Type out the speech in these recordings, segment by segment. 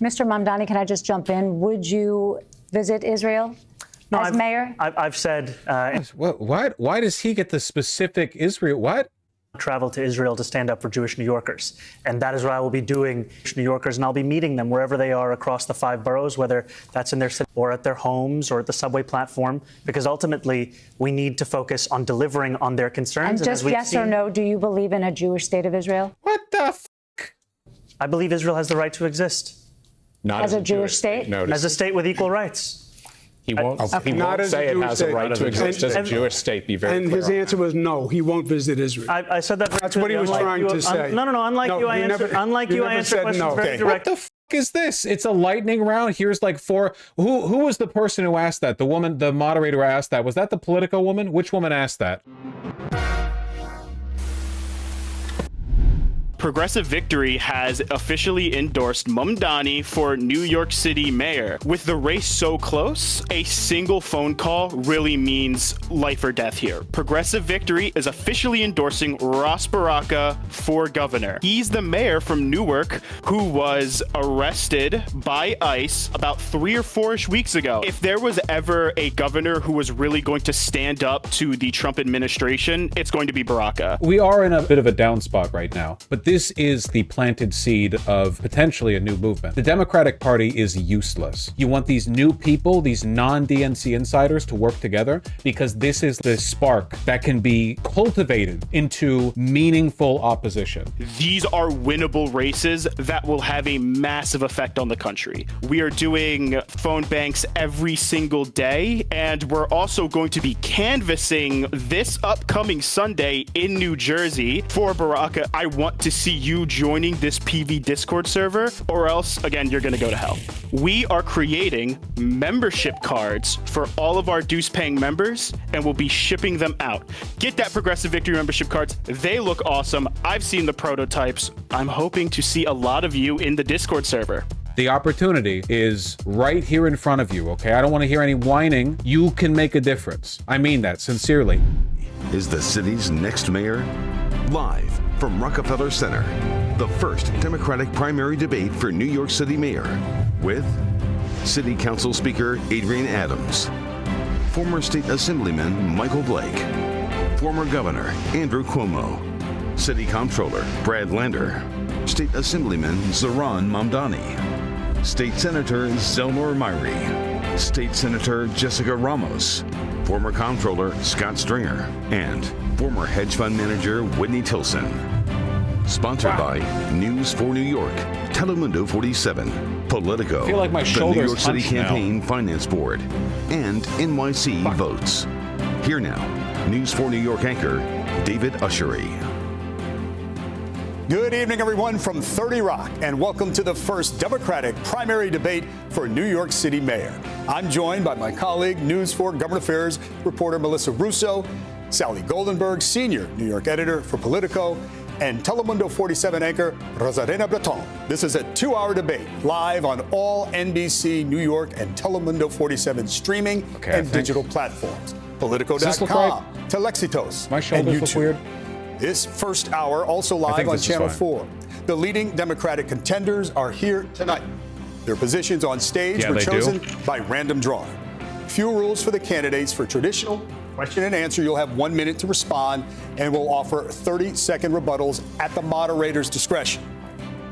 Mr. Mamdani, can I just jump in? Would you visit Israel as mayor? I've said... Why does he get the specific Israel? What? Travel to Israel to stand up for Jewish New Yorkers. And that is what I will be doing, New Yorkers, and I'll be meeting them wherever they are across the 5 boroughs, whether that's in their city or at their homes or at the subway platform, because ultimately we need to focus on delivering on their concerns. And just yes or no, do you believe in a Jewish state of Israel? What the f***? I believe Israel has the right to exist. Not as a Jewish state? As a state with equal rights. He won't say it has a right to exist as a Jewish state. Be very clear. And his answer was no, he won't visit Israel. I said that. That's what he was trying to say. No. Unlike you, I answer questions very direct. What the f*** is this? It's a lightning round. Here's like 4. Who was the person who asked that? The woman, the moderator asked that. Was that the Politico woman? Which woman asked that? Progressive Victory has officially endorsed Mamdani for New York City mayor. With the race so close, a single phone call really means life or death here. Progressive Victory is officially endorsing Ras BARAKA for governor. He's the mayor from Newark who was arrested by ICE about 3 or 4-ish weeks ago. If there was ever a governor who was really going to stand up to the Trump administration, it's going to be BARAKA. We are in a bit of a down spot right now, but this is the planted seed of potentially a new movement. The Democratic Party is useless. You want these new people, these non-DNC insiders to work together because this is the spark that can be cultivated into meaningful opposition. These are winnable races that will have a massive effect on the country. We are doing phone banks every single day, and we're also going to be canvassing this upcoming Sunday in New Jersey for BARAKA. I want to see you joining this PV Discord server, or else, again, you're going to go to hell. We are creating membership cards for all of our dues-paying members, and we'll be shipping them out. Get that Progressive Victory membership cards. They look awesome. I've seen the prototypes. I'm hoping to see a lot of you in the Discord server. The opportunity is right here in front of you, okay? I don't want to hear any whining. You can make a difference. I mean that sincerely. Is the city's next mayor? Live from Rockefeller Center, the first Democratic primary debate for New York City mayor with City Council Speaker Adrian Adams, former State Assemblyman Michael Blake, former Governor Andrew Cuomo, City Comptroller Brad Lander, State Assemblyman Zohran Mamdani, State Senator Zelnor Myrie, State Senator Jessica Ramos, former Comptroller Scott Stringer, and former hedge fund manager Whitney Tilson. Sponsored by News for New York, Telemundo 47, Politico, I feel like my the New York City hunched now. Campaign Finance Board, and NYC Votes. Here now, News for New York anchor David Ushery. Good evening, everyone, from 30 Rock, and welcome to the first Democratic primary debate for New York City mayor. I'm joined by my colleague, News 4 Government Affairs reporter Melissa Russo, Sally Goldenberg, senior New York editor for Politico, and Telemundo 47 anchor Rosarena Breton. This is a 2-hour debate live on all NBC New York and Telemundo 47 streaming and digital platforms. Politico.com, Telexitos, My shoulders and look YouTube. weird. This first hour also live on Channel 4. The leading Democratic contenders are here tonight. Their positions on stage were chosen by random drawing. Few rules for the candidates. For traditional question and answer, you'll have 1 minute to respond, and we'll offer 30-second rebuttals at the moderator's discretion.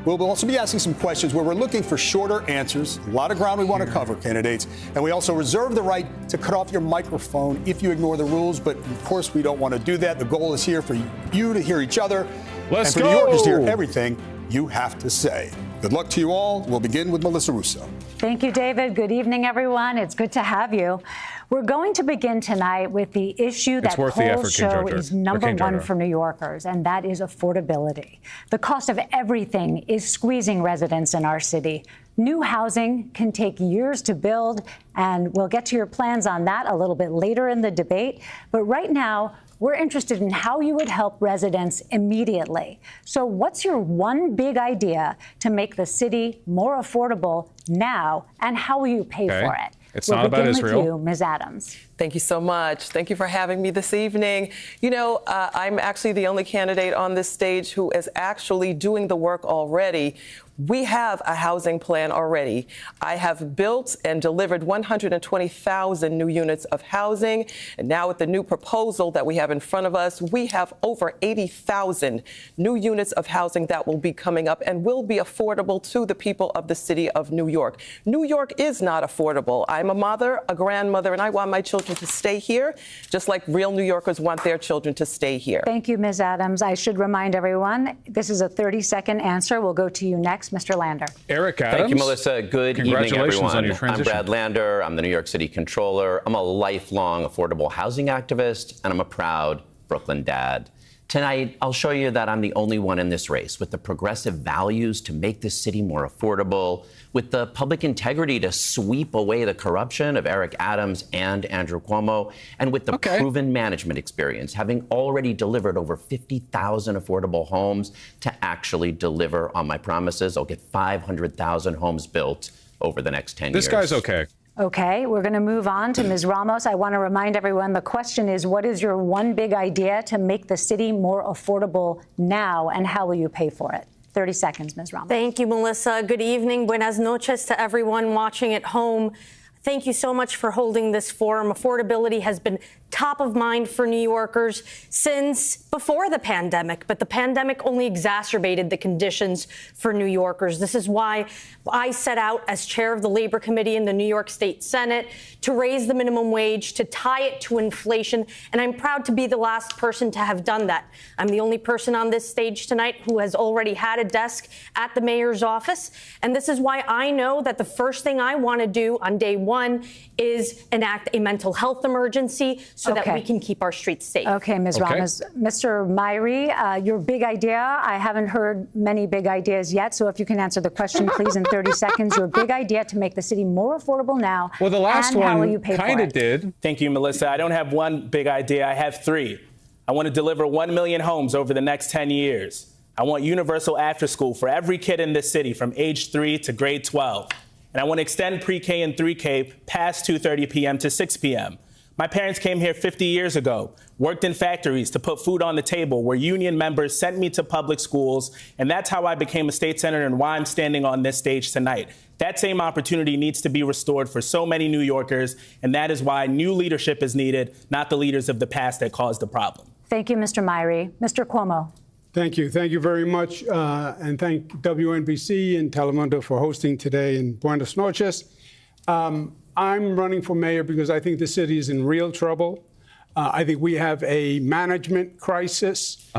We'll also be asking some questions where we're looking for shorter answers. A lot of ground we want to cover, candidates. And we also reserve the right to cut off your microphone if you ignore the rules. But, of course, we don't want to do that. The goal is here for you to hear each other. Let's and for go. New Yorkers to hear everything you have to say. Good luck to you all. We'll begin with Melissa Russo. Thank you, David. Good evening, everyone. It's good to have you. We're going to begin tonight with the issue that polls show is number one for New Yorkers, and that is affordability. The cost of everything is squeezing residents in our city. New housing can take years to build, and we'll get to your plans on that a little bit later in the debate. But right now, we're interested in how you would help residents immediately. So what's your one big idea to make the city more affordable now, and how will you pay for it? It's not about Israel. We'll begin with you, Ms. Adams. Thank you so much. Thank you for having me this evening. You know, I'm actually the only candidate on this stage who is actually doing the work already. We have a housing plan already. I have built and delivered 120,000 new units of housing. And now with the new proposal that we have in front of us, we have over 80,000 new units of housing that will be coming up and will be affordable to the people of the city of New York. New York is not affordable. I'm a mother, a grandmother, and I want my children to stay here, just like real New Yorkers want their children to stay here. Thank you, Ms. Adams. I should remind everyone, this is a 30-second answer. We'll go to you next, Mr. Lander. Eric Adams. Thank you, Melissa. Good evening, everyone. Congratulations on your transition. I'm Brad Lander. I'm the New York City Controller. I'm a lifelong affordable housing activist, and I'm a proud Brooklyn dad. Tonight, I'll show you that I'm the only one in this race with the progressive values to make this city more affordable, with the public integrity to sweep away the corruption of Eric Adams and Andrew Cuomo, and with the proven management experience, having already delivered over 50,000 affordable homes to actually deliver on my promises. I'll get 500,000 homes built over the next 10 years. This guy's okay. Okay, we're going to move on to Ms. Ramos. I want to remind everyone the question is, what is your one big idea to make the city more affordable now, and how will you pay for it? 30 seconds, Ms. Ramos. Thank you, Melissa. Good evening. Buenas noches to everyone watching at home. Thank you so much for holding this forum. Affordability has been top of mind for New Yorkers since before the pandemic, but the pandemic only exacerbated the conditions for New Yorkers. This is why I set out as chair of the Labor Committee in the New York State Senate to raise the minimum wage, to tie it to inflation, and I'm proud to be the last person to have done that. I'm the only person on this stage tonight who has already had a desk at the mayor's office, and this is why I know that the first thing I want to do on day one is enact a mental health emergency so that we can keep our streets safe. Okay, Ms. Ramos. Mr. Myrie, your big idea, I haven't heard many big ideas yet, so if you can answer the question, please, in 30 seconds. Your big idea to make the city more affordable now. Well, the last and how will one you pay kind for of it? did. Thank you, Melissa. I don't have one big idea. I have three. I want to deliver 1 million homes over the next 10 years. I want universal after school for every kid in this city from age 3 to grade 12. And I want to extend pre-K and 3K past 2:30 p.m. to 6 p.m. My parents came here 50 years ago, worked in factories to put food on the table, where union members sent me to public schools, and that's how I became a state senator and why I'm standing on this stage tonight. That same opportunity needs to be restored for so many New Yorkers, and that is why new leadership is needed, not the leaders of the past that caused the problem. Thank you, Mr. Myrie. Mr. Cuomo. Thank you. Thank you very much. And thank WNBC and Telemundo for hosting today in Buenas noches. I'm running for mayor because I think the city is in real trouble. I think we have a management crisis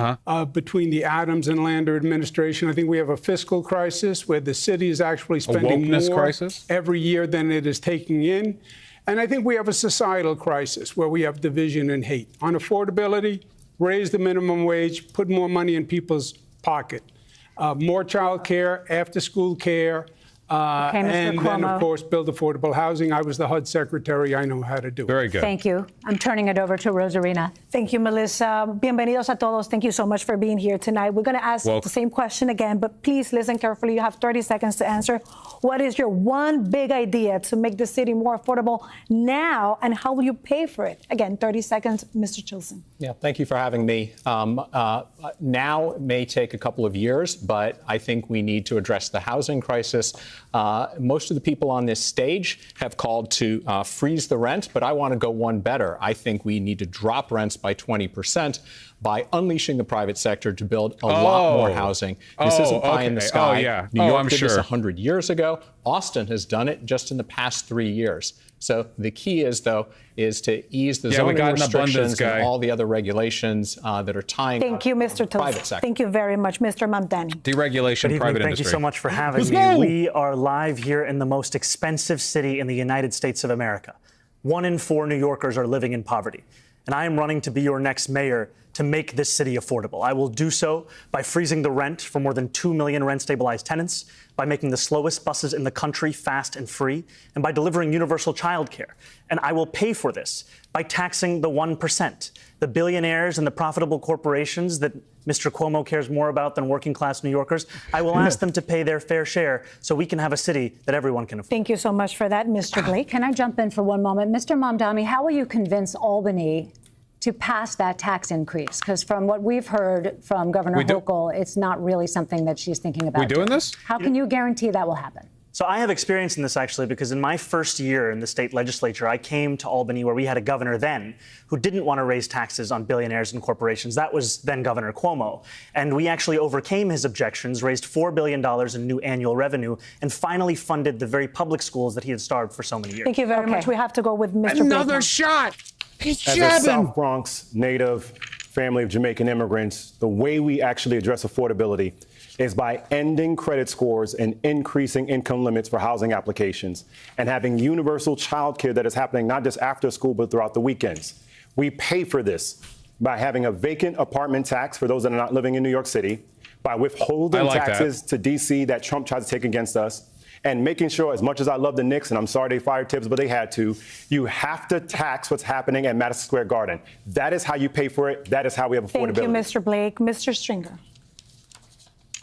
between the Adams and Lander administration. I think we have a fiscal crisis where the city is actually spending more every year than it is taking in. And I think we have a societal crisis where we have division and hate. On affordability, raise the minimum wage, put more money in people's pocket, more child care, after-school care, and then, of course, build affordable housing. I was the HUD secretary. I know how to do it. Very good. Thank you. I'm turning it over to Rosarina. Thank you, Melissa. Bienvenidos a todos. Thank you so much for being here tonight. We're going to ask the same question again, but please listen carefully. You have 30 seconds to answer. What is your one big idea to make the city more affordable now, and how will you pay for it? Again, 30 seconds, Mr. Chilson. Yeah, thank you for having me. Now it may take a couple of years, but I think we need to address the housing crisis. Most of the people on this stage have called to freeze the rent, but I want to go one better. I think we need to drop rents by 20% by unleashing the private sector to build a lot more housing. This isn't pie in the sky. New York did this 100 years ago. Austin has done it just in the past 3 years. So the key is, though, is to ease the zoning restrictions and all the other regulations that are tying Thank you, Mr. private sector. Thank you very much, Mr. Mamdani. Deregulation, private industry. Thank you so much for having me. We are live here in the most expensive city in the United States of America. 1 in 4 New Yorkers are living in poverty. And I am running to be your next mayor to make this city affordable. I will do so by freezing the rent for more than 2 million rent-stabilized tenants, by making the slowest buses in the country fast and free, and by delivering universal childcare. And I will pay for this by taxing the 1%, the billionaires and the profitable corporations that Mr. Cuomo cares more about than working-class New Yorkers. I will ask them to pay their fair share so we can have a city that everyone can afford. Thank you so much for that, Mr. Blake. Can I jump in for one moment? Mr. Mamdani, how will you convince Albany to pass that tax increase? Because from what we've heard from Governor Hochul, it's not really something that she's thinking about. We doing this? How can you guarantee that will happen? So I have experience in this, actually, because in my first year in the state legislature, I came to Albany, where we had a governor then who didn't want to raise taxes on billionaires and corporations. That was then Governor Cuomo. And we actually overcame his objections, raised $4 billion in new annual revenue, and finally funded the very public schools that he had starved for so many years. Thank you very much. We have to go with Mr. Another shot. He's As jabbing. a South Bronx native family of Jamaican immigrants, the way we actually address affordability is by ending credit scores and increasing income limits for housing applications and having universal child care that is happening not just after school, but throughout the weekends. We pay for this by having a vacant apartment tax for those that are not living in New York City, by withholding taxes to D.C. that Trump tried to take against us, and making sure, as much as I love the Knicks, and I'm sorry they fired Tibbs, but they had to, you have to tax what's happening at Madison Square Garden. That is how you pay for it. That is how we have affordability. Thank you, Mr. Blake. Mr. Stringer.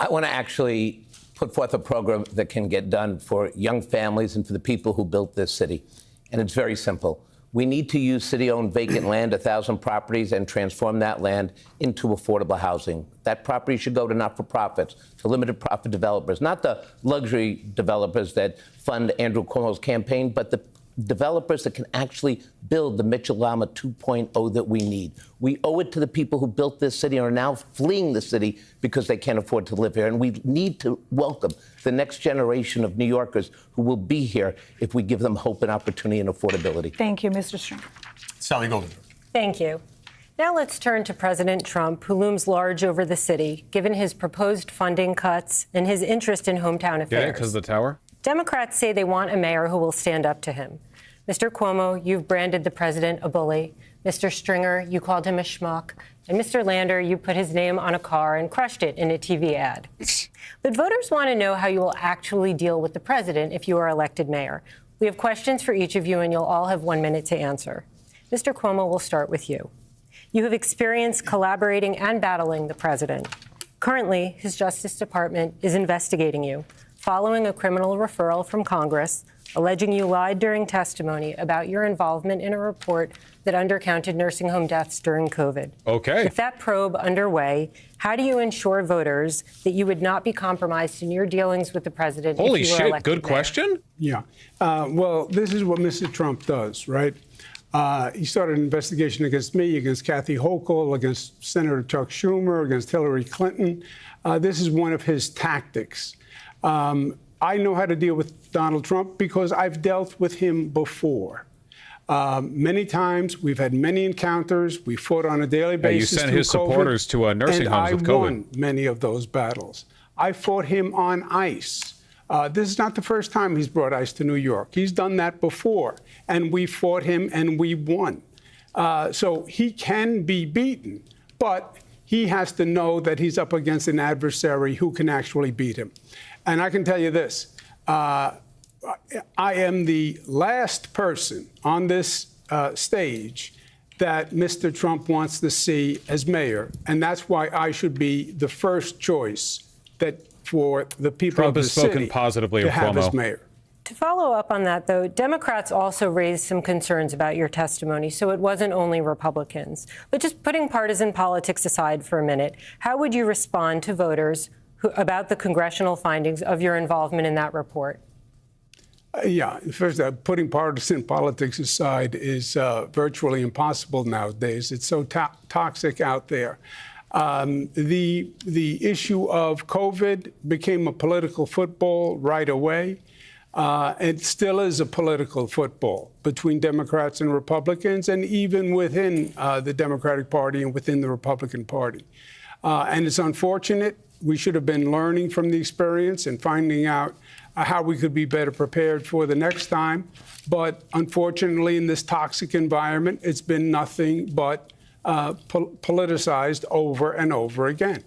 I want to actually put forth a program that can get done for young families and for the people who built this city. And it's very simple. We need to use city-owned vacant land, 1,000 properties, and transform that land into affordable housing. That property should go to not-for-profits, to limited profit developers, not the luxury developers that fund Andrew Cuomo's campaign, but the developers that can actually build the Mitchell-Lama 2.0 that we need. We owe it to the people who built this city and are now fleeing the city because they can't afford to live here. And we need to welcome the next generation of New Yorkers who will be here if we give them hope and opportunity and affordability. Thank you, Mr. Stringer. Sally Golden. Thank you. Now let's turn to President Trump, who looms large over the city, given his proposed funding cuts and his interest in hometown affairs. Yeah, because of the tower? Democrats say they want a mayor who will stand up to him. Mr. Cuomo, you've branded the president a bully. Mr. Stringer, you called him a schmuck. And Mr. Lander, you put his name on a car and crushed it in a TV ad. But voters want to know how you will actually deal with the president if you are elected mayor. We have questions for each of you, and you'll all have 1 minute to answer. Mr. Cuomo, we'll start with you. You have experience collaborating and battling the president. Currently, his Justice Department is investigating you, following a criminal referral from Congress alleging you lied during testimony about your involvement in a report that undercounted nursing home deaths during COVID. Okay. With that probe underway, how do you ensure voters that you would not be compromised in your dealings with the president Holy if you were shit, elected good mayor? question. Yeah. Well, this is what Mr. Trump does, right? He started an investigation against me, against Kathy Hochul, against Senator Chuck Schumer, against Hillary Clinton. This is one of his tactics. I know how to deal with Donald Trump because I've dealt with him before. Many times, we've had many encounters. We fought on a daily basis. You sent through his COVID, supporters to nursing homes with COVID. I won many of those battles. I fought him on ICE. This is not the first time he's brought ICE to New York. He's done that before, and we fought him and we won. So he can be beaten, but he has to know that he's up against an adversary who can actually beat him. And I can tell you this, I am the last person on this stage that Mr. Trump wants to see as mayor, and that's why I should be the first choice that for the people of the city Trump has spoken positively to of have as Cuomo. mayor. To follow up on that, though, Democrats also raised some concerns about your testimony, so it wasn't only Republicans. But just putting partisan politics aside for a minute, how would you respond to voters about the congressional findings of your involvement in that report? Yeah, first, putting partisan politics aside is virtually impossible nowadays. It's so toxic out there. The issue of COVID became a political football right away. It still is a political football between Democrats and Republicans, and even within the Democratic Party and within the Republican Party. And it's unfortunate. We should have been learning from the experience and finding out how we could be better prepared for the next time. But unfortunately, in this toxic environment, it's been nothing but politicized over and over again.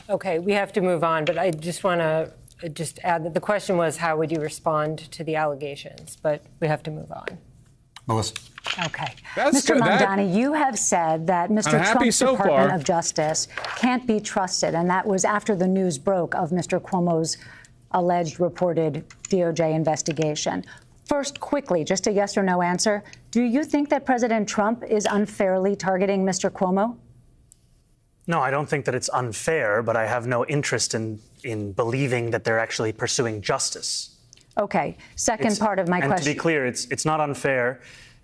Okay, we have to move on, but I just want to add that the question was, how would you respond to the allegations? But we have to move on. Melissa. Okay. That's Mr. good. Mamdani, you have said that Mr. Trump's so Department far. of Justice can't be trusted, and that was after the news broke of Mr. Cuomo's alleged reported DOJ investigation. First, quickly, just a yes or no answer. Do you think that President Trump is unfairly targeting Mr. Cuomo? No, I don't think that it's unfair, but I have no interest in believing that they're actually pursuing justice. Okay. Second part of my question. And to be clear, it's not unfair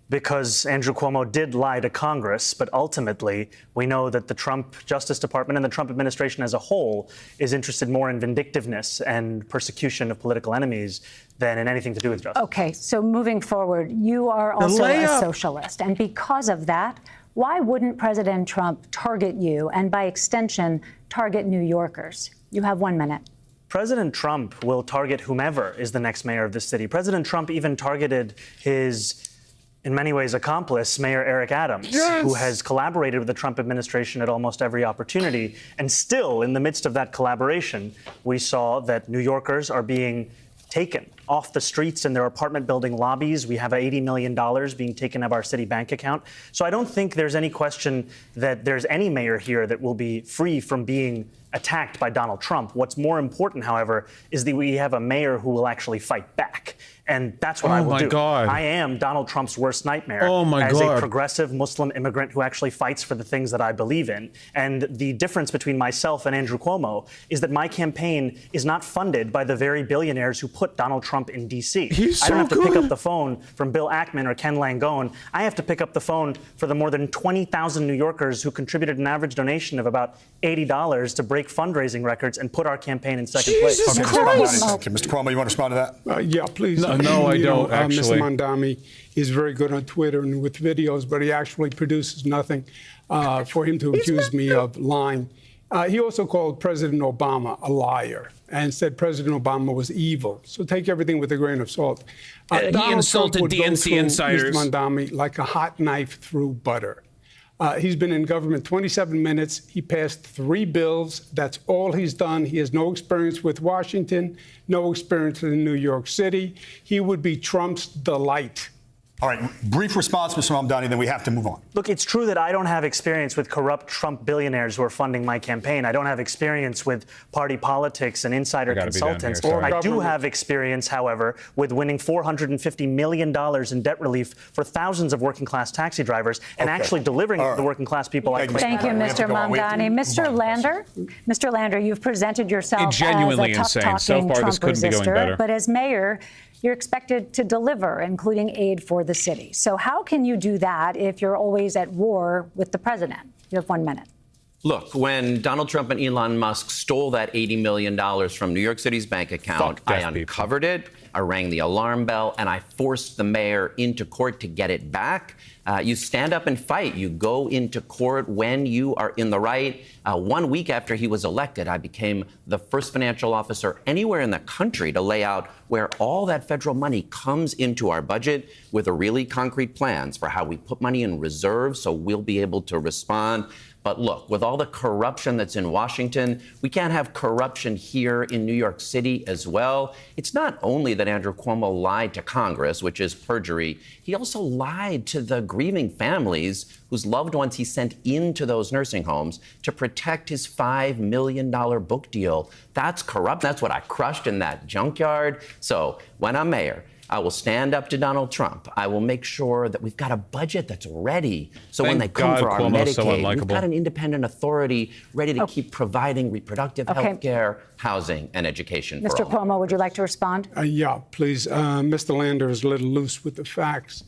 because Andrew Cuomo did lie to Congress, but ultimately we know that the Trump Justice Department and the Trump administration as a whole is interested more in vindictiveness and persecution of political enemies than in anything to do with justice. Okay, so moving forward, you are also a socialist, and because of that, why wouldn't President Trump target you and, by extension, target New Yorkers? You have 1 minute. President Trump will target whomever is the next mayor of the city. President Trump even targeted his, in many ways, accomplice, Mayor Eric Adams, who has collaborated with the Trump administration at almost every opportunity. And still, in the midst of that collaboration, we saw that New Yorkers are being taken off the streets in their apartment building lobbies. We have $80 million being taken out of our city bank account. So I don't think there's any question that there's any mayor here that will be free from being attacked by Donald Trump. What's more important, however, is that we have a mayor who will actually fight back. And that's what I will do. God. I am Donald Trump's worst nightmare as a progressive Muslim immigrant who actually fights for the things that I believe in. And the difference between myself and Andrew Cuomo is that my campaign is not funded by the very billionaires who put Donald Trump in D.C. I don't have to pick up the phone from Bill Ackman or Ken Langone. I have to pick up the phone for the more than 20,000 New Yorkers who contributed an average donation of about $80 to break fundraising records and put our campaign in second place. Okay, Mr. Cuomo, you want to respond to that? Yeah, please. No, I don't, actually. Mr. Mamdani is very good on Twitter and with videos, but he actually produces nothing for him to accuse me of lying. He also called President Obama a liar and said President Obama was evil. So take everything with a grain of salt. He insulted DNC insiders. Mr. Mamdani like a hot knife through butter. He's been in government 27 minutes. He passed 3 bills. That's all he's done. He has no experience with Washington, no experience in New York City. He would be Trump's delight. All right, brief response, Mr. Mamdani, then we have to move on. Look, it's true that I don't have experience with corrupt Trump billionaires who are funding my campaign. I don't have experience with party politics and insider consultants. I do have experience, however, with winning $450 million in debt relief for thousands of working-class taxi drivers and actually delivering it to the working-class people. Thank you, Mr. Mamdani. Mr. Lander, you've presented yourself genuinely as a tough-talking so far, Trump this couldn't be going resistor, better. but as mayor, you're expected to deliver, including aid for the city. So how can you do that if you're always at war with the president? You have 1 minute. Look, when Donald Trump and Elon Musk stole that $80 million from New York City's bank account, I uncovered it, I rang the alarm bell, and I forced the mayor into court to get it back. You stand up and fight. You go into court when you are in the right. 1 week after he was elected, I became the first financial officer anywhere in the country to lay out where all that federal money comes into our budget with a really concrete plans for how we put money in reserves so we'll be able to respond. But look, with all the corruption that's in Washington, we can't have corruption here in New York City as well. It's not only that Andrew Cuomo lied to Congress, which is perjury, he also lied to the grieving families whose loved ones he sent into those nursing homes to protect his $5 million book deal. That's corrupt. That's what I crushed in that junkyard. So when I'm mayor, I will stand up to Donald Trump. I will make sure that we've got a budget that's ready. So when they come for our Medicaid, we've got an independent authority ready to keep providing reproductive health care, housing, and education for all. Mr. Cuomo, would you like to respond? Yeah, please. Mr. Lander is a little loose with the facts.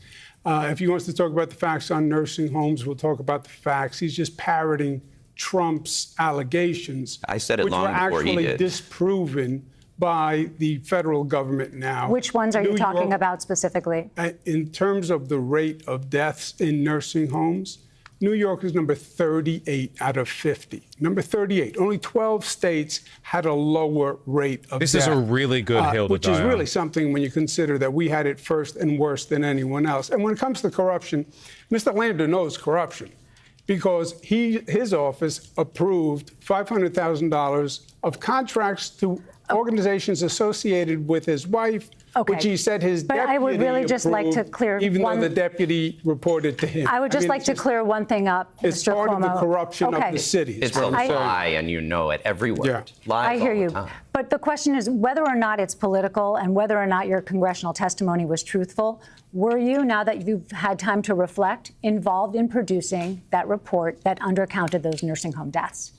If he wants to talk about the facts on nursing homes, we'll talk about the facts. He's just parroting Trump's allegations, I said it long before he did. Which were actually disproven by the federal government now. Which ones are you talking about specifically? In terms of the rate of deaths in nursing homes, New York is number 38 out of 50. Number 38. Only 12 states had a lower rate of death. This is a really good hill to die on. Which is really something when you consider that we had it first and worse than anyone else. And when it comes to corruption, Mr. Lander knows corruption because his office approved $500,000 of contracts to organizations associated with his wife, Okay. which he said his but deputy I would really just like to clear even one, though the deputy reported to him. I would just like to clear one thing up, it's Mr. part Cuomo. of the corruption of the city. It's a lie, and you know it. Every word. Yeah. Lies I hear all the you. time. But the question is whether or not it's political and whether or not your congressional testimony was truthful. Were you, now that you've had time to reflect, involved in producing that report that undercounted those nursing home deaths?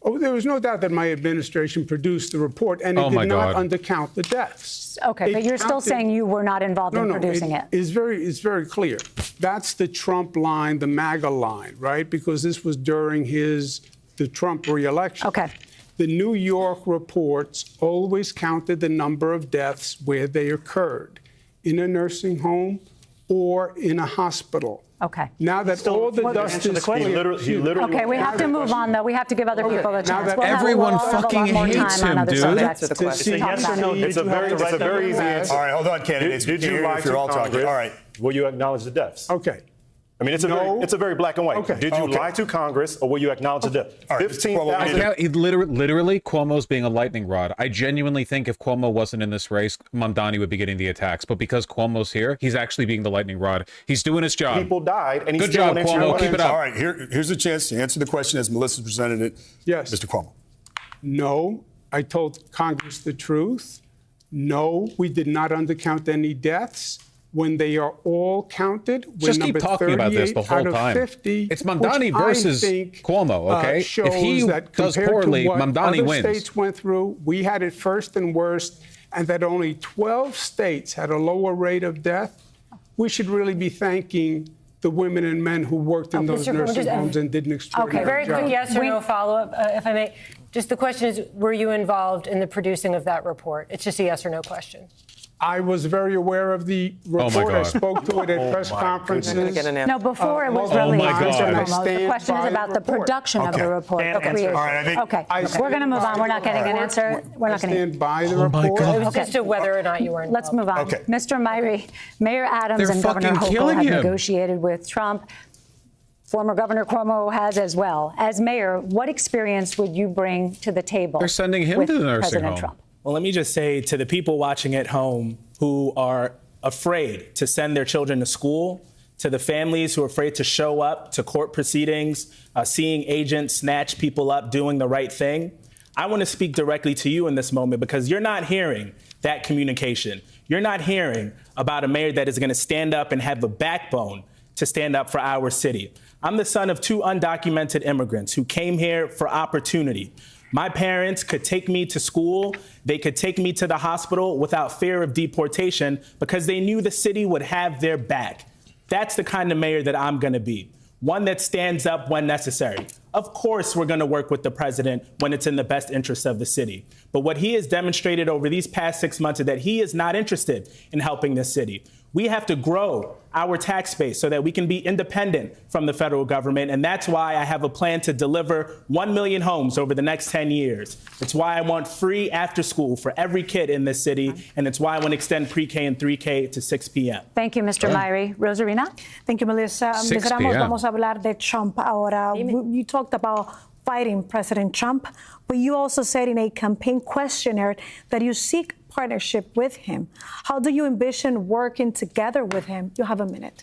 Oh, there was no doubt that my administration produced the report, and it did not undercount the deaths. Okay, but you're still saying you were not involved in producing it. It's very clear. That's the Trump line, the MAGA line, right? Because this was during the Trump reelection. Okay. The New York reports always counted the number of deaths where they occurred, in a nursing home or in a hospital. Okay. Now that all the dust is clear. Okay, we have to move on, though. We have to give other people a chance. Everyone fucking hates him, dude. It's a very easy answer. All right, hold on, candidates. Did you lie to Congress? All right. Will you acknowledge the deaths? Okay. I mean, it's a very black and white. Okay. Did you lie to Congress, or will you acknowledge the death? 15,000. Literally, Cuomo's being a lightning rod. I genuinely think if Cuomo wasn't in this race, Mamdani would be getting the attacks. But because Cuomo's here, he's actually being the lightning rod. He's doing his job. People died, and he's good job, Cuomo. Keep it up. All right, here's a chance to answer the question as Melissa presented it. Yes. Mr. Cuomo. No, I told Congress the truth. No, we did not undercount any deaths. When they are all counted, we're just keep talking about this the whole time. 50, it's Mamdani versus Cuomo, okay? If he does poorly, Mamdani wins. Other states went through, we had it first and worst, and that only 12 states had a lower rate of death. We should really be thanking the women and men who worked in those nursing homes and did an extraordinary job. Okay, very quick yes or no follow-up, if I may. Just the question is, were you involved in the producing of that report? It's just a yes or no question. I was very aware of the report. I spoke to it at press conferences. No, before it was released, Mr. Cuomo. The question is about the production of the report. Okay, we're going to move on. We're not getting an answer. We're not going to stand by the report. It was just to whether or not you were involved. Let's move on. Okay. Mr. Myrie, Mayor Adams and Governor Hochul have negotiated with Trump. Former Governor Cuomo has as well. As mayor, what experience would you bring to the table? They're sending him to the nursing President home. Trump? Well, let me just say to the people watching at home who are afraid to send their children to school, to the families who are afraid to show up to court proceedings, seeing agents snatch people up doing the right thing, I want to speak directly to you in this moment because you're not hearing that communication. You're not hearing about a mayor that is going to stand up and have a backbone to stand up for our city. I'm the son of two undocumented immigrants who came here for opportunity. My parents could take me to school. They could take me to the hospital without fear of deportation because they knew the city would have their back. That's the kind of mayor that I'm going to be. One that stands up when necessary. Of course, we're going to work with the president when it's in the best interest of the city. But what he has demonstrated over these past 6 months is that he is not interested in helping this city. We have to grow our tax base so that we can be independent from the federal government. And that's why I have a plan to deliver 1 million homes over the next 10 years. It's why I want free after school for every kid in this city. And it's why I want to extend pre-K and 3K to 6 p.m. Thank you, Mr. Myrie. Rosarina? Thank you, Melissa. Ms. Ramos, vamos a hablar de Trump ahora. You talked about fighting President Trump, but you also said in a campaign questionnaire that you seek partnership with him. How do you envision working together with him? You have a minute.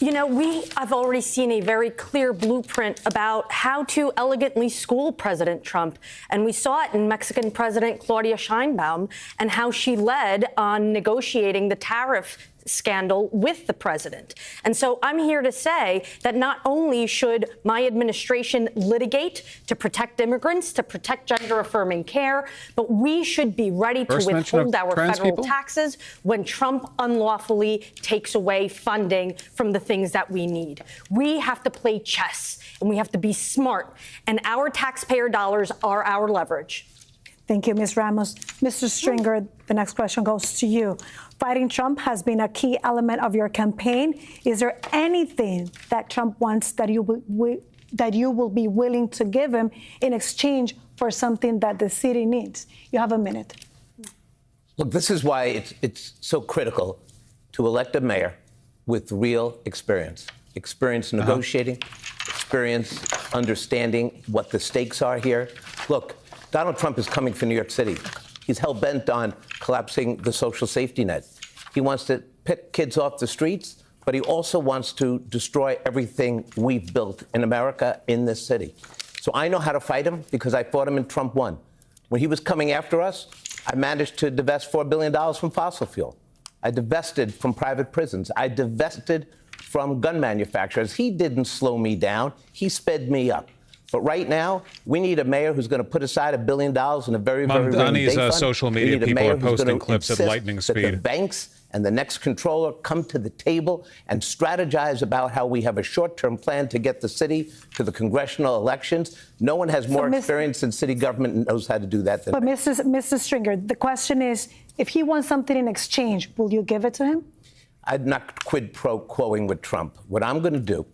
You know, I've already seen a very clear blueprint about how to elegantly school President Trump. And we saw it in Mexican President Claudia Sheinbaum and how she led on negotiating the tariff scandal with the president. And so I'm here to say that not only should my administration litigate to protect immigrants, to protect gender-affirming care, but we should be ready to withhold our federal taxes when Trump unlawfully takes away funding from the things that we need. We have to play chess, and we have to be smart, and our taxpayer dollars are our leverage. Thank you, Ms. Ramos. Mr. Stringer, the next question goes to you. Fighting Trump has been a key element of your campaign. Is there anything that Trump wants that you will be willing to give him in exchange for something that the city needs? You have a minute. Look, this is why it's so critical to elect a mayor with real experience. Experience negotiating, experience understanding what the stakes are here. Look, Donald Trump is coming for New York City. He's hell-bent on collapsing the social safety net. He wants to pick kids off the streets, but he also wants to destroy everything we've built in America, in this city. So I know how to fight him because I fought him in Trump 1. When he was coming after us, I managed to divest $4 billion from fossil fuel. I divested from private prisons. I divested from gun manufacturers. He didn't slow me down. He sped me up. But right now, we need a mayor who's going to put aside $1 billion in a very, very rainy day fund. Social media people are posting clips at lightning speed. That the banks and the next controller come to the table and strategize about how we have a short-term plan to get the city to the congressional elections. No one has more experience in city government and knows how to do that than But Mr. Stringer, the question is, if he wants something in exchange, will you give it to him? I'm not quid pro quoing with Trump. What I'm going to do,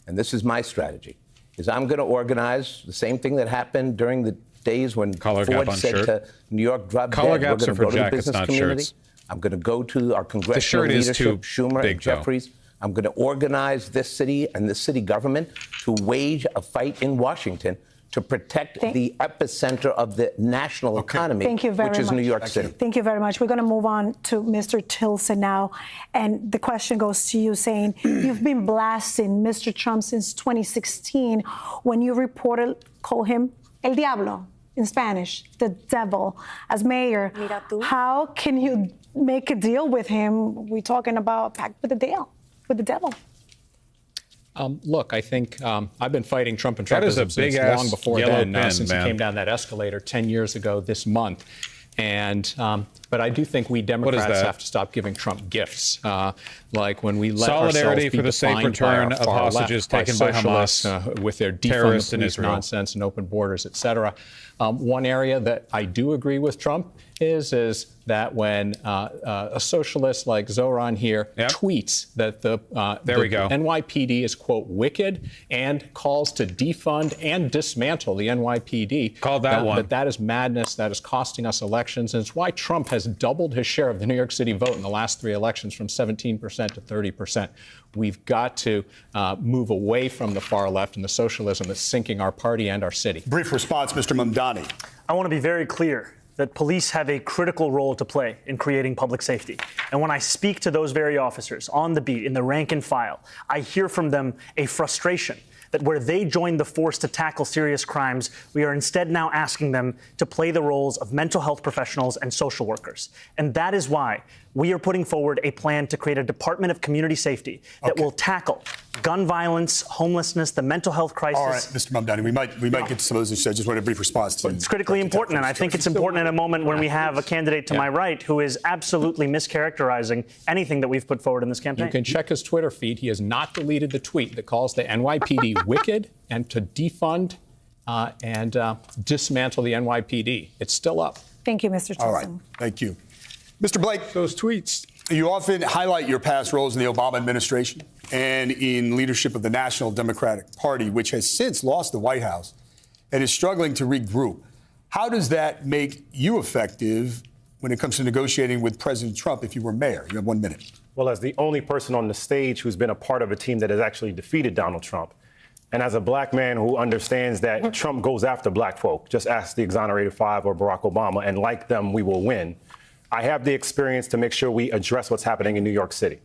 and this is my strategy, is I'm going to organize the same thing that happened during the days when Ford said to New York, drop dead. We're going to go to the business community. I'm going to go to our congressional leadership, Schumer and Jeffries. I'm going to organize this city and the city government to wage a fight in Washington to protect the epicenter of the national economy, which is New York City. Thank you very much. We're going to move on to Mr. Tilson now. And the question goes to you, saying you've been blasting Mr. Trump since 2016 when you call him El Diablo in Spanish, the devil, as mayor. How can you make a deal with him? We're talking about pact with the devil. Look, I think I've been fighting Trump and Trumpism since long before then, since he came down that escalator 10 years ago this month. And but I do think we Democrats have to stop giving Trump gifts, like when we let solidarity ourselves be for the safe return of hostages taken by Hamas, with their defund the police nonsense and open borders, et cetera. One area that I do agree with Trump is that when a socialist like Zohran here tweets that the NYPD is, quote, wicked and calls to defund and dismantle the NYPD. Call that one. That is madness. That is costing us elections. And it's why Trump has doubled his share of the New York City vote in the last 3 elections from 17% to 30%. We've got to move away from the far left and the socialism that's sinking our party and our city. Brief response, Mr. Mamdani. I want to be very clear that police have a critical role to play in creating public safety. And when I speak to those very officers on the beat, in the rank and file, I hear from them a frustration that where they joined the force to tackle serious crimes, we are instead now asking them to play the roles of mental health professionals and social workers. And that is why we are putting forward a plan to create a Department of Community Safety that will tackle gun violence, homelessness, the mental health crisis. All right, Mr. Mamdani, we might get to some of those issues. I just want a brief response to It's critically important, and I think it's important in a moment when we have a candidate to my right who is absolutely mischaracterizing anything that we've put forward in this campaign. You can check his Twitter feed. He has not deleted the tweet that calls the NYPD wicked and to defund and dismantle the NYPD. It's still up. Thank you, Mr. Tilson. All right, thank you. Mr. Blake, those tweets. You often highlight your past roles in the Obama administration and in leadership of the National Democratic Party, which has since lost the White House and is struggling to regroup. How does that make you effective when it comes to negotiating with President Trump if you were mayor? You have 1 minute. Well, as the only person on the stage who's been a part of a team that has actually defeated Donald Trump, and as a black man who understands that Trump goes after black folk, just ask the exonerated 5 or Barack Obama, and like them, we will win. I have the experience to make sure we address what's happening in New York City.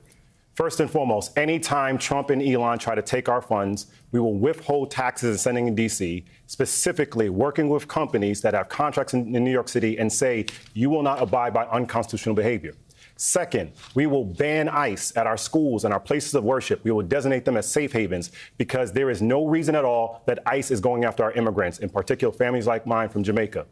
First and foremost, anytime Trump and Elon try to take our funds, we will withhold taxes and sending in D.C., specifically working with companies that have contracts in New York City and say, you will not abide by unconstitutional behavior. Second, we will ban ICE at our schools and our places of worship. We will designate them as safe havens because there is no reason at all that ICE is going after our immigrants, in particular families like mine from Jamaica.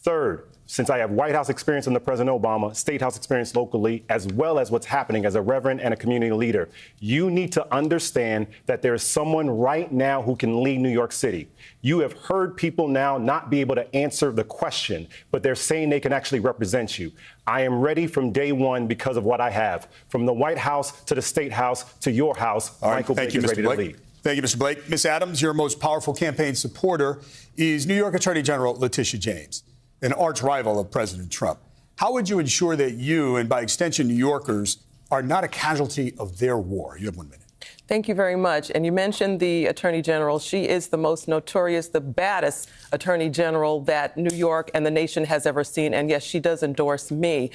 Third, since I have White House experience under President Obama, State House experience locally, as well as what's happening as a reverend and a community leader, you need to understand that there is someone right now who can lead New York City. You have heard people now not be able to answer the question, but they're saying they can actually represent you. I am ready from day one because of what I have. From the White House to the State House to your house, Michael Blake is ready to lead. Thank you, Mr. Blake. Ms. Adams, your most powerful campaign supporter is New York Attorney General Letitia James, an arch rival of President Trump. How would you ensure that you, and by extension New Yorkers, are not a casualty of their war? You have 1 minute. Thank you very much. And you mentioned the Attorney General. She is the most notorious, the baddest Attorney General that New York and the nation has ever seen. And yes, she does endorse me.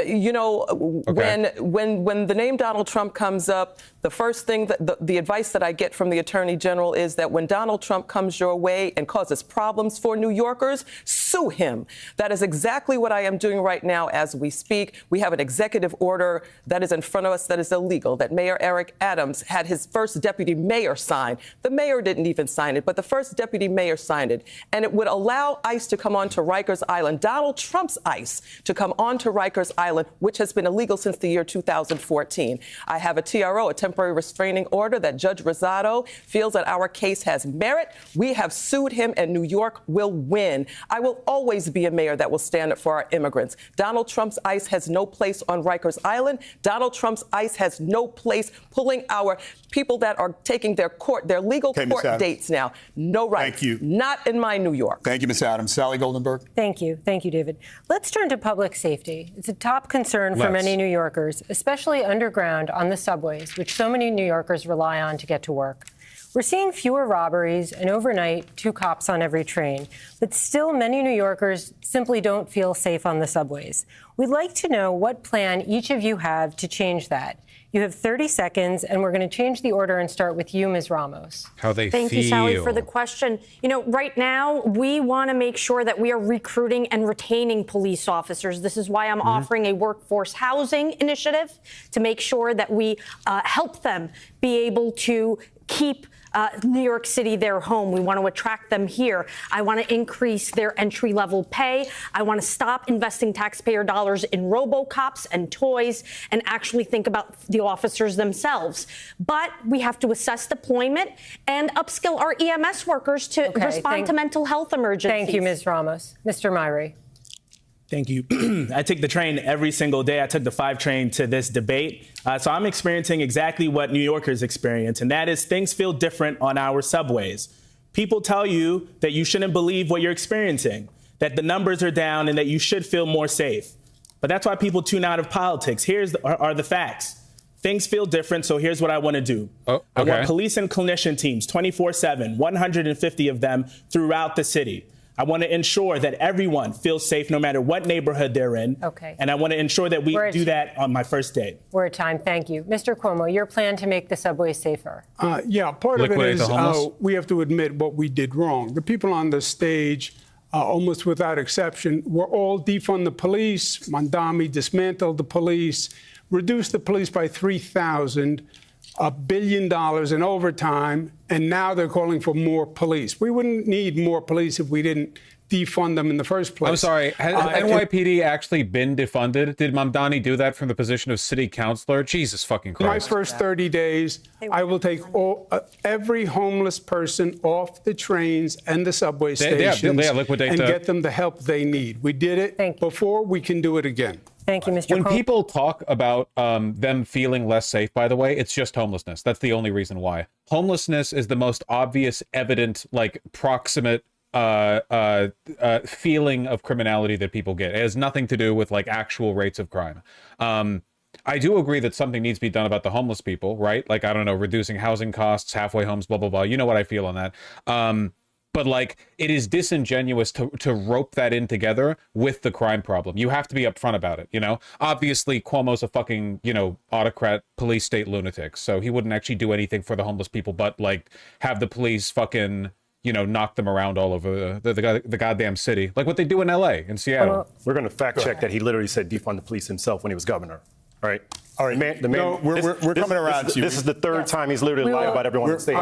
You know, when the name Donald Trump comes up, the first thing, the advice that I get from the Attorney General is that when Donald Trump comes your way and causes problems for New Yorkers, sue him. That is exactly what I am doing right now as we speak. We have an executive order that is in front of us that is illegal, that Mayor Eric Adams had his first deputy mayor sign. The mayor didn't even sign it, but the first deputy mayor signed it. And it would allow ICE to come onto Rikers Island, Donald Trump's ICE, to come onto Rikers Island, which has been illegal since the year 2014. I have a TRO, a temporary restraining order, that Judge Rosado feels that our case has merit. We have sued him, and New York will win. I will always be a mayor that will stand up for our immigrants. Donald Trump's ICE has no place on Rikers Island. Donald Trump's ICE has no place pulling our people that are taking their legal court dates now. No rights. Thank you. Not in my New York. Thank you, Ms. Adams. Sally Goldenberg. Thank you. Thank you, David. Let's turn to public safety. It's a top concern for many New Yorkers, especially underground on the subways, which so many New Yorkers rely on to get to work. We're seeing fewer robberies and overnight 2 cops on every train, but still many New Yorkers simply don't feel safe on the subways. We'd like to know what plan each of you have to change that. You have 30 seconds, and we're going to change the order and start with you, Ms. Ramos. How they feel. Thank you, Sally, for the question. You know, right now, we want to make sure that we are recruiting and retaining police officers. This is why I'm offering a workforce housing initiative to make sure that we help them be able to keep New York City their home. We want to attract them here. I want to increase their entry-level pay. I want to stop investing taxpayer dollars in robocops and toys and actually think about the officers themselves. But we have to assess deployment and upskill our EMS workers to respond to mental health emergencies. Thank you, Ms. Ramos. Mr. Myrie. Thank you. I take the train every single day. I took the 5 train to this debate. So I'm experiencing exactly what New Yorkers experience, and that is things feel different on our subways. People tell you that you shouldn't believe what you're experiencing, that the numbers are down and that you should feel more safe. But that's why people tune out of politics. Here are the facts. Things feel different, so here's what I want to do. I want police and clinician teams 24/7, 150 of them throughout the city. I want to ensure that everyone feels safe no matter what neighborhood they're in. And I want to ensure that we do that on my first day. We're at time. Thank you. Mr. Cuomo, your plan to make the subway safer. Yeah, part of it is we have to admit what we did wrong. The people on the stage, almost without exception, were all defund the police. Mamdani dismantled the police, reduced the police by 3,000. $1 billion in overtime, and now they're calling for more police. We wouldn't need more police if we didn't defund them in the first place. I'm sorry, has NYPD actually been defunded? Did Mamdani do that from the position of city councilor? Jesus fucking Christ. My first 30 days, I will take every homeless person off the trains and the subway stations and get them the help they need. We did it before, we can do it again. Thank you, Mr. When people talk about them feeling less safe, by the way, it's just homelessness. That's the only reason why. Homelessness is the most obvious, evident, like proximate feeling of criminality that people get. It has nothing to do with like actual rates of crime. I do agree that something needs to be done about the homeless people, right? Like, I don't know, reducing housing costs, halfway homes, blah, blah, blah. You know what I feel on that. But like, it is disingenuous to rope that in together with the crime problem. You have to be upfront about it, you know? Obviously, Cuomo's a fucking, you know, autocrat, police state lunatic. So he wouldn't actually do anything for the homeless people, but like have the police fucking, you know, knock them around all over the goddamn city. Like what they do in LA, in Seattle. We're going to fact check that he literally said defund the police himself when he was governor. All right. All right, we're coming around to you. This is the third time he's literally lied about everyone on the stage.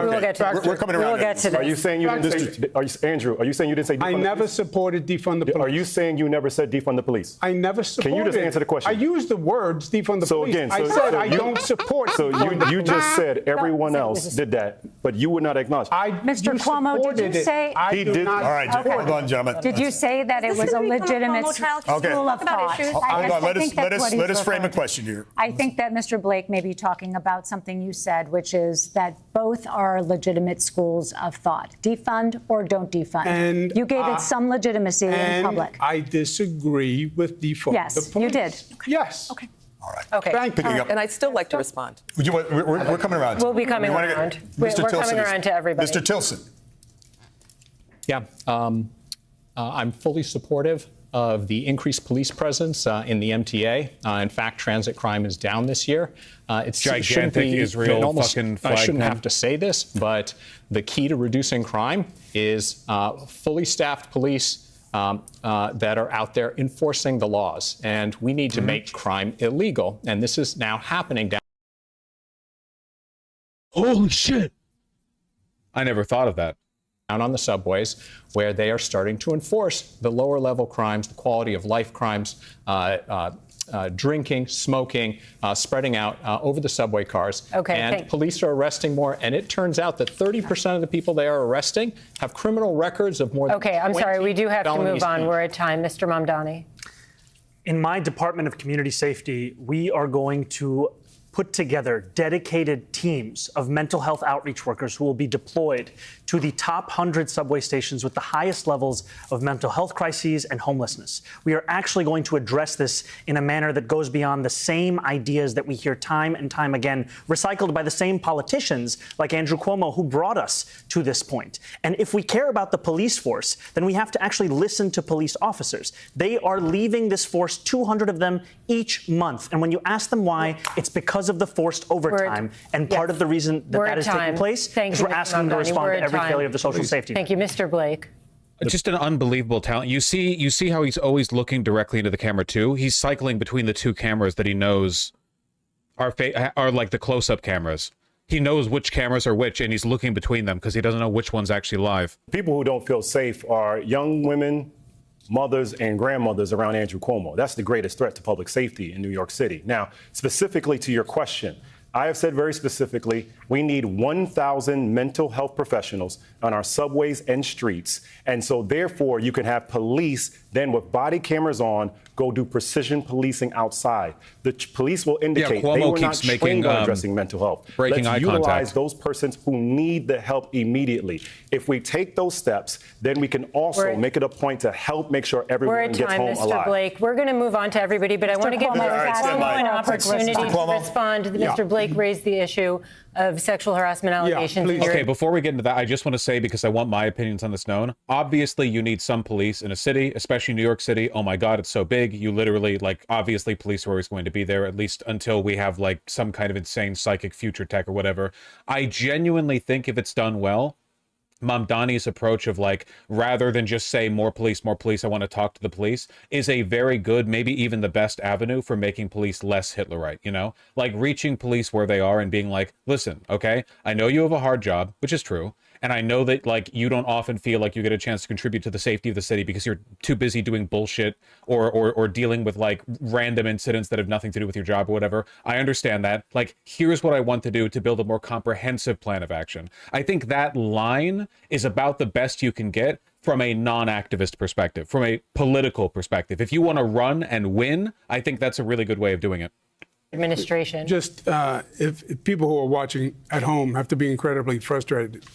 We're coming around. Are you saying you didn't say, Andrew, are you saying you didn't say defund the police? I never supported defund the police. Are you saying you never said defund the police? I never supported. Can you just answer the question? I used the words defund the police. Again, I said I don't support. So you just said everyone else did that, but you would not acknowledge. Mr. Cuomo, did you say? He did. All right, hold on, gentlemen. Did you say that it was a legitimate school of thought? Let us frame a question here. I think that Mr. Blake may be talking about something you said, which is that both are legitimate schools of thought. Defund or don't defund. And you gave it some legitimacy in public. I disagree with defund. Yes, you did. Yes. Okay. All right. Okay. And I'd still like to respond. We're coming around. We'll be coming around. We're coming around to everybody. Mr. Tilson. Yeah, I'm fully supportive of the increased police presence in the MTA. In fact, transit crime is down this year. It's gigantic Israel fucking flag. I shouldn't have to say this, but the key to reducing crime is fully staffed police that are out there enforcing the laws. And we need to make crime illegal. And this is now happening down. Holy shit. I never thought of that. Down on the subways, where they are starting to enforce the lower level crimes, the quality of life crimes, drinking, smoking, spreading out over the subway cars. Okay, and police are arresting more. And it turns out that 30% of the people they are arresting have criminal records of more than Okay, I'm sorry. We do have to move on. We're at time. Mr. Mamdani. In my Department of Community Safety, we are going to put together dedicated teams of mental health outreach workers who will be deployed to the top 100 subway stations with the highest levels of mental health crises and homelessness. We are actually going to address this in a manner that goes beyond the same ideas that we hear time and time again, recycled by the same politicians like Andrew Cuomo, who brought us to this point. And if we care about the police force, then we have to actually listen to police officers. They are leaving this force, 200 of them each month. And when you ask them why, it's because of the forced overtime. And part of the reason that that is taking place is we're asking them to respond to every failure of the social safety. Thank you, Mr. Blake. Just an unbelievable talent. You see how he's always looking directly into the camera too. He's cycling between the two cameras that he knows are like the close-up cameras. He knows which cameras are which, and he's looking between them because he doesn't know which one's actually live. People who don't feel safe are young women, mothers, and grandmothers around Andrew Cuomo. That's the greatest threat to public safety in New York City. Now, specifically to your question, I have said very specifically, we need 1,000 mental health professionals on our subways and streets. And so therefore, you can have police then with body cameras on go do precision policing outside. The police will indicate they were not trained on addressing mental health. Let's utilize those persons who need the help immediately. If we take those steps, then we can also make it a point to help make sure everyone gets home alive. Mr. Blake. We're going to move on to everybody, but I want to give Mr. Cuomo an opportunity to respond. Mr. Blake raised the issue of sexual harassment allegations. Okay, before we get into that, I just want to say, because I want my opinions on this known, obviously you need some police in a city, especially New York City. Oh my God, it's so big. You literally, like, obviously police are always going to be there, at least until we have like some kind of insane psychic future tech or whatever. I genuinely think if it's done well, Mamdani's approach of like, rather than just say more police, I want to talk to the police, is a very good, maybe even the best avenue for making police less Hitlerite, you know? Like reaching police where they are and being like, listen, okay, I know you have a hard job, which is true. And I know that like you don't often feel like you get a chance to contribute to the safety of the city because you're too busy doing bullshit or dealing with like random incidents that have nothing to do with your job or whatever. I understand that. Like, here's what I want to do to build a more comprehensive plan of action. I think that line is about the best you can get from a non-activist perspective, from a political perspective. If you want to run and win, I think that's a really good way of doing it. Administration. Just if people who are watching at home have to be incredibly frustrated.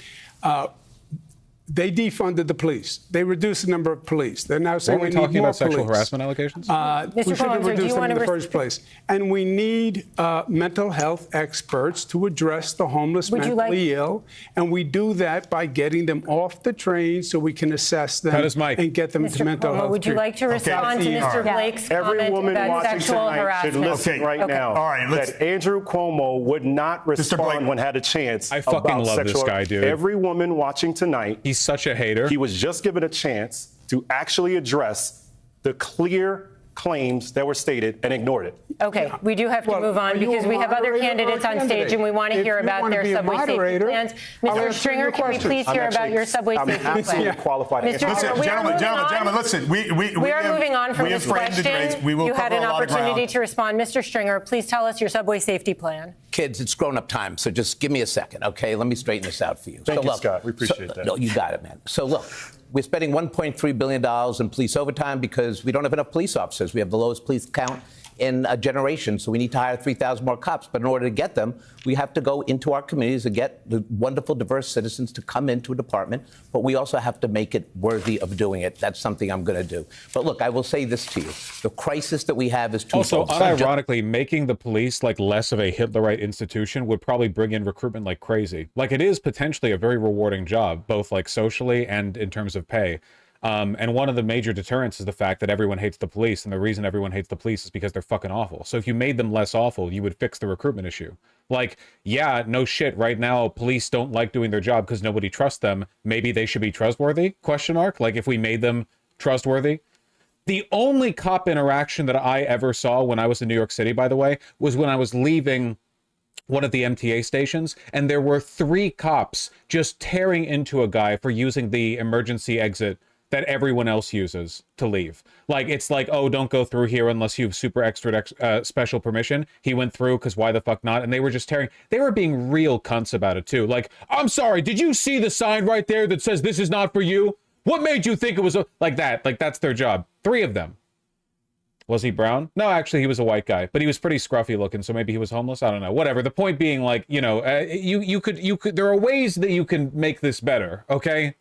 They defunded the police. They reduced the number of police. They're now saying we need more police. We're talking about sexual harassment allegations? We should have reduced them in the first place. And we need mental health experts to address the homeless, mentally ill. And we do that by getting them off the train so we can assess them and get them to mental health. Would you like to respond to Mr. Blake's comment about sexual harassment? Should listen right now that Andrew Cuomo would not respond when had a chance. I fucking love this guy, dude. Every woman watching tonight. He's such a hater. He was just given a chance to actually address the clear claims that were stated and ignored it. Okay, we do have to move on because we have other candidates on stage and we want to hear about their subway safety plans. Mr. Stringer, can we please hear about your subway safety plan? I'm absolutely qualified. Listen, gentlemen, listen. We are moving on from this question. You had an opportunity to respond. Mr. Stringer, please tell us your subway safety plan. Kids, it's grown-up time, so just give me a second, okay? Let me straighten this out for you. Thank you, Scott. We appreciate that. No, you got it, man. So look, we're spending $1.3 billion in police overtime because we don't have enough police officers. We have the lowest police count in a generation. So we need to hire 3,000 more cops. But in order to get them, we have to go into our communities and get the wonderful, diverse citizens to come into a department. But we also have to make it worthy of doing it. That's something I'm going to do. But look, I will say this to you. The crisis that we have is twofold. Also, unironically, making the police like less of a Hitlerite institution would probably bring in recruitment like crazy. Like, it is potentially a very rewarding job, both like socially and in terms of pay. And one of the major deterrents is the fact that everyone hates the police, and the reason everyone hates the police is because they're fucking awful. So if you made them less awful, you would fix the recruitment issue. Like, yeah, no shit, right now police don't like doing their job because nobody trusts them. Maybe they should be trustworthy? Question mark. Like, if we made them trustworthy. The only cop interaction that I ever saw when I was in New York City, by the way, was when I was leaving one of the MTA stations, and there were 3 cops just tearing into a guy for using the emergency exit that everyone else uses to leave. Like, it's like, oh, don't go through here unless you have super extra special permission. He went through because why the fuck not? And they were just tearing. They were being real cunts about it too. Like, I'm sorry, did you see the sign right there that says this is not for you? What made you think it was like that? Like, that's their job. 3 of them. Was he brown? No, actually, he was a white guy, but he was pretty scruffy looking, so maybe he was homeless. I don't know. Whatever. The point being, like, you know, you could. There are ways that you can make this better. Okay.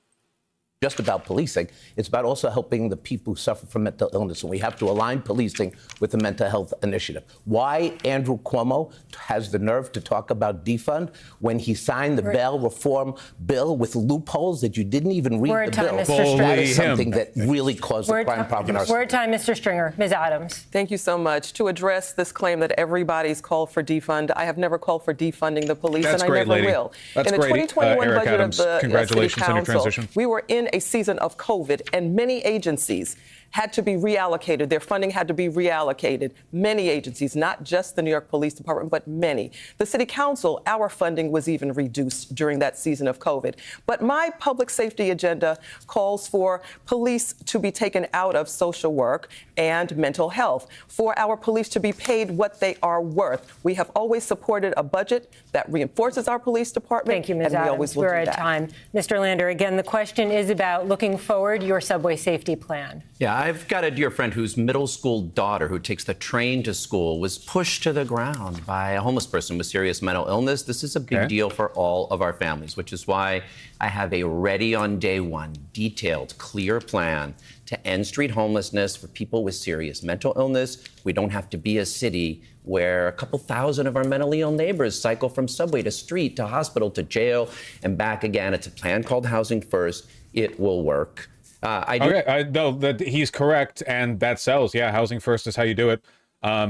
Just about policing. It's about also helping the people who suffer from mental illness. And we have to align policing with the mental health initiative. Why Andrew Cuomo has the nerve to talk about defund when he signed the bail reform bill with loopholes that you didn't even read the bill. That is something that really caused the crime problem in our Word time, Mr. Stringer. Ms. Adams. Thank you so much. To address this claim that everybody's called for defund, I have never called for defunding the police, That's and great, I never lady. will. That's in the great. 2021 Eric budget Adams, of the congratulations City on your Council, transition. we were in a season of COVID, and many agencies had to be reallocated. Their funding had to be reallocated. Many agencies, not just the New York Police Department, but many. The City Council, our funding was even reduced during that season of COVID. But my public safety agenda calls for police to be taken out of social work and mental health, for our police to be paid what they are worth. We have always supported a budget that reinforces our police department. Thank you, Ms. and Adams. we always will We're do at that. time. Mr. Lander, again, the question is about looking forward, your subway safety plan. Yeah, I've got a dear friend whose middle school daughter, who takes the train to school, was pushed to the ground by a homeless person with serious mental illness. This is a big deal for all of our families, which is why I have a ready on day one, detailed, clear plan to end street homelessness for people with serious mental illness. We don't have to be a city where a couple thousand of our mentally ill neighbors cycle from subway to street to hospital to jail and back again. It's a plan called Housing First. It will work. No, that he's correct, and that sells. Yeah, Housing First is how you do it,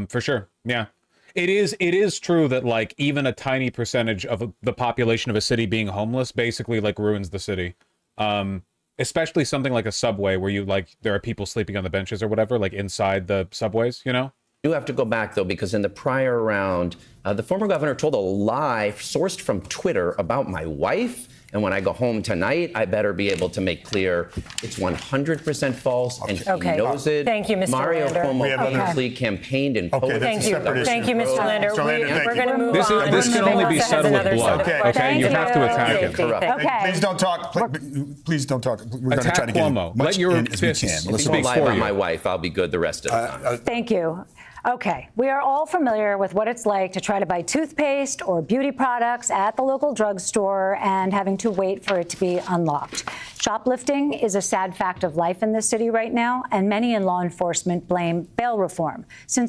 for sure. Yeah, it is true that like even a tiny percentage of the population of a city being homeless basically like ruins the city. Especially something like a subway where you like there are people sleeping on the benches or whatever, like inside the subways, you know. You have to go back, though, because in the prior round, the former governor told a lie sourced from Twitter about my wife. And when I go home tonight, I better be able to make clear it's 100% false, and he knows it. Thank you, Mr. Mario Lander. Cuomo famously campaigned in Poland. Thank you, Mr. Lander. We're going to move on. This can only be settled with blood. Okay, you have to attack him. Okay. Please don't talk. Please don't talk. We're going to try to get Cuomo. much Let your in as we fists can. If you lie about my wife, I'll be good the rest of the time. Thank you. Okay, we are all familiar with what it's like to try to buy toothpaste or beauty products at the local drugstore and having to wait for it to be unlocked. Shoplifting is a sad fact of life in this city right now, and many in law enforcement blame bail reform.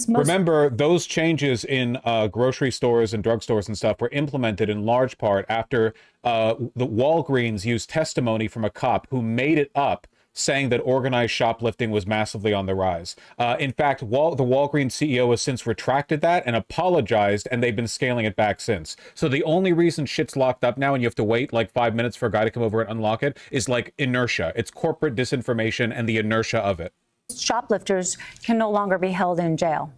Remember, those changes in grocery stores and drugstores and stuff were implemented in large part after the Walgreens used testimony from a cop who made it up, saying that organized shoplifting was massively on the rise. In fact, the Walgreens CEO has since retracted that and apologized, and they've been scaling it back since. So the only reason shit's locked up now and you have to wait like 5 minutes for a guy to come over and unlock it is like inertia. It's corporate disinformation and the inertia of it. Shoplifters can no longer be held in jail.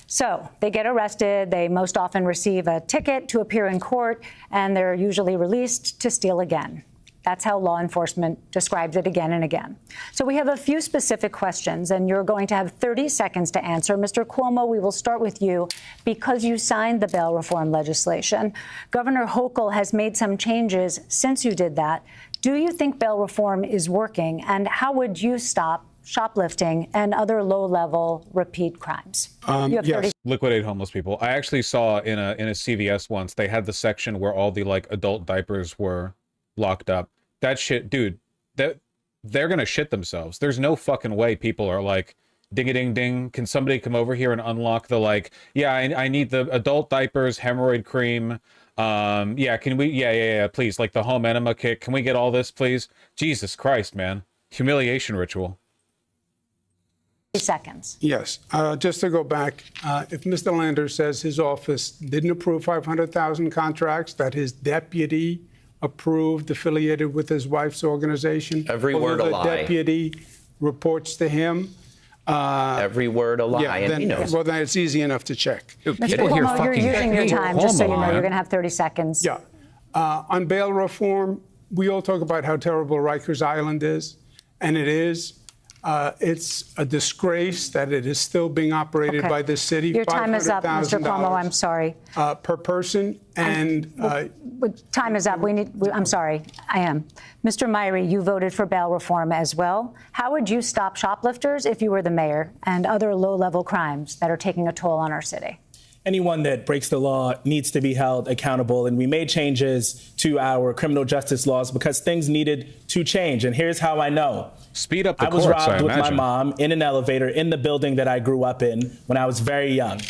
So they get arrested, they most often receive a ticket to appear in court, and they're usually released to steal again. That's how law enforcement describes it again and again. So we have a few specific questions, and you're going to have 30 seconds to answer. Mr. Cuomo, we will start with you because you signed the bail reform legislation. Governor Hochul has made some changes since you did that. Do you think bail reform is working, and how would you stop shoplifting and other low-level repeat crimes? You have 30 Liquidate homeless people. I actually saw in a CVS once, they had the section where all the like adult diapers were locked up. That shit, dude, that they're gonna shit themselves. There's no fucking way people are like, ding-a-ding-ding, can somebody come over here and unlock the like, yeah, I need the adult diapers, hemorrhoid cream, yeah, can we, yeah, please, like the home enema kit, can we get all this, please? Jesus Christ, man. Humiliation ritual. seconds. Yes. Just to go back, if Mr. Lander says his office didn't approve 500,000 contracts, that his deputy approved, affiliated with his wife's organization. Every word a lie. The deputy reports to him. Every word a lie, yeah, and then, he knows. well, then it's easy enough to check. Mr. Cuomo, you're using your time, just so you know. You're going to have 30 seconds. Yeah. On bail reform, we all talk about how terrible Rikers Island is, and it is. It's a disgrace that it is still being operated by this city. Your time is up, Mr. Cuomo. I'm sorry. Per person, and time is up. I'm sorry. I am. Mr. Myrie, you voted for bail reform as well. How would you stop shoplifters if you were the mayor and other low-level crimes that are taking a toll on our city? Anyone that breaks the law needs to be held accountable. And we made changes to our criminal justice laws because things needed to change. And here's how I know. Speed up the courts, I was robbed with my imagine. mom in an elevator in the building that I grew up in when I was very young.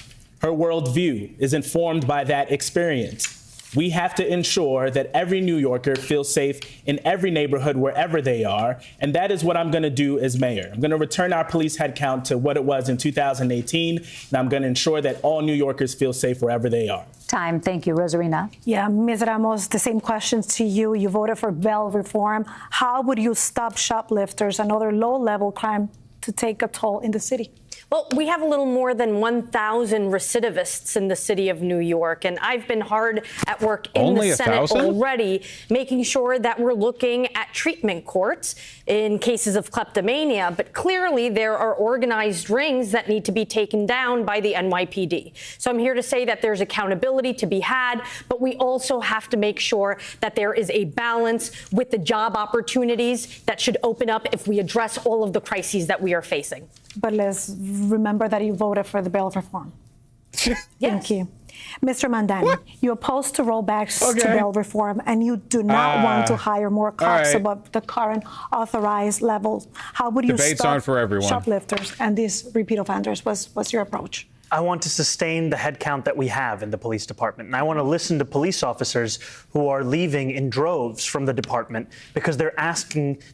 Her worldview is informed by that experience. We have to ensure that every New Yorker feels safe in every neighborhood, wherever they are. And that is what I'm going to do as mayor. I'm going to return our police headcount to what it was in 2018. And I'm going to ensure that all New Yorkers feel safe wherever they are. Time. Thank you. Rosarina. Yeah, Ms. Ramos, the same questions to you. You voted for bail reform. How would you stop shoplifters and other low-level crime to take a toll in the city? Well, we have a little more than 1,000 recidivists in the city of New York, and I've been hard at work in the Senate already, making sure that we're looking at treatment courts in cases of kleptomania. But clearly, there are organized rings that need to be taken down by the NYPD. So I'm here to say that there's accountability to be had, but we also have to make sure that there is a balance with the job opportunities that should open up if we address all of the crises that we are facing. But let's remember that you voted for the bail reform. Thank you. Mr. Mamdani, you opposed to rollbacks to bail reform, and you do not want to hire more cops above the current authorized levels. How would you stop shoplifters and these repeat offenders? What's your approach? I want to sustain the headcount that we have in the police department. And I want to listen to police officers who are leaving in droves from the department because they're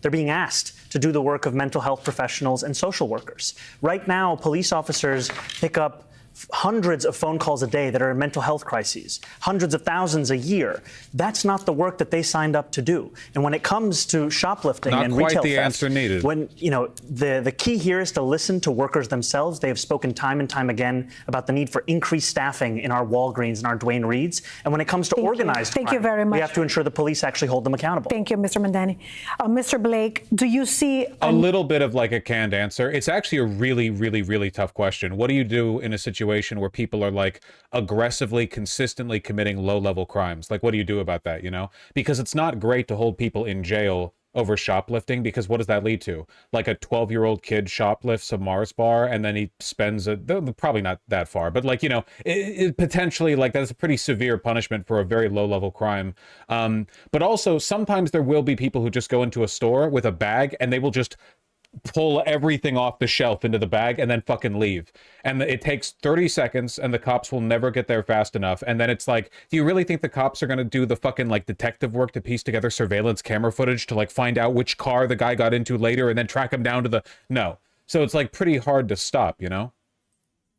being asked to do the work of mental health professionals and social workers. Right now, police officers pick up hundreds of phone calls a day that are mental health crises, hundreds of thousands a year. That's not the work that they signed up to do. And when it comes to shoplifting and retail theft, not quite the answer needed. when the key here is to listen to workers themselves. They have spoken time and time again about the need for increased staffing in our Walgreens and our Duane Reades. And when it comes to organized crime, you very much. we have to ensure the police actually hold them accountable. Thank you, Mr. Mamdani. Mr. Blake, do you see a little bit of like a canned answer? It's actually a really, really, really tough question. What do you do in a situation where people are like aggressively, consistently committing low-level crimes? Like, what do you do about that, you know? Because it's not great to hold people in jail over shoplifting, because what does that lead to? Like a 12-year-old kid shoplifts a Mars bar and then he spends probably not that far, but like, you know, it potentially, like, that's a pretty severe punishment for a very low-level crime. But also sometimes there will be people who just go into a store with a bag and they will just pull everything off the shelf into the bag and then fucking leave. And it takes 30 seconds and the cops will never get there fast enough. And then it's like, do you really think the cops are going to do the fucking like detective work to piece together surveillance camera footage to like find out which car the guy got into later and then track him down to the... No. So it's like pretty hard to stop, you know?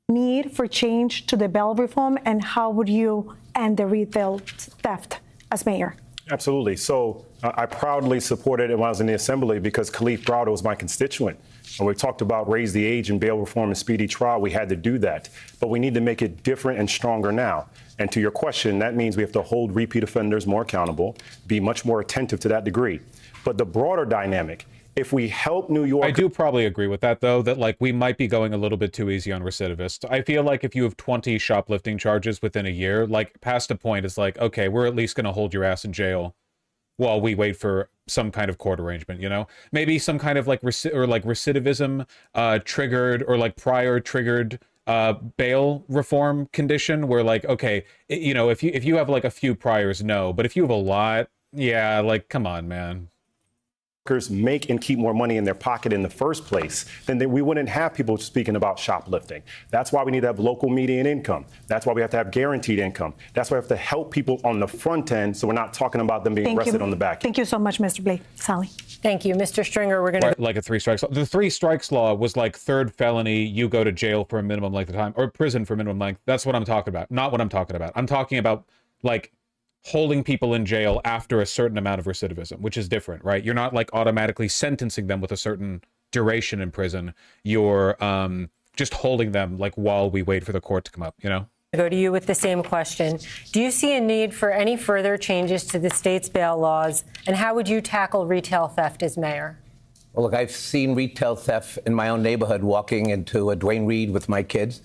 Need for change to the bail reform, and how would you end the retail theft as mayor? Absolutely. So I proudly supported it when I was in the assembly because Khalif Browder was my constituent. When we talked about raise the age and bail reform and speedy trial, we had to do that. But we need to make it different and stronger now. And to your question, that means we have to hold repeat offenders more accountable, be much more attentive to that degree. But the broader dynamic, if we help New York... I do probably agree with that, though, that like we might be going a little bit too easy on recidivists. I feel like if you have 20 shoplifting charges within a year, like past a point, it's like, okay, we're at least going to hold your ass in jail while we wait for some kind of court arrangement, you know? Maybe some kind of like recidivism triggered or like prior triggered bail reform condition where like, okay, you know, if you have like a few priors, no, but if you have a lot, yeah, like, come on, man. Workers make and keep more money in their pocket in the first place, then we wouldn't have people speaking about shoplifting. That's why we need to have local median income. That's why we have to have guaranteed income. That's why we have to help people on the front end so we're not talking about them being arrested on the back end. Thank you so much, Mr. Blake. Sally. Thank you. Mr. Stringer, we're going to... Like a 3 strikes law. The 3 strikes law was like third felony, you go to jail for a minimum length of time, or prison for minimum length. That's what I'm talking about. Not what I'm talking about. I'm talking about like holding people in jail after a certain amount of recidivism, which is different, right? You're not like automatically sentencing them with a certain duration in prison. You're just holding them like while we wait for the court to come up, you know? Go to you with the same question. Do you see a need for any further changes to the state's bail laws, and how would you tackle retail theft as mayor? Well, look, I've seen retail theft in my own neighborhood, walking into a Duane Reade with my kids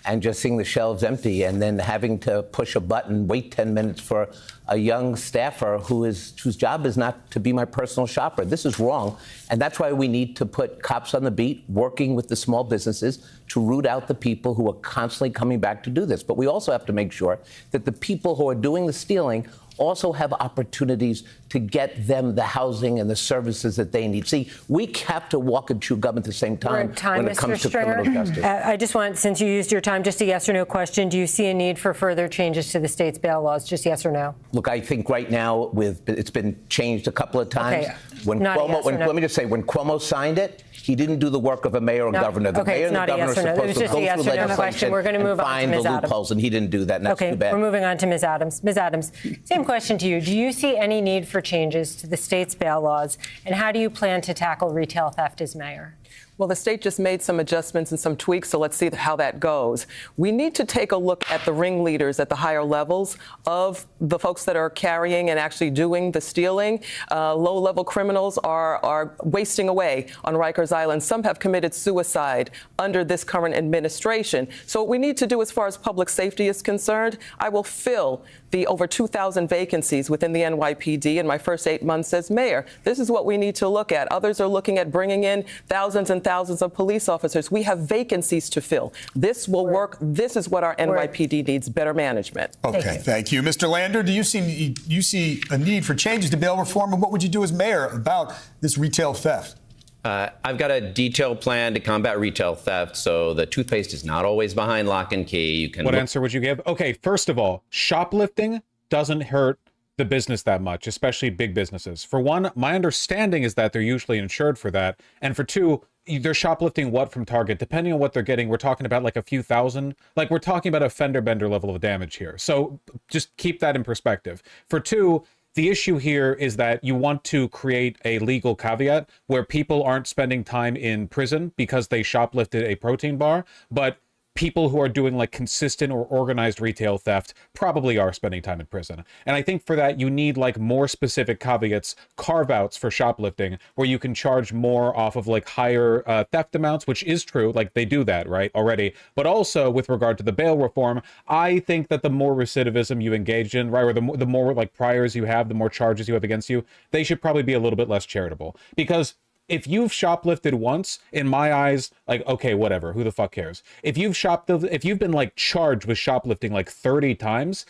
and just seeing the shelves empty and then having to push a button, wait 10 minutes for a young staffer whose job is not to be my personal shopper. This is wrong. And that's why we need to put cops on the beat, working with the small businesses to root out the people who are constantly coming back to do this. But we also have to make sure that the people who are doing the stealing also have opportunities to get them the housing and the services that they need. See, we have to walk and chew gum at the same time when it comes to criminal justice. I just want, since you used your time, just a yes or no question. Do you see a need for further changes to the state's bail laws? Just yes or no. Look, I think right now it's been changed a couple of times. Okay. When Cuomo, let me just say, when Cuomo signed it, he didn't do the work of a mayor or governor. The mayor and the governor are supposed to go through legislation and find the loopholes, and he didn't do that, and that's too bad. We're moving on to Ms. Adams. Ms. Adams, same question to you. Do you see any need for changes to the state's bail laws, and how do you plan to tackle retail theft as mayor? Well, the state just made some adjustments and some tweaks, so let's see how that goes. We need to take a look at the ringleaders at the higher levels of the folks that are carrying and actually doing the stealing. Low-level criminals are wasting away on Rikers Island. Some have committed suicide under this current administration. So what we need to do as far as public safety is concerned, I will fill the over 2,000 vacancies within the NYPD in my first 8 months as mayor. This is what we need to look at. Others are looking at bringing in thousands and thousands of police officers. We have vacancies to fill. This will work. This is what our NYPD needs, better management. Okay, thank you. Mr. Lander, do you see a need for changes to bail reform, and what would you do as mayor about this retail theft? I've got a detailed plan to combat retail theft, so the toothpaste is not always behind lock and key. You can. What answer would you give? Okay, first of all, shoplifting doesn't hurt the business that much, especially big businesses. For one, my understanding is that they're usually insured for that. And for two, they're shoplifting what from Target? Depending on what they're getting, we're talking about like a few thousand. Like we're talking about a fender bender level of damage here. So just keep that in perspective. For two, the issue here is that you want to create a legal caveat where people aren't spending time in prison because they shoplifted a protein bar, but people who are doing like consistent or organized retail theft probably are spending time in prison. And I think for that, you need like more specific caveats, carve-outs for shoplifting, where you can charge more off of like higher theft amounts, which is true. Like they do that, right, already. But also with regard to the bail reform, I think that the more recidivism you engage in, right, or the more like priors you have, the more charges you have against you, they should probably be a little bit less charitable. Because if you've shoplifted once, in my eyes, like, okay, whatever, who the fuck cares? If you've been like charged with shoplifting like 30 times,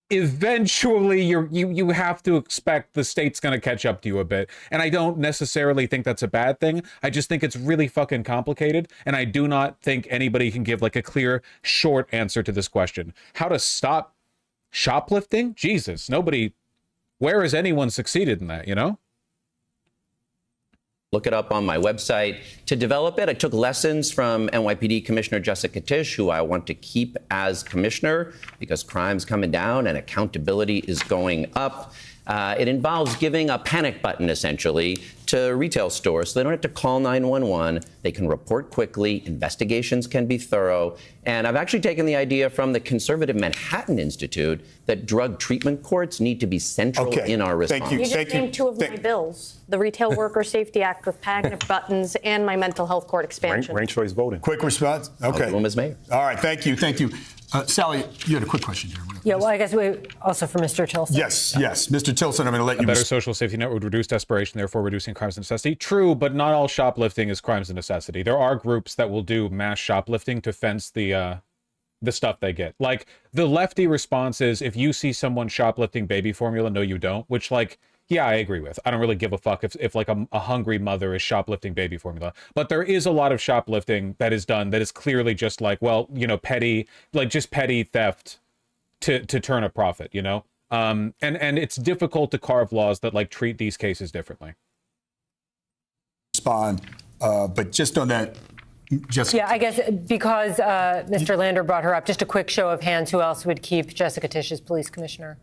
eventually you have to expect the state's gonna catch up to you a bit. And I don't necessarily think that's a bad thing. I just think it's really fucking complicated. And I do not think anybody can give like a clear, short answer to this question. How to stop shoplifting? Jesus, where has anyone succeeded in that, you know? Look it up on my website. To develop it, I took lessons from NYPD Commissioner Jessica Tisch, who I want to keep as commissioner because crime's coming down and accountability is going up. It involves giving a panic button, essentially, to retail stores so they don't have to call 911. They can report quickly. Investigations can be thorough. And I've actually taken the idea from the conservative Manhattan Institute that drug treatment courts need to be central in our response. Thank you. You just named two of my bills, the Retail Worker Safety Act with panic buttons and my mental health court expansion. Ranked choice voting. Quick response? Okay. Ms. Mayor. All right, thank you. Sally, you had a quick question here. Yeah, well, I guess we also for Mr. Tilson. Yes. Mr. Tilson, I'm going to let you... A better social safety net would reduce desperation, therefore reducing crimes of necessity. True, but not all shoplifting is crimes of necessity. There are groups that will do mass shoplifting to fence the stuff they get. Like, the lefty response is, if you see someone shoplifting baby formula, no, you don't, which, like, yeah, I agree with. I don't really give a fuck if like a hungry mother is shoplifting baby formula. But there is a lot of shoplifting that is done that is clearly just like, well, you know, petty, like just petty theft to turn a profit, you know? And it's difficult to carve laws that like treat these cases differently. Respond, but just on that, Yeah, I guess because Mr. Lander brought her up, just a quick show of hands, who else would keep Jessica Tisch as police commissioner?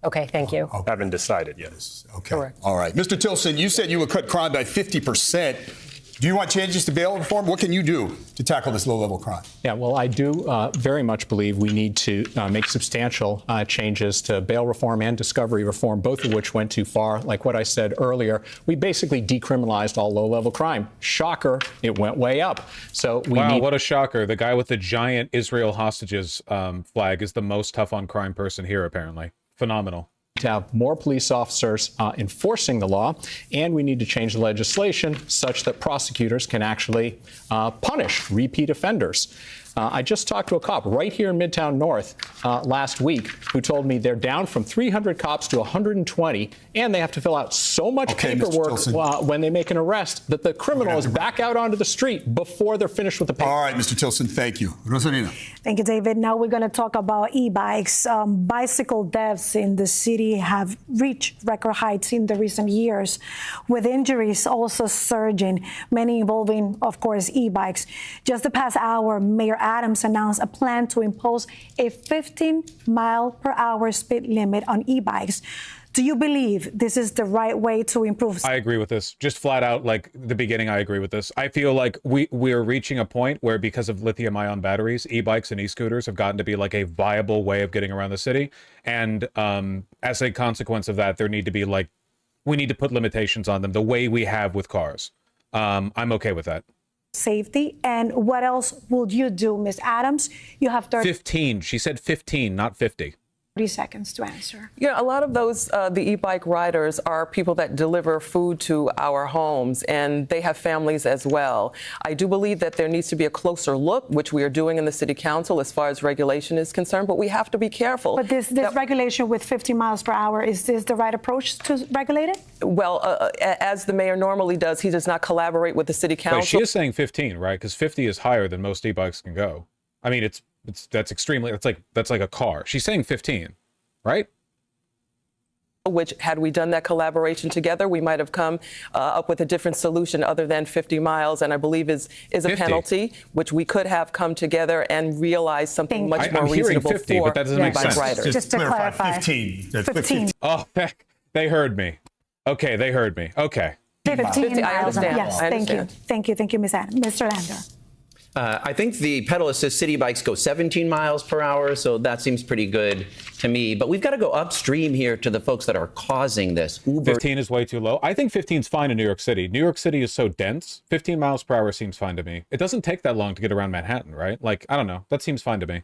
Okay, thank you. I haven't decided yet. Okay. Correct. All right. Mr. Tilson, you said you would cut crime by 50%. Do you want changes to bail reform? What can you do to tackle this low-level crime? Yeah, well, I do very much believe we need to make substantial changes to bail reform and discovery reform, both of which went too far. Like what I said earlier, we basically decriminalized all low-level crime. Shocker, it went way up. So wow, what a shocker. The guy with the giant Israel hostages flag is the most tough on crime person here, apparently. Phenomenal. To have more police officers enforcing the law, and we need to change the legislation such that prosecutors can actually punish repeat offenders. I just talked to a cop right here in Midtown North last week who told me they're down from 300 cops to 120, and they have to fill out so much paperwork when they make an arrest that the criminal is back out onto the street before they're finished with the paper. All right, Mr. Tilson, thank you. Rosalina. Thank you, David. Now we're going to talk about e-bikes. Bicycle deaths in the city have reached record heights in the recent years, with injuries also surging, many involving, of course, e-bikes. Just the past hour, Mayor Adams announced a plan to impose a 15-mile-per-hour speed limit on e-bikes. Do you believe this is the right way to improve? I agree with this. Just flat out, like the beginning, I agree with this. I feel like we're reaching a point where, because of lithium-ion batteries, e-bikes and e-scooters have gotten to be like a viable way of getting around the city. And as a consequence of that, there need to be like, we need to put limitations on them the way we have with cars. I'm okay with that. Safety. And what else would you do, Ms. Adams? You have 15. She said 15, not 50. 30 seconds to answer. Yeah, a lot of those, the e-bike riders are people that deliver food to our homes, and they have families as well. I do believe that there needs to be a closer look, which we are doing in the City Council as far as regulation is concerned, but we have to be careful. But this regulation with 50 miles per hour, is this the right approach to regulate it? Well, as the mayor normally does, he does not collaborate with the City Council. Wait, she is saying 15, right? Because 50 is higher than most e-bikes can go. I mean, that's extremely, that's like a car. She's saying 15, right? Which, had we done that collaboration together, we might have come up with a different solution other than 50 miles, and I believe is a 50. penalty, which we could have come together and realized something much more reasonable 50, for but that doesn't make sense. riders. Just to clarify. 15. Oh, they heard me. Okay, they heard me. Okay. 15 I miles. understand. Yes, I thank you. understand. Thank you, Ms. Adams. Mr. Lander. I think the pedal assist city bikes go 17 miles per hour, so that seems pretty good to me. But we've got to go upstream here to the folks that are causing this. Uber. 15 is way too low. I think 15 is fine in New York City. New York City is so dense. 15 miles per hour seems fine to me. It doesn't take that long to get around Manhattan, right? Like, I don't know. That seems fine to me.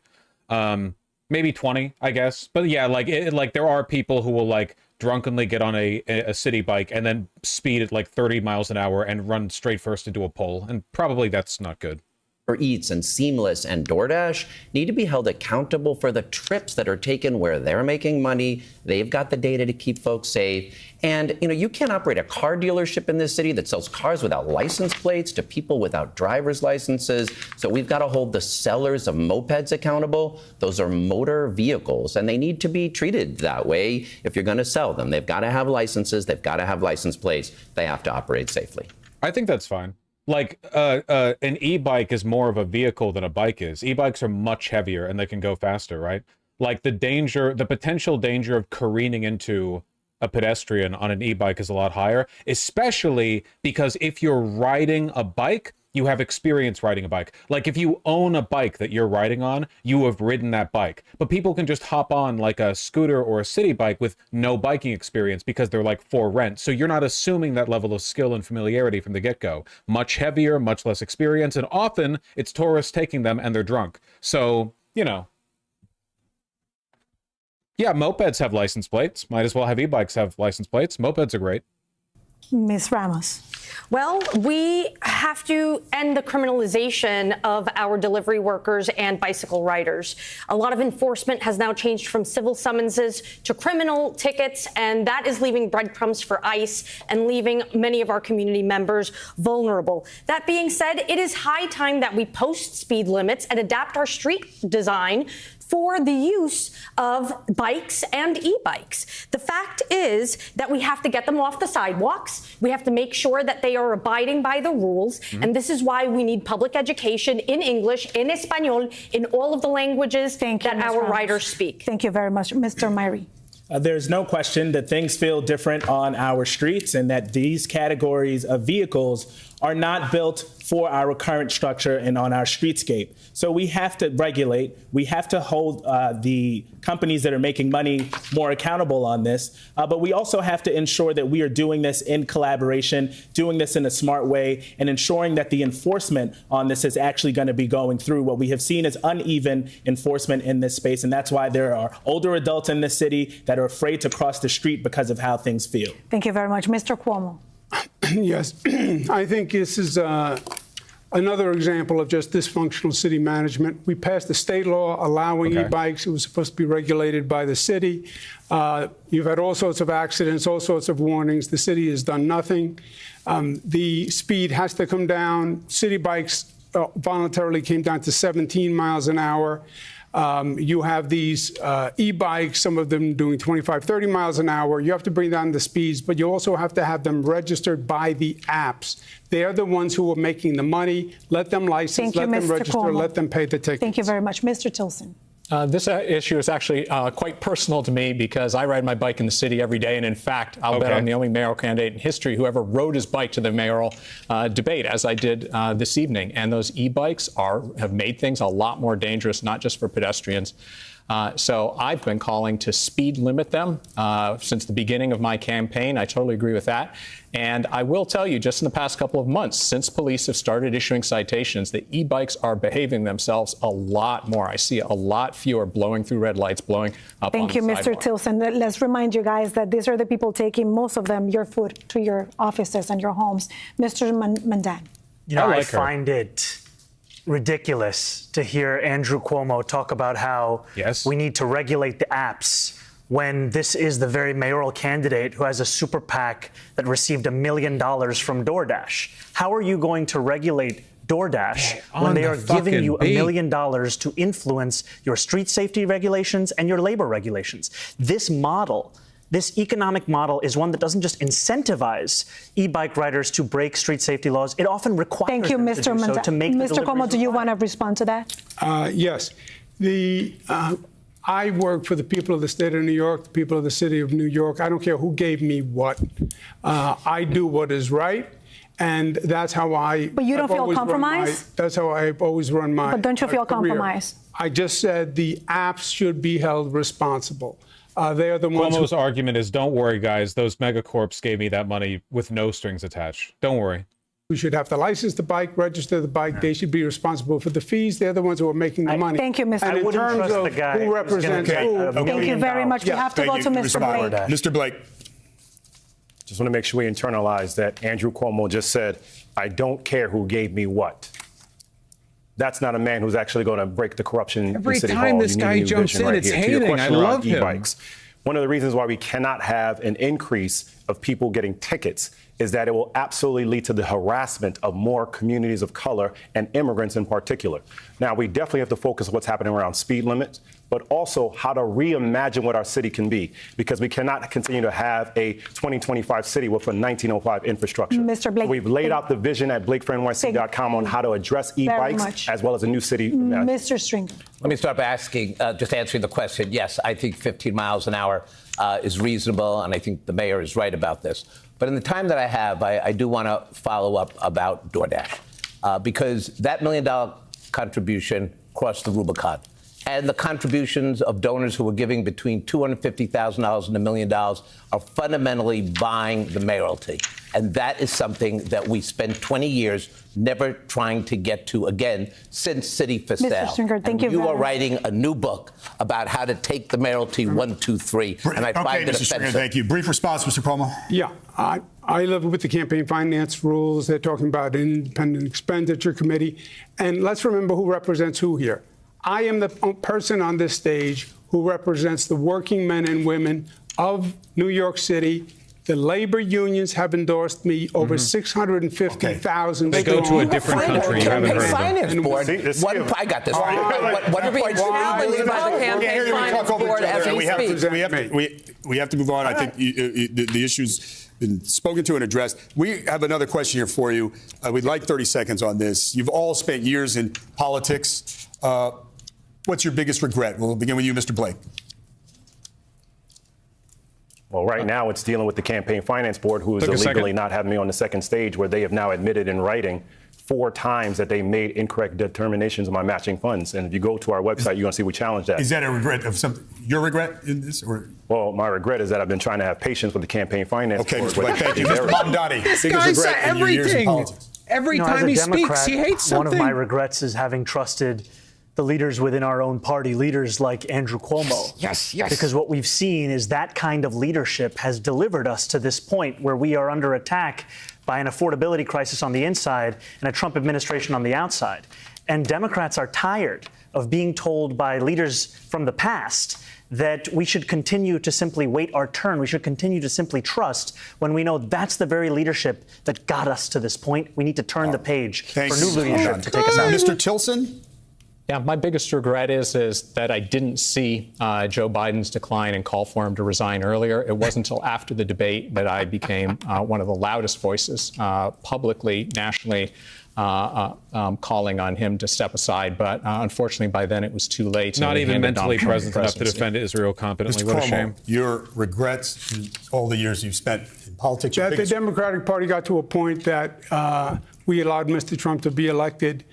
Maybe 20, I guess. But yeah, like there are people who will like drunkenly get on a city bike and then speed at like 30 miles an hour and run straight first into a pole. And probably that's not good. Eats and Seamless and DoorDash need to be held accountable for the trips that are taken where they're making money. They've got the data to keep folks safe. And, you know, you can't operate a car dealership in this city that sells cars without license plates to people without driver's licenses. So we've got to hold the sellers of mopeds accountable. Those are motor vehicles, and they need to be treated that way if you're going to sell them. They've got to have licenses. They've got to have license plates. They have to operate safely. I think that's fine. Like, an e-bike is more of a vehicle than a bike is. E-bikes are much heavier and they can go faster, right? Like the potential danger of careening into a pedestrian on an e-bike is a lot higher, especially because if you're riding a bike, you have experience riding a bike. Like if you own a bike that you're riding on, you have ridden that bike. But people can just hop on like a scooter or a city bike with no biking experience because they're like for rent. So you're not assuming that level of skill and familiarity from the get-go. Much heavier, much less experience, and often it's tourists taking them and they're drunk. So you know. Yeah, mopeds have license plates. Might as well have e-bikes have license plates. Mopeds are great. Ms. Ramos. Well, we have to end the criminalization of our delivery workers and bicycle riders. A lot of enforcement has now changed from civil summonses to criminal tickets, and that is leaving breadcrumbs for ICE and leaving many of our community members vulnerable. That being said, it is high time that we post speed limits and adapt our street design for the use of bikes and e-bikes. The fact is that we have to get them off the sidewalks. We have to make sure that they are abiding by the rules. And this is why we need public education in English, in Espanol, in all of the languages that our riders speak. Thank you very much. Mr. Myrie. There's no question that things feel different on our streets and that these categories of vehicles are not built for our current structure and on our streetscape. So we have to regulate. We have to hold the companies that are making money more accountable on this. But we also have to ensure that we are doing this in collaboration, doing this in a smart way, and ensuring that the enforcement on this is actually going to be going through. What we have seen is uneven enforcement in this space. And that's why there are older adults in this city that are afraid to cross the street because of how things feel. Thank you very much. Mr. Cuomo. Yes, I think this is another example of just dysfunctional city management. We passed a state law allowing e-bikes. It was supposed to be regulated by the city. You've had all sorts of accidents, all sorts of warnings. The city has done nothing. The speed has to come down. City bikes voluntarily came down to 17 miles an hour. You have these e-bikes, some of them doing 25, 30 miles an hour. You have to bring down the speeds, but you also have to have them registered by the apps. They're the ones who are making the money. Let them license, let them register, let them pay the tickets. Thank you very much. Mr. Tilson. This issue is actually quite personal to me because I ride my bike in the city every day. And in fact, I'll bet I'm the only mayoral candidate in history who ever rode his bike to the mayoral debate, as I did this evening. And those e-bikes have made things a lot more dangerous, not just for pedestrians. So I've been calling to speed limit them since the beginning of my campaign. I totally agree with that. And I will tell you, just in the past couple of months, since police have started issuing citations, the e-bikes are behaving themselves a lot more. I see a lot fewer blowing through red lights, blowing up on the sidewalk. Thank you, Mr. Tilson. Let's remind you guys that these are the people taking, most of them, your food to your offices and your homes. Mr. Mamdani. You know, I find it ridiculous to hear Andrew Cuomo talk about how we need to regulate the apps when this is the very mayoral candidate who has a super PAC that received $1 million from DoorDash. How are you going to regulate DoorDash when they are giving you $1 million to influence your street safety regulations and your labor regulations? This model, this economic model, is one that doesn't just incentivize e-bike riders to break street safety laws. It often requires them to do so to make the Mr. Cuomo, do you want to respond to that? Yes. I work for the people of the state of New York, the people of the city of New York. I don't care who gave me what. I do what is right. And that's how I. But you don't feel compromised? That's how I've always run my. But don't you feel compromised? I just said the apps should be held responsible. They are the ones. Cuomo's argument is, don't worry, guys. Those megacorps gave me that money with no strings attached. Don't worry. We should have to license the bike, register the bike. They should be responsible for the fees. They're the ones who are making the money. Thank you, Mr. And in terms of who represents who. Thank you very much. We have to go to Mr. Blake. Mr. Blake. Just want to make sure we internalize that Andrew Cuomo just said, I don't care who gave me what. That's not a man who's actually going to break the corruption in City Hall. Every time this guy jumps in, it's hating. I love him. One of the reasons why we cannot have an increase of people getting tickets is that it will absolutely lead to the harassment of more communities of color and immigrants in particular. Now, we definitely have to focus on what's happening around speed limits, but also how to reimagine what our city can be, because we cannot continue to have a 2025 city with a 1905 infrastructure. Mr. Blake, we've laid out the vision at BlakeForNYC.com on how to address e-bikes as well as a new city. Mr. Stringer. Let me start by asking, just answering the question. Yes, I think 15 miles an hour is reasonable, and I think the mayor is right about this. But in the time that I have, I do want to follow up about DoorDash, because that $1 million contribution crossed the Rubicon. and the contributions of donors who are giving between $250,000 and $1 million are fundamentally buying the mayoralty. And that is something that we spent 20 years never trying to get to again since City for Sale. Mr. Stringer, thank you. You are writing a new book about how to take the mayoralty 1, 2, 3. And I find it Mr. Stringer, offensive. thank you. Brief response, Mr. Cuomo. Yeah, I live with the campaign finance rules. They're talking about independent expenditure committee. And let's remember who represents who here. I am the person on this stage who represents the working men and women of New York City. The labor unions have endorsed me over 650,000. They go to a different country. You haven't heard of them. Finance board. I got this. What challenged by the campaign finance board as we speak. We have to move on. I think the issue's been spoken to and addressed. We have another question here for you. We'd like 30 seconds on this. You've all spent years in politics. What's your biggest regret? We'll begin with you, Mr. Blake. Well, right now it's dealing with the Campaign Finance Board, who is illegally not having me on the second stage, where they have now admitted in writing 4 times that they made incorrect determinations of my matching funds. And if you go to our website, you're going to see we challenge that. Is that a regret of something? Your regret in this? Or? Well, my regret is that I've been trying to have patience with the Campaign Finance Board. Okay, Mr. Blake, thank you. Mr. Mamdani, this biggest guy said regret in your years in everything. politics. Every time he speaks, he hates something. One of my regrets is having trusted the leaders within our own party, leaders like Andrew Cuomo. Yes. Because what we've seen is that kind of leadership has delivered us to this point where we are under attack by an affordability crisis on the inside and a Trump administration on the outside. And Democrats are tired of being told by leaders from the past that we should continue to simply wait our turn. We should continue to simply trust when we know that's the very leadership that got us to this point. We need to turn the page for new leadership to take us out. Mr. Tilson? Yeah, my biggest regret is that I didn't see Joe Biden's decline and call for him to resign earlier. It wasn't until after the debate that I became one of the loudest voices publicly, nationally, calling on him to step aside. But unfortunately, by then it was too late. Not even mentally present enough to defend Israel competently. Mr. What a Cuomo, shame. your regrets in all the years you've spent in politics. That the Democratic Party got to a point that we allowed Mr. Trump to be elected,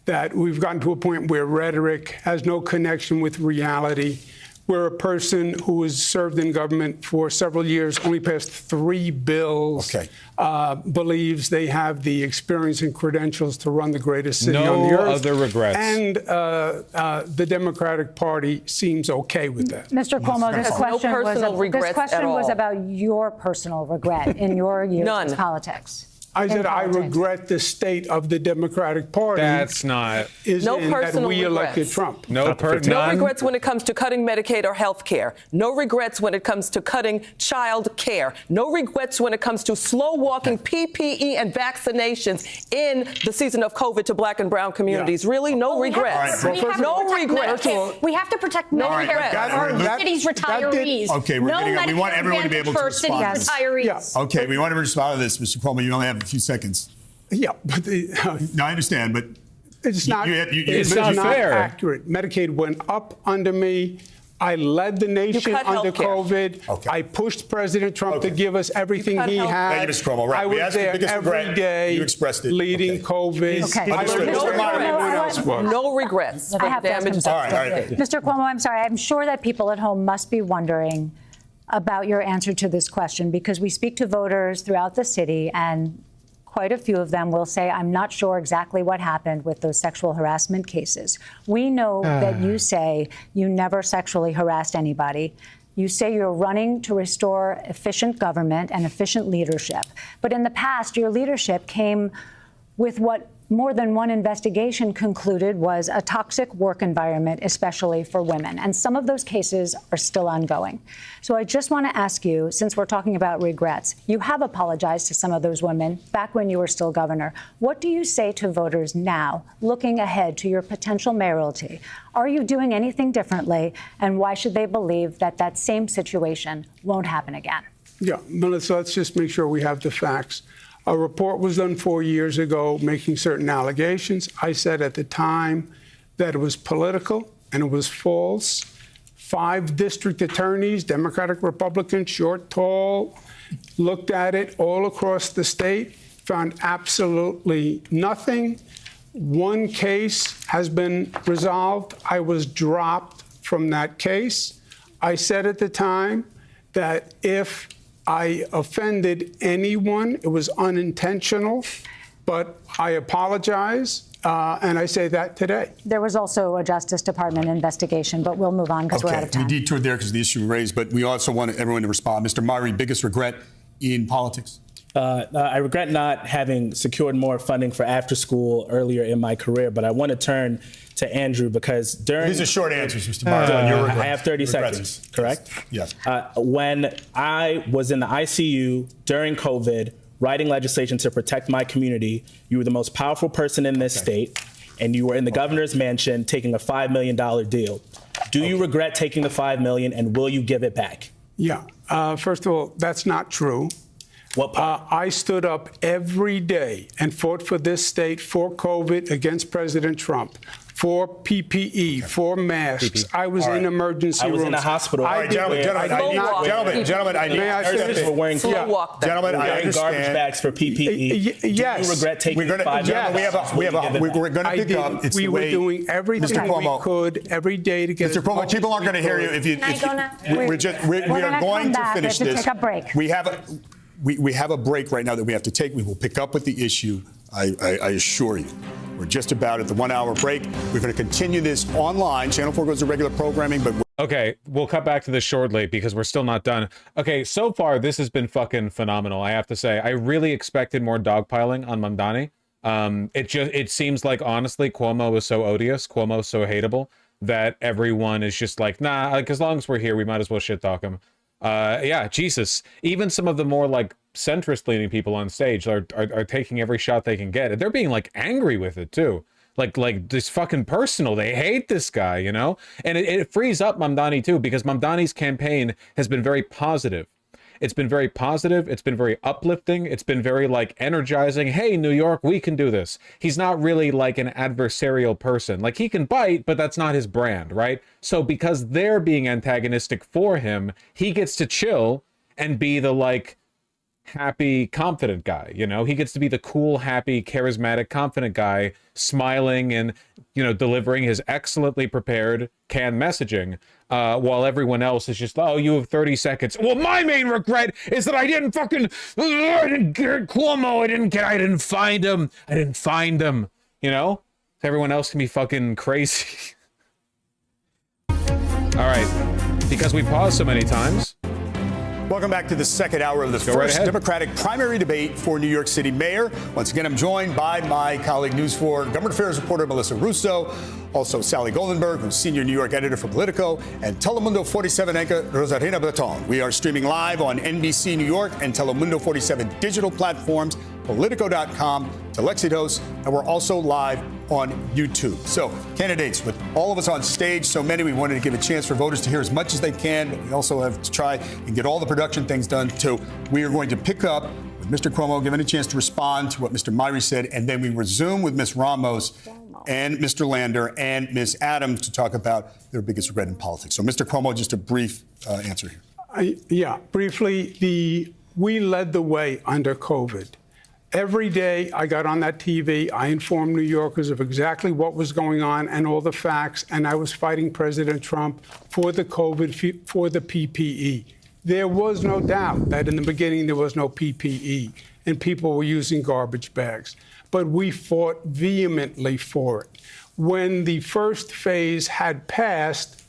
that we've gotten to a point where rhetoric has no connection with reality, where a person who has served in government for several years, only passed 3 bills, believes they have the experience and credentials to run the greatest city on the earth. No other regrets. And the Democratic Party seems okay with that. Mr. Cuomo, this question was about your personal regret in your years in politics. I said I regret the state of the Democratic Party. That's not. No personal that we elected regrets. Trump. No regrets when it comes to cutting Medicaid or health care. No regrets when it comes to cutting child care. No regrets when it comes to slow walking PPE and vaccinations in the season of COVID to Black and brown communities. Really, no regrets. No regrets. We have to protect Medicare for city's retayees. Okay, we want everyone to be able to respond. Retirees. Okay, we want to respond to this, Mr. Cuomo. You only have a few seconds. Yeah, but no, I understand, but it's not. It's not fair. Accurate. Medicaid went up under me. I led the nation under COVID. Okay. I pushed President Trump to give us everything he had. Thank you, Mr. Cuomo. Right. I was there every day. You expressed it. Leading COVID. No regrets. I have to ask him something. Mr. Cuomo, I'm sorry. I'm sure that people at home must be wondering about your answer to this question, because we speak to voters throughout the city, and quite a few of them will say, I'm not sure exactly what happened with those sexual harassment cases. We know that you say you never sexually harassed anybody. You say you're running to restore efficient government and efficient leadership. But in the past, your leadership came with what more than one investigation concluded was a toxic work environment, especially for women. And some of those cases are still ongoing. So I just want to ask you, since we're talking about regrets, you have apologized to some of those women back when you were still governor. What do you say to voters now, looking ahead to your potential mayoralty? Are you doing anything differently? And why should they believe that that same situation won't happen again? Yeah, Melissa, let's just make sure we have the facts. A report was done 4 years ago making certain allegations. I said at the time that it was political and it was false. 5 district attorneys, Democratic, Republican, short, tall, looked at it all across the state, found absolutely nothing. One case has been resolved. I was dropped from that case. I said at the time that if I offended anyone, it was unintentional, but I apologize. And I say that today. There was also a Justice Department investigation, but we'll move on because we're out of time. We detoured there because of the issue raised, but we also want everyone to respond. Mr. Myrie, biggest regret in politics? I regret not having secured more funding for after school earlier in my career, but I want to turn to Andrew because during— These are short answers, Mr. Myrie. I have 30 seconds, correct? Yes. When I was in the ICU during COVID, writing legislation to protect my community, you were the most powerful person in this state, and you were in the governor's mansion taking a $5 million deal. Do you regret taking the $5 million, and will you give it back? Yeah. First of all, that's not true. What part? I stood up every day and fought for this state, for COVID, against President Trump, for PPE, for masks. I was in emergency rooms. I was in a hospital. All right, gentlemen, I need— We're wearing gentlemen, I understand. Garbage bags for PPE. Yes. Do you regret taking $5 million? Yes. We're going to pick up. We were doing everything we could every day to get— Mr. Cuomo, people aren't going to hear you. We are going to finish this. Take a break. We have a break right now that we have to take. We will pick up with the issue, I assure you. We're just about at the 1 hour break. We're going to continue this online. Channel 4 goes to regular programming, but okay, we'll cut back to this shortly because we're still not done. Okay, so far this has been fucking phenomenal, I have to say. I really expected more dogpiling on Mamdani. It seems like, honestly, Cuomo is so odious, Cuomo is so hateable, that everyone is just like, nah, like, as long as we're here, we might as well shit talk him. Yeah, Jesus. Even some of the more like centrist-leaning people on stage are taking every shot they can get, and they're being like angry with it too. Like this fucking personal. They hate this guy, you know? And it frees up Mamdani too, because Mamdani's campaign has been very positive. It's been very positive. It's been very uplifting. It's been very like energizing. Hey, New York, we can do this. He's not really like an adversarial person. Like, he can bite, but that's not his brand, right? So because they're being antagonistic for him, he gets to chill and be the like happy, confident guy, you know? He gets to be the cool, happy, charismatic, confident guy, smiling and, you know, delivering his excellently prepared canned messaging, while everyone else is just, oh, you have 30 seconds. Well, my main regret is that I didn't fucking, I didn't get Cuomo, I didn't find him, you know? Everyone else can be fucking crazy. All right, because we paused so many times. welcome back to the second hour of the first Democratic primary debate for New York City mayor. Once again, I'm joined by my colleague News 4 government affairs reporter Melissa Russo, also Sally Goldenberg, who's senior New York editor for Politico, and Telemundo 47 anchor Rosarina Breton. We are streaming live on NBC New York and Telemundo 47 digital platforms, Politico.com, Telexitos, and we're also live on YouTube. So, candidates, with all of us on stage, so many, we wanted to give a chance for voters to hear as much as they can, but we also have to try and get all the production things done, too. We are going to pick up with Mr. Cuomo, given a chance to respond to what Mr. Myrie said, and then we resume with Ms. Ramos and Mr. Lander and Ms. Adams to talk about their biggest regret in politics. So, Mr. Cuomo, just a brief answer here. Yeah, briefly, we led the way under COVID. Every day I got on that TV, I informed New Yorkers of exactly what was going on and all the facts, and I was fighting President Trump for the COVID, for the PPE. There was no doubt that in the beginning there was no PPE and people were using garbage bags, but we fought vehemently for it. When the first phase had passed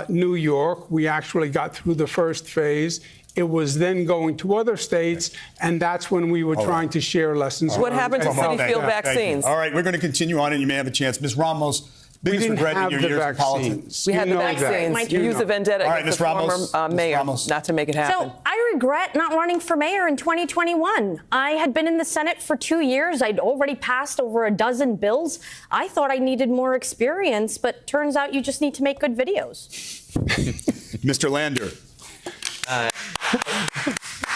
New York, we actually got through the first phase. It was then going to other states, and that's when we were trying to share lessons. What happened to city field vaccines? All right, we're going to continue on, and you may have a chance. Ms. Ramos, biggest regret in your years of politics. We had the vaccines. You used a vendetta against the former mayor, not to make it happen. So I regret not running for mayor in 2021. I had been in the Senate for 2 years. I'd already passed over a dozen bills. I thought I needed more experience, but turns out you just need to make good videos. Mr. Lander.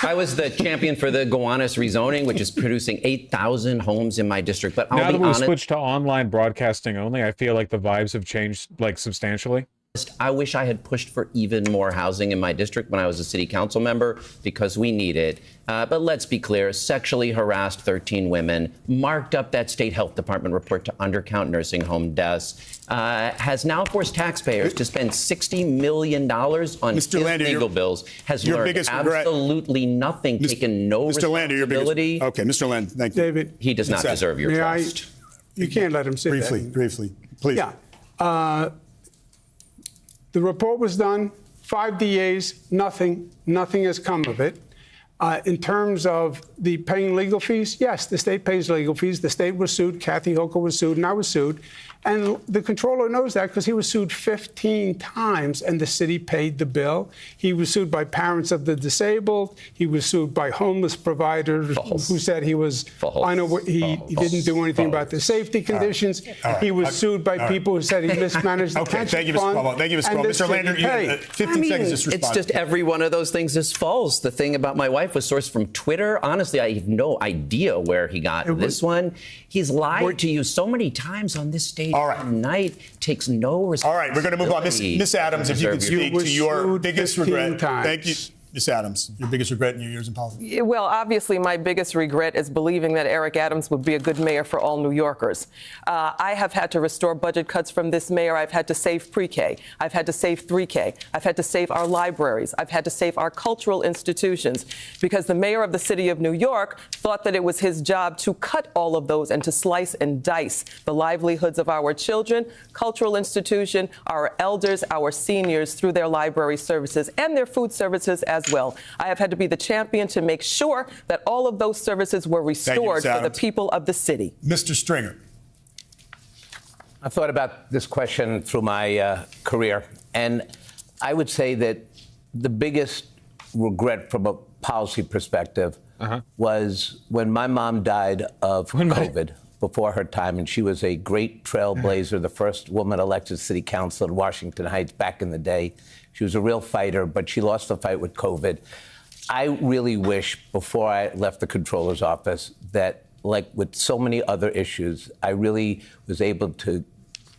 I was the champion for the Gowanus rezoning, which is producing 8,000 homes in my district. But now that we've switched to online broadcasting only, I feel like the vibes have changed like substantially. I wish I had pushed for even more housing in my district when I was a city council member, because we need it. But let's be clear, sexually harassed 13 women, marked up that state health department report to undercount nursing home deaths, has now forced taxpayers to spend $60 million on his legal bills, has learned absolutely nothing, taken no responsibility. Okay, Mr. Land, thank you. David, he does not deserve your trust. You can't let him sit there. Briefly, please. Yeah. The report was done, 5 DAs, nothing has come of it. In terms of the paying legal fees, yes, the state pays legal fees. The state was sued, Kathy Hochul was sued, and I was sued. And the comptroller knows that because he was sued 15 times and the city paid the bill. He was sued by parents of the disabled. He was sued by homeless providers who said he was, he didn't do anything about the safety conditions. He was sued by people who said he mismanaged the pension thank you, Mr. Cuomo. Thank you, Mr. Cuomo. Mr. Lander, you have 15 seconds to respond. It's just every one of those things is false. The thing about my wife was sourced from Twitter. Honestly, I have no idea where he got this one. He's lied to you so many times on this stage. All right. Night takes no responsibility. All right, we're going to move on. Miss Adams, if you could speak to your biggest regret. Thank you. Miss Adams, your biggest regret in your years in politics? Well, obviously, my biggest regret is believing that Eric Adams would be a good mayor for all New Yorkers. I have had to restore budget cuts from this mayor. I've had to save pre-K. I've had to save 3K. I've had to save our libraries. I've had to save our cultural institutions because the mayor of the city of New York thought that it was his job to cut all of those and to slice and dice the livelihoods of our children, cultural institution, our elders, our seniors through their library services and their food services as well. I have had to be the champion to make sure that all of those services were restored for the people of the city. Mr. Stringer. I thought about this question through my career, and I would say that the biggest regret from a policy perspective was when my mom died of COVID before her time, and she was a great trailblazer, the first woman elected city council in Washington Heights back in the day. She was a real fighter, but she lost the fight with COVID. I really wish, before I left the comptroller's office, that, like with so many other issues, I really was able to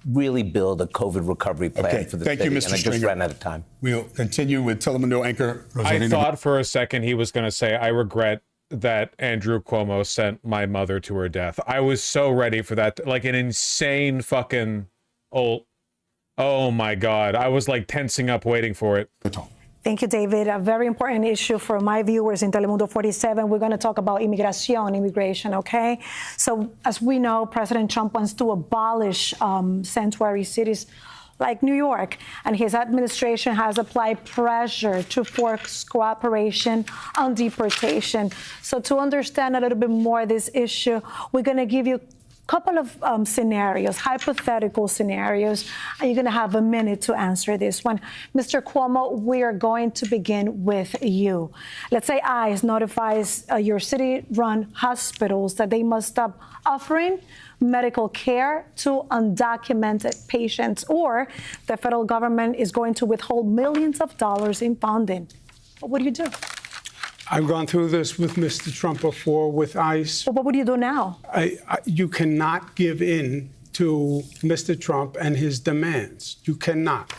really build a COVID recovery plan for the city. Thank you, Mr. And I just ran out of time. We'll continue with Telemundo anchor Rosalina. I thought for a second he was going to say, I regret that Andrew Cuomo sent my mother to her death. I was so ready for that, like an insane fucking oh my God. I was like tensing up waiting for it. Thank you, David. A very important issue for my viewers in Telemundo 47. We're going to talk about immigration, okay? So as we know, President Trump wants to abolish sanctuary cities like New York, and his administration has applied pressure to force cooperation on deportation. So to understand a little bit more this issue, we're going to give you couple of scenarios, hypothetical scenarios, and you're going to have a minute to answer this one. Mr. Cuomo, we are going to begin with you. Let's say ICE notifies your city-run hospitals that they must stop offering medical care to undocumented patients, or the federal government is going to withhold millions of dollars in funding. What do you do? I've gone through this with Mr. Trump before with ICE. But what would you do now? You cannot give in to Mr. Trump and his demands. You cannot.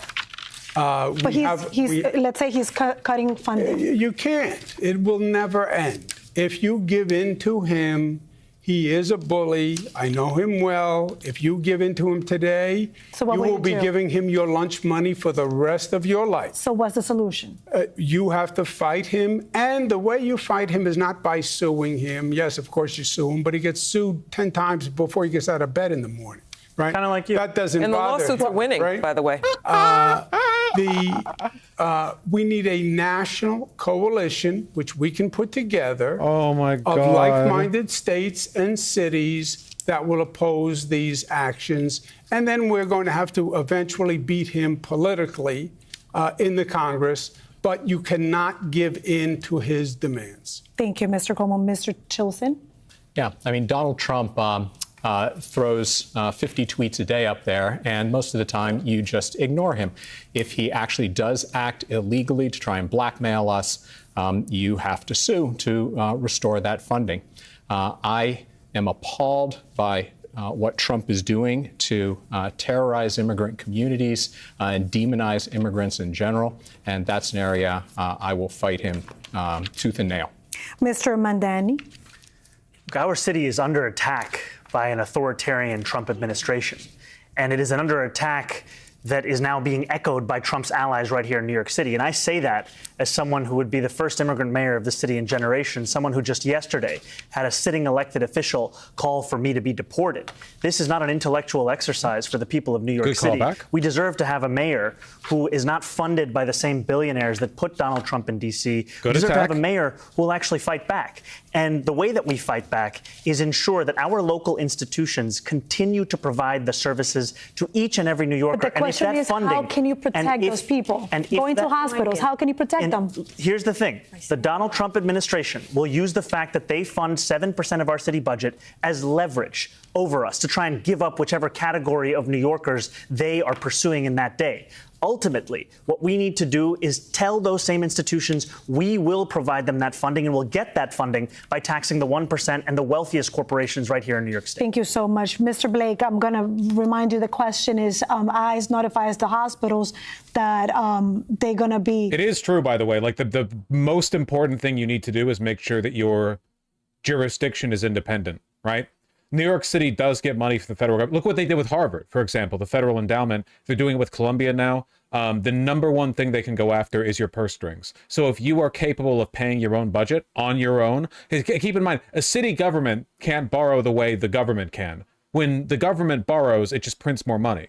But let's say he's cutting funding. You can't. It will never end. If you give in to him, he is a bully. I know him well. If you give in to him today, you will be giving him your lunch money for the rest of your life. So what's the solution? You have to fight him. And the way you fight him is not by suing him. Yes, of course you sue him, but he gets sued 10 times before he gets out of bed in the morning. Right? Kind of like you. That doesn't bother him. And the lawsuits are winning, right? By the way. We need a national coalition, which we can put together, of like-minded states and cities that will oppose these actions. And then we're going to have to eventually beat him politically in the Congress. But you cannot give in to his demands. Thank you, Mr. Cuomo. Mr. Chilson? Yeah, I mean, Donald Trump throws 50 tweets a day up there, and most of the time you just ignore him. If he actually does act illegally to try and blackmail us, you have to sue to restore that funding. I am appalled by what Trump is doing to terrorize immigrant communities and demonize immigrants in general. And that's an area I will fight him tooth and nail. Mr. Mamdani. Our city is under attack by an authoritarian Trump administration, and it is under attack that is now being echoed by Trump's allies right here in New York City. And I say that as someone who would be the first immigrant mayor of the city in generations, someone who just yesterday had a sitting elected official call for me to be deported. This is not an intellectual exercise for the people of New York City. We deserve to have a mayor who is not funded by the same billionaires that put Donald Trump in D.C. We deserve to have a mayor who will actually fight back. And the way that we fight back is ensure that our local institutions continue to provide the services to each and every New Yorker. But the question is, how can you protect those people? Going to hospitals, how can you protect them? Here's the thing. The Donald Trump administration will use the fact that they fund 7% of our city budget as leverage over us to try and give up whichever category of New Yorkers they are pursuing in that day. Ultimately, what we need to do is tell those same institutions we will provide them that funding, and we'll get that funding by taxing the 1% and the wealthiest corporations right here in New York State. Thank you so much. Mr. Blake, I'm going to remind you the question is, ICE notifies the hospitals that they're going to be... It is true, by the way. Like, the most important thing you need to do is make sure that your jurisdiction is independent, right? New York City does get money from the federal government. Look what they did with Harvard, for example, the federal endowment. They're doing it with Columbia now. The number one thing they can go after is your purse strings. So if you are capable of paying your own budget on your own, keep in mind, a city government can't borrow the way the government can. When the government borrows, it just prints more money.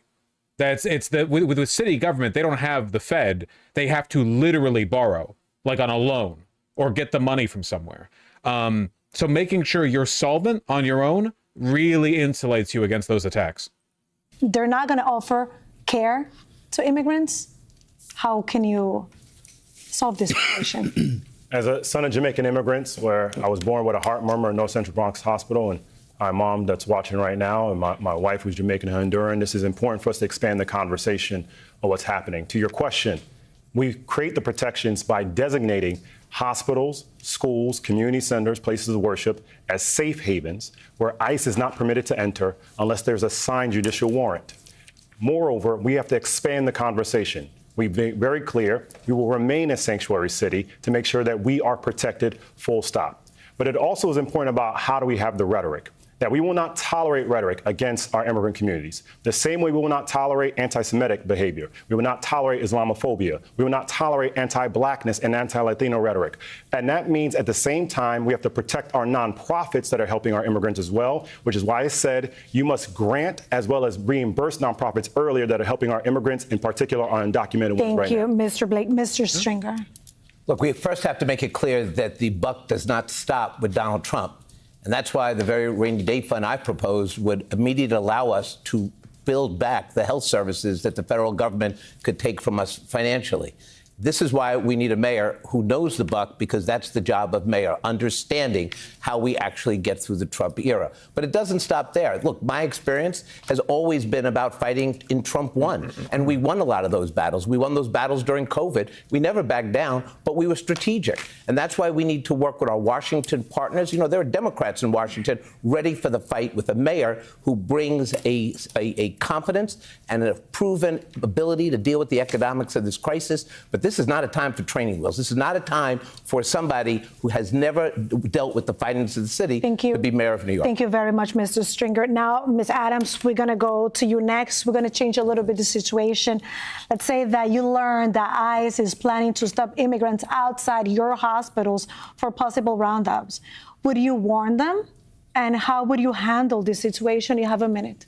With the city government, they don't have the Fed. They have to literally borrow, like on a loan, or get the money from somewhere. So making sure you're solvent on your own really insulates you against those attacks. They're not going to offer care to immigrants. How can you solve this situation? As a son of Jamaican immigrants, where I was born with a heart murmur in North Central Bronx Hospital, and my mom that's watching right now, and my wife who's Jamaican and Honduran, this is important for us to expand the conversation of what's happening. To your question, we create the protections by designating hospitals, schools, community centers, places of worship as safe havens where ICE is not permitted to enter unless there's a signed judicial warrant. Moreover, we have to expand the conversation. We've made very clear we will remain a sanctuary city to make sure that we are protected, full stop. But it also is important about how do we have the rhetoric, that we will not tolerate rhetoric against our immigrant communities. The same way we will not tolerate anti-Semitic behavior. We will not tolerate Islamophobia. We will not tolerate anti-Blackness and anti-Latino rhetoric. And that means at the same time, we have to protect our nonprofits that are helping our immigrants as well, which is why I said you must grant as well as reimburse nonprofits earlier that are helping our immigrants, in particular our undocumented ones right now. Thank you, Mr. Blake. Mr. Stringer. Look, we first have to make it clear that the buck does not stop with Donald Trump. And that's why the very rainy day fund I proposed would immediately allow us to build back the health services that the federal government could take from us financially. This is why we need a mayor who knows the buck, because that's the job of mayor, understanding how we actually get through the Trump era. But it doesn't stop there. Look, my experience has always been about fighting in Trump 1, and we won a lot of those battles. We won those battles during COVID. We never backed down, but we were strategic. And that's why we need to work with our Washington partners. You know, there are Democrats in Washington ready for the fight with a mayor who brings a confidence and a proven ability to deal with the economics of this crisis. But this is not a time for training wheels. This is not a time for somebody who has never dealt with the finances of the city to be mayor of New York. Thank you very much, Mr. Stringer. Now, Ms. Adams, we're going to go to you next. We're going to change a little bit the situation. Let's say that you learned that ICE is planning to stop immigrants outside your hospitals for possible roundups. Would you warn them? And how would you handle this situation? You have a minute.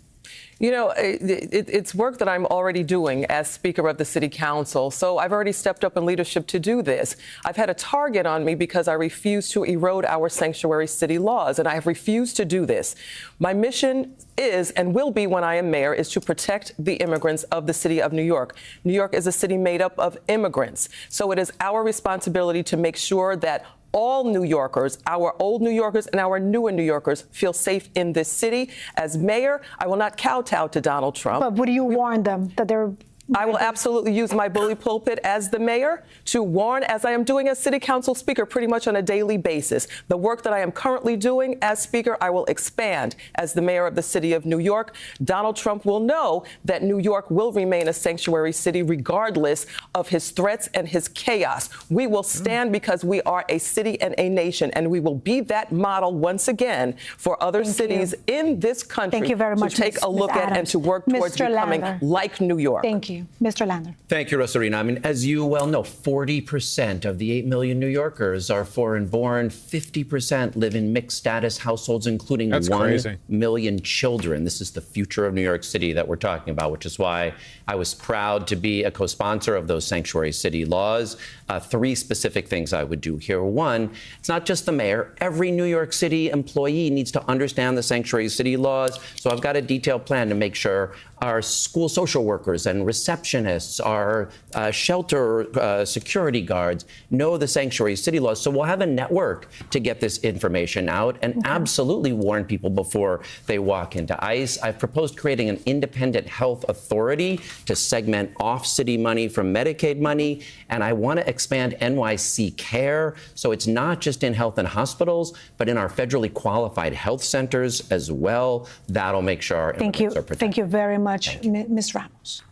You know, it's work that I'm already doing as Speaker of the City Council. So I've already stepped up in leadership to do this. I've had a target on me because I refuse to erode our sanctuary city laws, and I have refused to do this. My mission is and will be when I am mayor is to protect the immigrants of the city of New York. New York is a city made up of immigrants. So it is our responsibility to make sure that all New Yorkers, our old New Yorkers and our newer New Yorkers, feel safe in this city. As mayor, I will not kowtow to Donald Trump. But would you warn them that they're I will absolutely use my bully pulpit as the mayor to warn, as I am doing as city council speaker pretty much on a daily basis. The work that I am currently doing as speaker, I will expand as the mayor of the city of New York. Donald Trump will know that New York will remain a sanctuary city regardless of his threats and his chaos. We will stand because we are a city and a nation, and we will be that model once again for other cities in this country to take a look at and to work towards becoming like New York. Thank you. Mr. Lander. Thank you, Rosarina. I mean, as you well know, 40% of the 8 million New Yorkers are foreign-born. 50% live in mixed-status households, including 1 million children. This is the future of New York City that we're talking about, which is why I was proud to be a co-sponsor of those sanctuary city laws. 3 specific things I would do here. 1, it's not just the mayor. Every New York City employee needs to understand the sanctuary city laws. So I've got a detailed plan to make sure our school social workers and receptionists, our shelter security guards know the sanctuary city laws. So we'll have a network to get this information out and absolutely warn people before they walk into ICE. I've proposed creating an independent health authority to segment off city money from Medicaid money. And I want to expand NYC Care. So it's not just in health and hospitals, but in our federally qualified health centers as well. That'll make sure our immigrants are protected. Thank you very much, Ms. Ramos.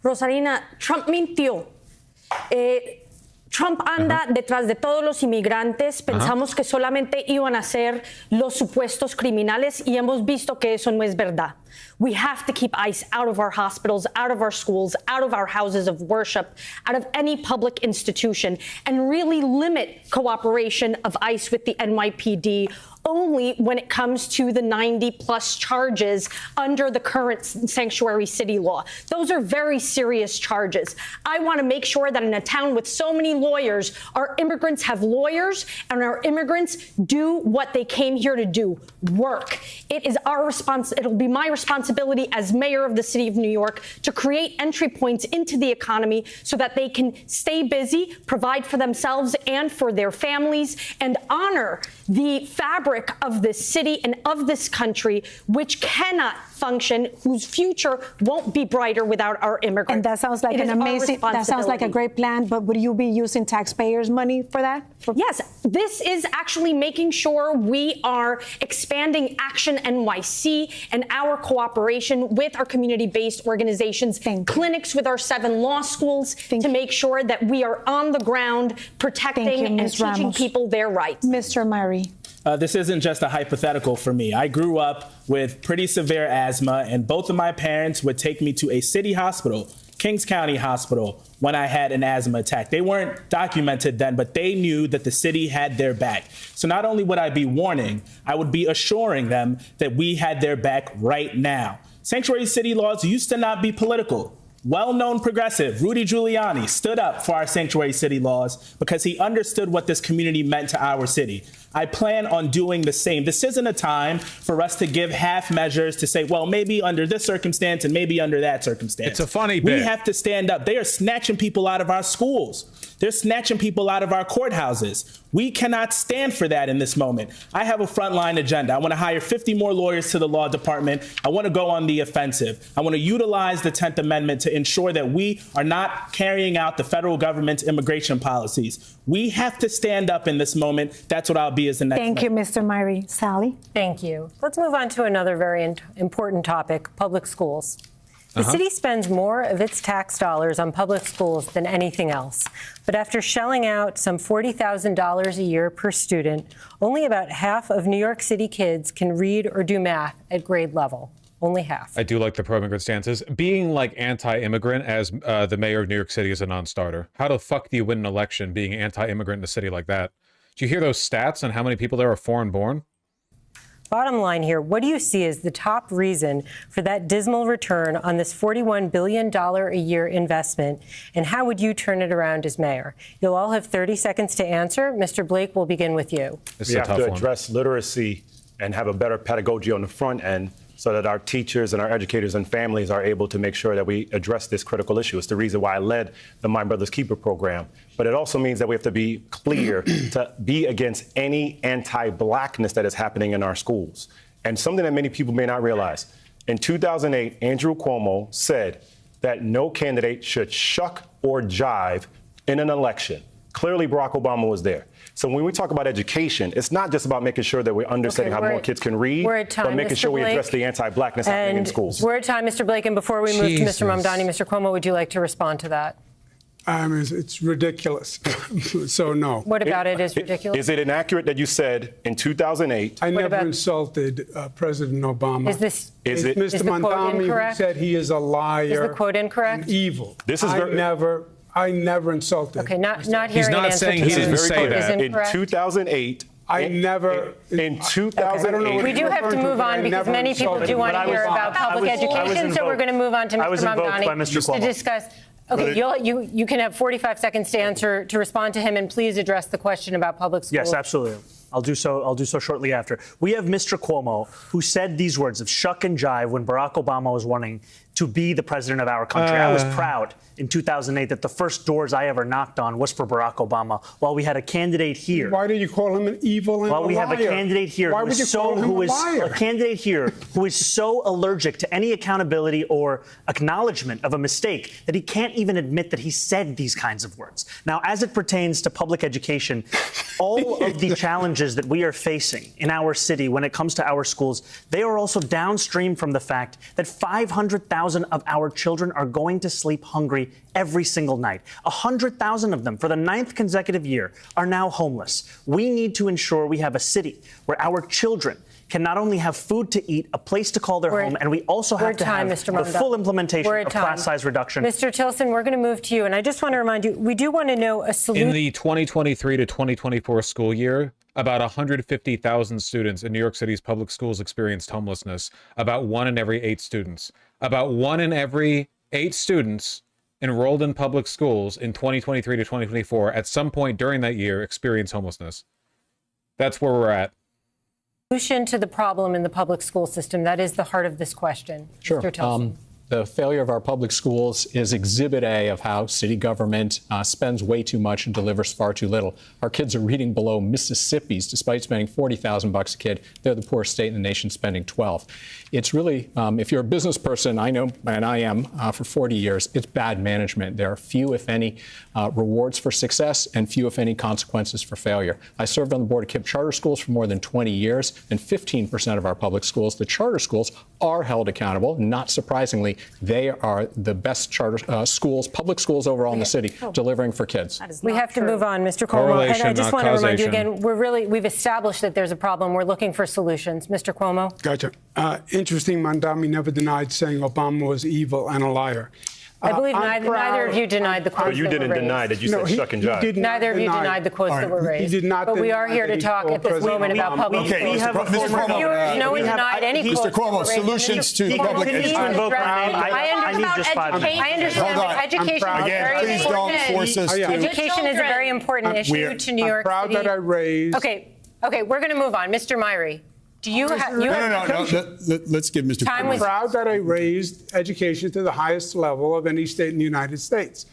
Rosarina, Trump mintió. Trump anda detrás de todos los inmigrantes. Pensamos que solamente iban a ser los supuestos criminales y hemos visto que eso no es verdad. We have to keep ICE out of our hospitals, out of our schools, out of our houses of worship, out of any public institution, and really limit cooperation of ICE with the NYPD only when it comes to the 90-plus charges under the current sanctuary city law. Those are very serious charges. I want to make sure that in a town with so many lawyers, our immigrants have lawyers and our immigrants do what they came here to do, work. It is our it'll be my responsibility as mayor of the city of New York to create entry points into the economy so that they can stay busy, provide for themselves and for their families, and honor the fabric of this city and of this country, which cannot function, whose future won't be brighter without our immigrants. And that sounds like that sounds like a great plan, but would you be using taxpayers' money for that? Yes, this is actually making sure we are expanding Action NYC and our cooperation with our community-based organizations, clinics with our 7 law schools to make sure that we are on the ground protecting and teaching people their rights. Mr. Murray. This isn't just a hypothetical for me. I grew up with pretty severe asthma, and both of my parents would take me to a city hospital, Kings County Hospital, when I had an asthma attack. They weren't documented then, but they knew that the city had their back. So not only would I be warning, I would be assuring them that we had their back right now. Sanctuary city laws used to not be political. Well-known progressive Rudy Giuliani stood up for our sanctuary city laws because he understood what this community meant to our city. I plan on doing the same. This isn't a time for us to give half measures to say, well, maybe under this circumstance and maybe under that circumstance. It's a funny bit. We have to stand up. They are snatching people out of our schools. They're snatching people out of our courthouses. We cannot stand for that in this moment. I have a frontline agenda. I want to hire 50 more lawyers to the law department. I want to go on the offensive. I want to utilize the 10th Amendment to ensure that we are not carrying out the federal government's immigration policies. We have to stand up in this moment. That's what I'll be as the next. Thank you, Mr. Murray. Sally? Thank you. Let's move on to another very important topic, public schools. The city spends more of its tax dollars on public schools than anything else. But after shelling out some $40,000 a year per student, only about half of New York City kids can read or do math at grade level. Only half. I do like the pro-immigrant stances. Being like anti-immigrant as the mayor of New York City is a non-starter. How the fuck do you win an election being anti-immigrant in a city like that? Do you hear those stats on how many people there are foreign-born? Bottom line here, what do you see as the top reason for that dismal return on this $41 billion a year investment, and how would you turn it around as mayor? You'll all have 30 seconds to answer. Mr. Blake, we'll begin with you. We have to address literacy and have a better pedagogy on the front end so that our teachers and our educators and families are able to make sure that we address this critical issue. It's the reason why I led the My Brother's Keeper program. But it also means that we have to be clear to be against any anti-blackness that is happening in our schools. And something that many people may not realize, in 2008, Andrew Cuomo said that no candidate should shuck or jive in an election. Clearly, Barack Obama was there. So when we talk about education, it's not just about making sure that we're understanding how more kids can read, but making sure we address the anti-blackness happening in schools. We're at time, Mr. Blake, and before we move to Mr. Mamdani, Mr. Cuomo, would you like to respond to that? It's ridiculous. So no. What about it is ridiculous? Is it inaccurate that you said in 2008? I never insulted President Obama. Is this? It's Mr. Mamdani who said he is a liar. Is the quote incorrect? And evil. I never insulted. Okay, not hearing He's not an answer saying to he didn't say that. In 2008. I never. In 2008. I don't know what we do have to move on because many people do want to hear about public education, so we're going to move on to Mr. Mamdani to discuss. Okay, you can have 45 seconds to answer, to respond to him, and please address the question about public schools. Yes, absolutely. I'll do so shortly after. We have Mr. Cuomo, who said these words of shuck and jive when Barack Obama was running to be the president of our country. I was proud in 2008 that the first doors I ever knocked on was for Barack Obama, while we had a candidate here. Why do you call him an evil and while we a liar? Have a candidate here Why would you call him a liar? A candidate here who is so allergic to any accountability or acknowledgement of a mistake that he can't even admit that he said these kinds of words. Now, as it pertains to public education, all of the challenges that we are facing in our city when it comes to our schools, they are also downstream from the fact that 500,000 of our children are going to sleep hungry every single night. 100,000 of them, for the 9th consecutive year, are now homeless. We need to ensure we have a city where our children can not only have food to eat, a place to call their home, and we also have to have the full implementation of class size reduction. Mr. Tilson, we're going to move to you, and I just want to remind you, we do want to know a solution. In the 2023 to 2024 school year, about 150,000 students in New York City's public schools experienced homelessness. About 1 in every 8 students. About 1 in every 8 students enrolled in public schools in 2023 to 2024 at some point during that year experienced homelessness. That's where we're at. Solution to the problem in the public school system. That is the heart of this question. Sure. Mr. Tilson. The failure of our public schools is exhibit A of how city government spends way too much and delivers far too little. Our kids are reading below Mississippi's, despite spending $40,000 a kid. They're the poorest state in the nation, spending 12. It's really, if you're a business person, I know, and I am for 40 years, it's bad management. There are few, if any, rewards for success and few, if any, consequences for failure. I served on the board of KIPP charter schools for more than 20 years, and 15% of our public schools, the charter schools, are held accountable. Not surprisingly, they are the best charter schools, public schools overall in the city, delivering for kids. We have to move on, Mr. Cuomo. And I just want to remind you again, we've established that there's a problem. We're looking for solutions. Mr. Cuomo. Gotcha. Interesting, Mamdani never denied saying Obama was evil and a liar. I believe neither of you denied the quotes that were raised. You didn't deny that. You said shuck and jive. Neither of you denied the quotes that were raised. He did not. But we are here to talk at this moment about public schools. We have Mr. Cuomo. No one denied any quotes. Mr. Cuomo, solutions to public education. I understand that education is very important. Force us to. Education is a very important issue to New York City. I'm proud that I raised. Okay, we're going to move on. Mr. Myrie. Do you have... No. Let's give Mr. I'm proud that I raised education to the highest level of any state in the United States.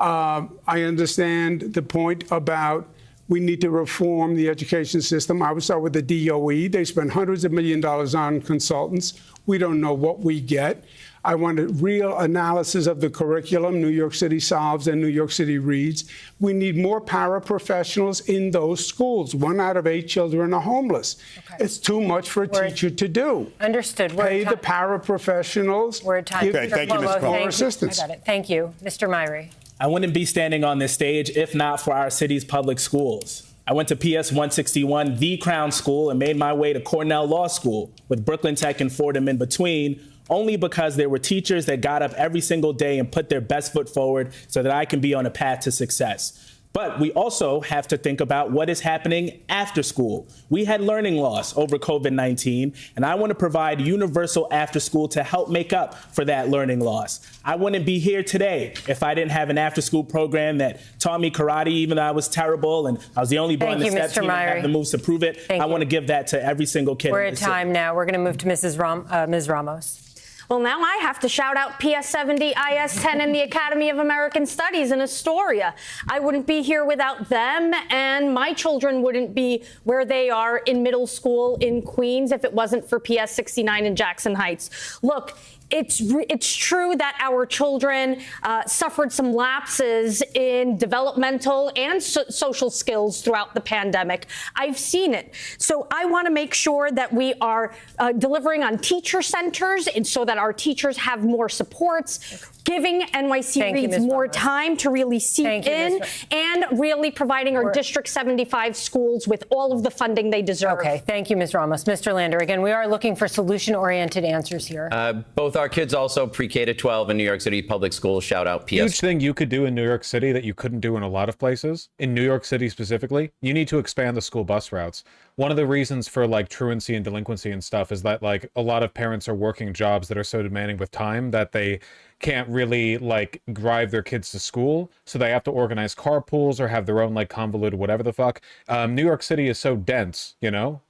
I understand the point about we need to reform the education system. I would start with the DOE. They spend hundreds of millions of dollars on consultants. We don't know what we get. I want a real analysis of the curriculum New York City solves and New York City reads. We need more paraprofessionals in those schools. 1 out of 8 children are homeless. Okay. It's too much for a teacher to do. Understood. Pay the paraprofessionals. We're at time. Okay, thank you, Ms. Cuomo. Assistance. I got it. Thank you. Mr. Myrie. I wouldn't be standing on this stage if not for our city's public schools. I went to PS 161, the Crown School, and made my way to Cornell Law School, with Brooklyn Tech and Fordham in between, only because there were teachers that got up every single day and put their best foot forward so that I can be on a path to success. But we also have to think about what is happening after school. We had learning loss over COVID-19, and I want to provide universal after school to help make up for that learning loss. I wouldn't be here today if I didn't have an after school program that taught me karate, even though I was terrible and I was the only boy on the step team that had the moves to prove it. I want to give that to every single kid. We're at time now. We're going to move to Ms. Ramos. Well, now I have to shout out PS 70, IS 10, and the Academy of American Studies in Astoria. I wouldn't be here without them, and my children wouldn't be where they are in middle school in Queens if it wasn't for PS 69 in Jackson Heights. Look, It's true that our children suffered some lapses in developmental and social skills throughout the pandemic. I've seen it. So I want to make sure that we are delivering on teacher centers and so that our teachers have more supports, giving NYC Reads more time to really seek in, and really providing our District 75 schools with all of the funding they deserve. Okay, thank you, Ms. Ramos. Mr. Lander, again, we are looking for solution-oriented answers here. Both our kids also pre-K to 12 in New York City public schools. Shout out PS. Huge thing you could do in New York City that you couldn't do in a lot of places. In New York City specifically, you need to expand the school bus routes. One of the reasons for like truancy and delinquency and stuff is that like a lot of parents are working jobs that are so demanding with time that they can't really like drive their kids to school, so they have to organize carpools or have their own like convoluted whatever the fuck. New York City is so dense, you know.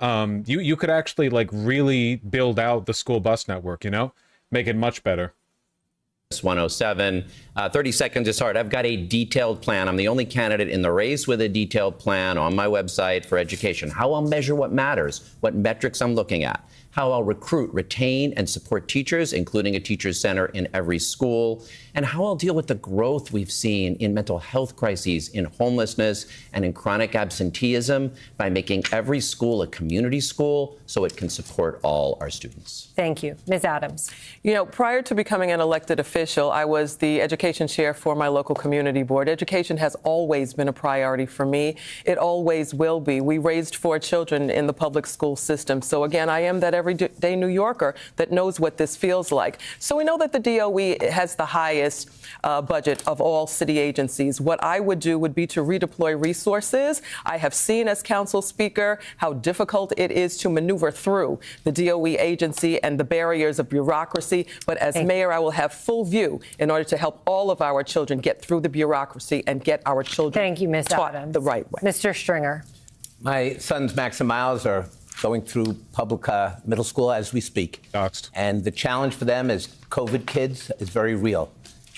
You could actually like really build out the school bus network, you know, make it much better. 107. 30 seconds is hard. I've got a detailed plan. I'm the only candidate in the race with a detailed plan on my website for education. How I'll measure what matters, what metrics I'm looking at, how I'll recruit, retain, and support teachers, including a teacher's center in every school, and how I'll deal with the growth we've seen in mental health crises, in homelessness, and in chronic absenteeism by making every school a community school so it can support all our students. Thank you. Ms. Adams. You know, prior to becoming an elected official, I was the education chair for my local community board. Education has always been a priority for me. It always will be. We raised 4 children in the public school system. So again, I am that everyday New Yorker that knows what this feels like. So we know that the DOE has the highest budget of all city agencies. What I would do would be to redeploy resources. I have seen as council speaker how difficult it is to maneuver through the DOE agency and the barriers of bureaucracy. But as mayor, I will have full view in order to help all of our children get through the bureaucracy and get our children taught the right way. Mr. Stringer. My sons, Max and Miles, are going through public middle school as we speak. Doxed. And the challenge for them as COVID kids is very real.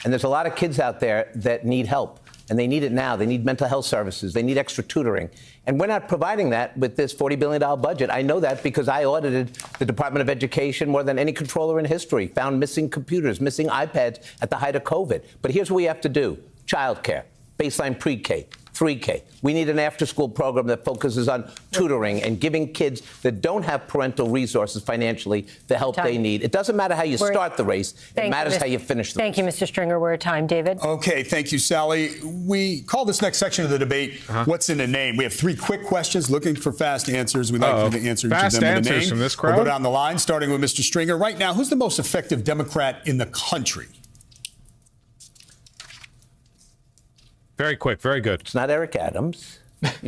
And there's a lot of kids out there that need help, and they need it now. They need mental health services. They need extra tutoring. And we're not providing that with this $40 billion budget. I know that because I audited the Department of Education more than any controller in history, found missing computers, missing iPads at the height of COVID. But here's what we have to do. Childcare, baseline pre-K, 3K. We need an after-school program that focuses on tutoring and giving kids that don't have parental resources financially the help they need. It doesn't matter how you start the race. It matters how you finish the race. Thank you, Mr. Stringer. We're at time. David? Okay, thank you, Sally. We call this next section of the debate, What's in a Name? We have 3 quick questions looking for fast answers. We'd like you to answer each of them in a name. From this crowd? We'll go down the line, starting with Mr. Stringer. Right now, who's the most effective Democrat in the country? Very quick, very good. It's not Eric Adams. Very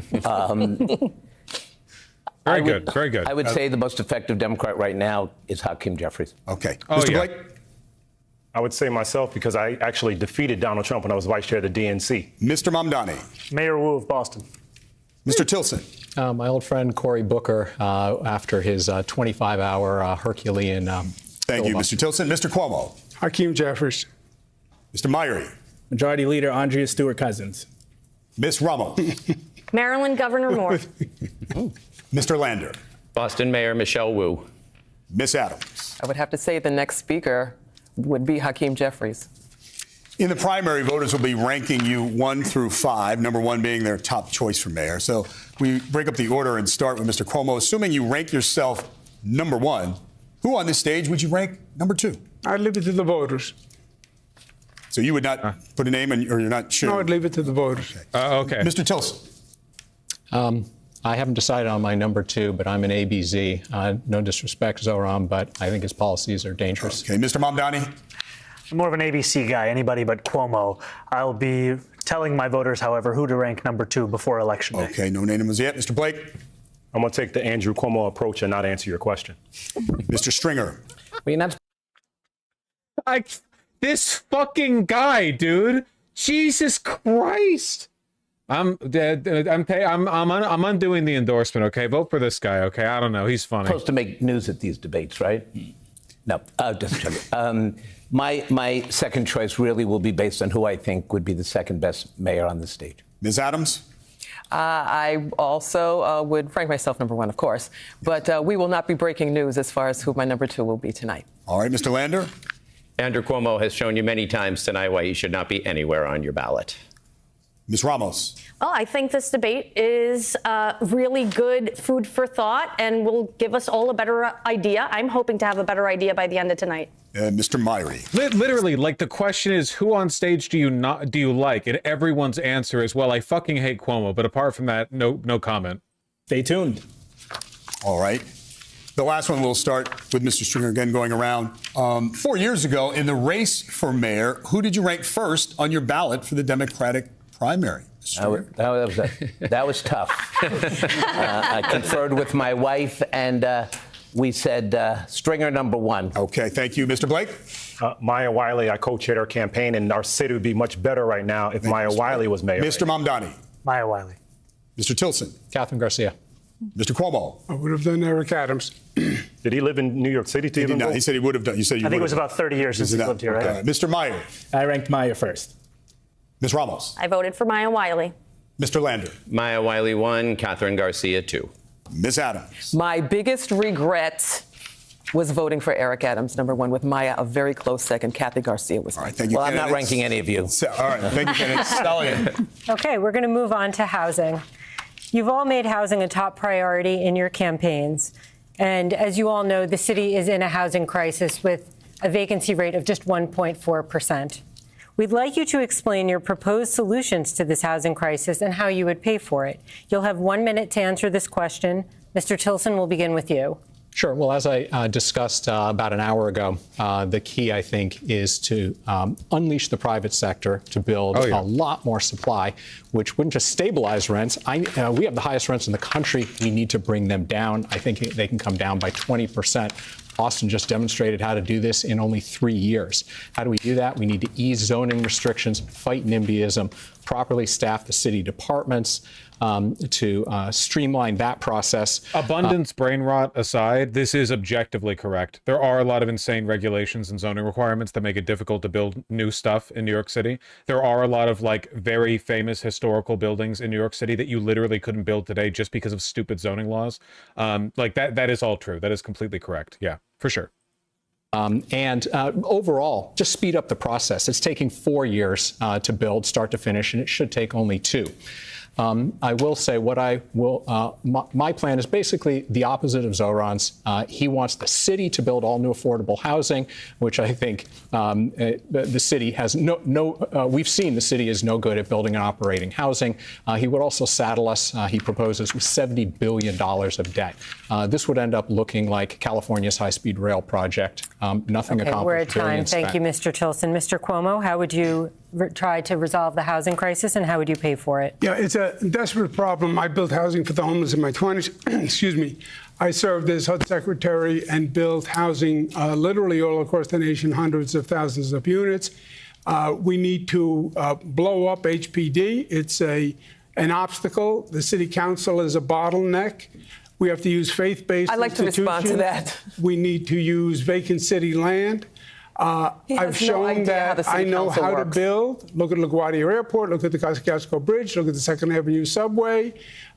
good. I would say the most effective Democrat right now is Hakeem Jeffries. Okay. Mr. Blake? I would say myself because I actually defeated Donald Trump when I was vice chair of the DNC. Mr. Mamdani? Mayor Wu of Boston. Mr. Tilson? My old friend Cory Booker after his 25-hour Herculean Thank you, Mr. Tilson. Mr. Cuomo? Hakeem Jeffries. Mr. Myrie? Majority Leader Andrea Stewart-Cousins. Ms. Ramos? Maryland Governor Moore. Mr. Lander? Boston Mayor Michelle Wu. Ms. Adams? I would have to say the next speaker would be Hakeem Jeffries. In the primary, voters will be ranking you 1 through 5, number 1 being their top choice for mayor. So we break up the order and start with Mr. Cuomo. Assuming you rank yourself number 1, who on this stage would you rank number 2? I'd leave it to the voters. So you would not put a name, or you're not sure? No, I'd leave it to the voters. Okay. Mr. Tilson? I haven't decided on my number 2, but I'm an ABZ. No disrespect, Zohran, but I think his policies are dangerous. Okay. Mr. Mamdani? I'm more of an ABC guy, anybody but Cuomo. I'll be telling my voters, however, who to rank number 2 before Election Day. Okay, no name was yet. Mr. Blake? I'm going to take the Andrew Cuomo approach and not answer your question. Mr. Stringer? Well, you're not This fucking guy, dude. Jesus Christ. I'm undoing the endorsement, okay? Vote for this guy, okay? I don't know. He's funny. supposed to make news at these debates, right? No, just joking. My second choice really will be based on who I think would be the second best mayor on the stage. Ms. Adams? I also would rank myself number 1, of course. But we will not be breaking news as far as who my number 2 will be tonight. All right, Mr. Lander? Andrew Cuomo has shown you many times tonight why he should not be anywhere on your ballot. Ms. Ramos. Well, I think this debate is really good food for thought and will give us all a better idea. I'm hoping to have a better idea by the end of tonight. Mr. Mayoral. Literally, like, the question is, who on stage do you like? And everyone's answer is, well, I fucking hate Cuomo. But apart from that, no comment. Stay tuned. All right. The last one, we'll start with Mr. Stringer again going around. 4 years ago, in the race for mayor, who did you rank first on your ballot for the Democratic primary? That was tough. I conferred with my wife, and we said Stringer number one. Okay, thank you. Mr. Blake? Maya Wiley, I co-chaired our campaign, and our city would be much better right now if Maya Wiley was mayor. Mr. Mamdani? Maya Wiley. Mr. Tilson? Catherine Garcia. Mr. Cuomo? I would have done Eric Adams. Did he live in New York City? He did not. He said he would have done. You said you I think it was about 30 years since he lived here, right? Okay. Mr. Meyer? I ranked Maya first. Ms. Ramos? I voted for Maya Wiley. Mr. Lander? Maya Wiley 1, Catherine Garcia 2. Ms. Adams? My biggest regret was voting for Eric Adams, number one, with Maya a very close second. Kathy Garcia was. All right, thank you. Well, I'm not ranking any of you. All right, thank you, Kenneth. Stallion. Okay, we're going to move on to housing. You've all made housing a top priority in your campaigns. And as you all know, the city is in a housing crisis with a vacancy rate of just 1.4%. We'd like you to explain your proposed solutions to this housing crisis and how you would pay for it. You'll have 1 minute to answer this question. Mr. Tilson, we'll begin with you. Sure. Well, as I discussed about an hour ago, the key, I think, is to unleash the private sector to build a lot more supply, which wouldn't just stabilize rents. We have the highest rents in the country. We need to bring them down. I think they can come down by 20%. Austin just demonstrated how to do this in only 3 years. How do we do that? We need to ease zoning restrictions, fight NIMBYism, properly staff the city departments, to streamline that process. Abundance brain rot aside, this is objectively correct. There are a lot of insane regulations and zoning requirements that make it difficult to build new stuff in New York City. There are a lot of very famous historical buildings in New York City that you literally couldn't build today just because of stupid zoning laws. That is all true. That is completely correct. Yeah, for sure. Overall, just speed up the process. It's taking 4 years to build, start to finish, and it should take only 2. I will say my plan is basically the opposite of Zohran's. He wants the city to build all new affordable housing, which I think the city has we've seen the city is no good at building and operating housing. He would also saddle us, he proposes, with $70 billion of debt. This would end up looking like California's high-speed rail project. Nothing accomplished. We're at time. Thank you, Mr. Tilson. Mr. Cuomo, how would you try to resolve the housing crisis, and how would you pay for it? Yeah, it's a desperate problem. I built housing for the homeless in my 20s. Excuse me. I served as HUD secretary and built housing literally all across the nation, hundreds of thousands of units. We need to blow up HPD. It's an obstacle. The city council is a bottleneck. We have to use faith-based I'd like to respond to that. We need to use vacant city land. I've shown that I know how to build. Look at LaGuardia Airport, look at the Kosciuszko Bridge, look at the 2nd Avenue subway.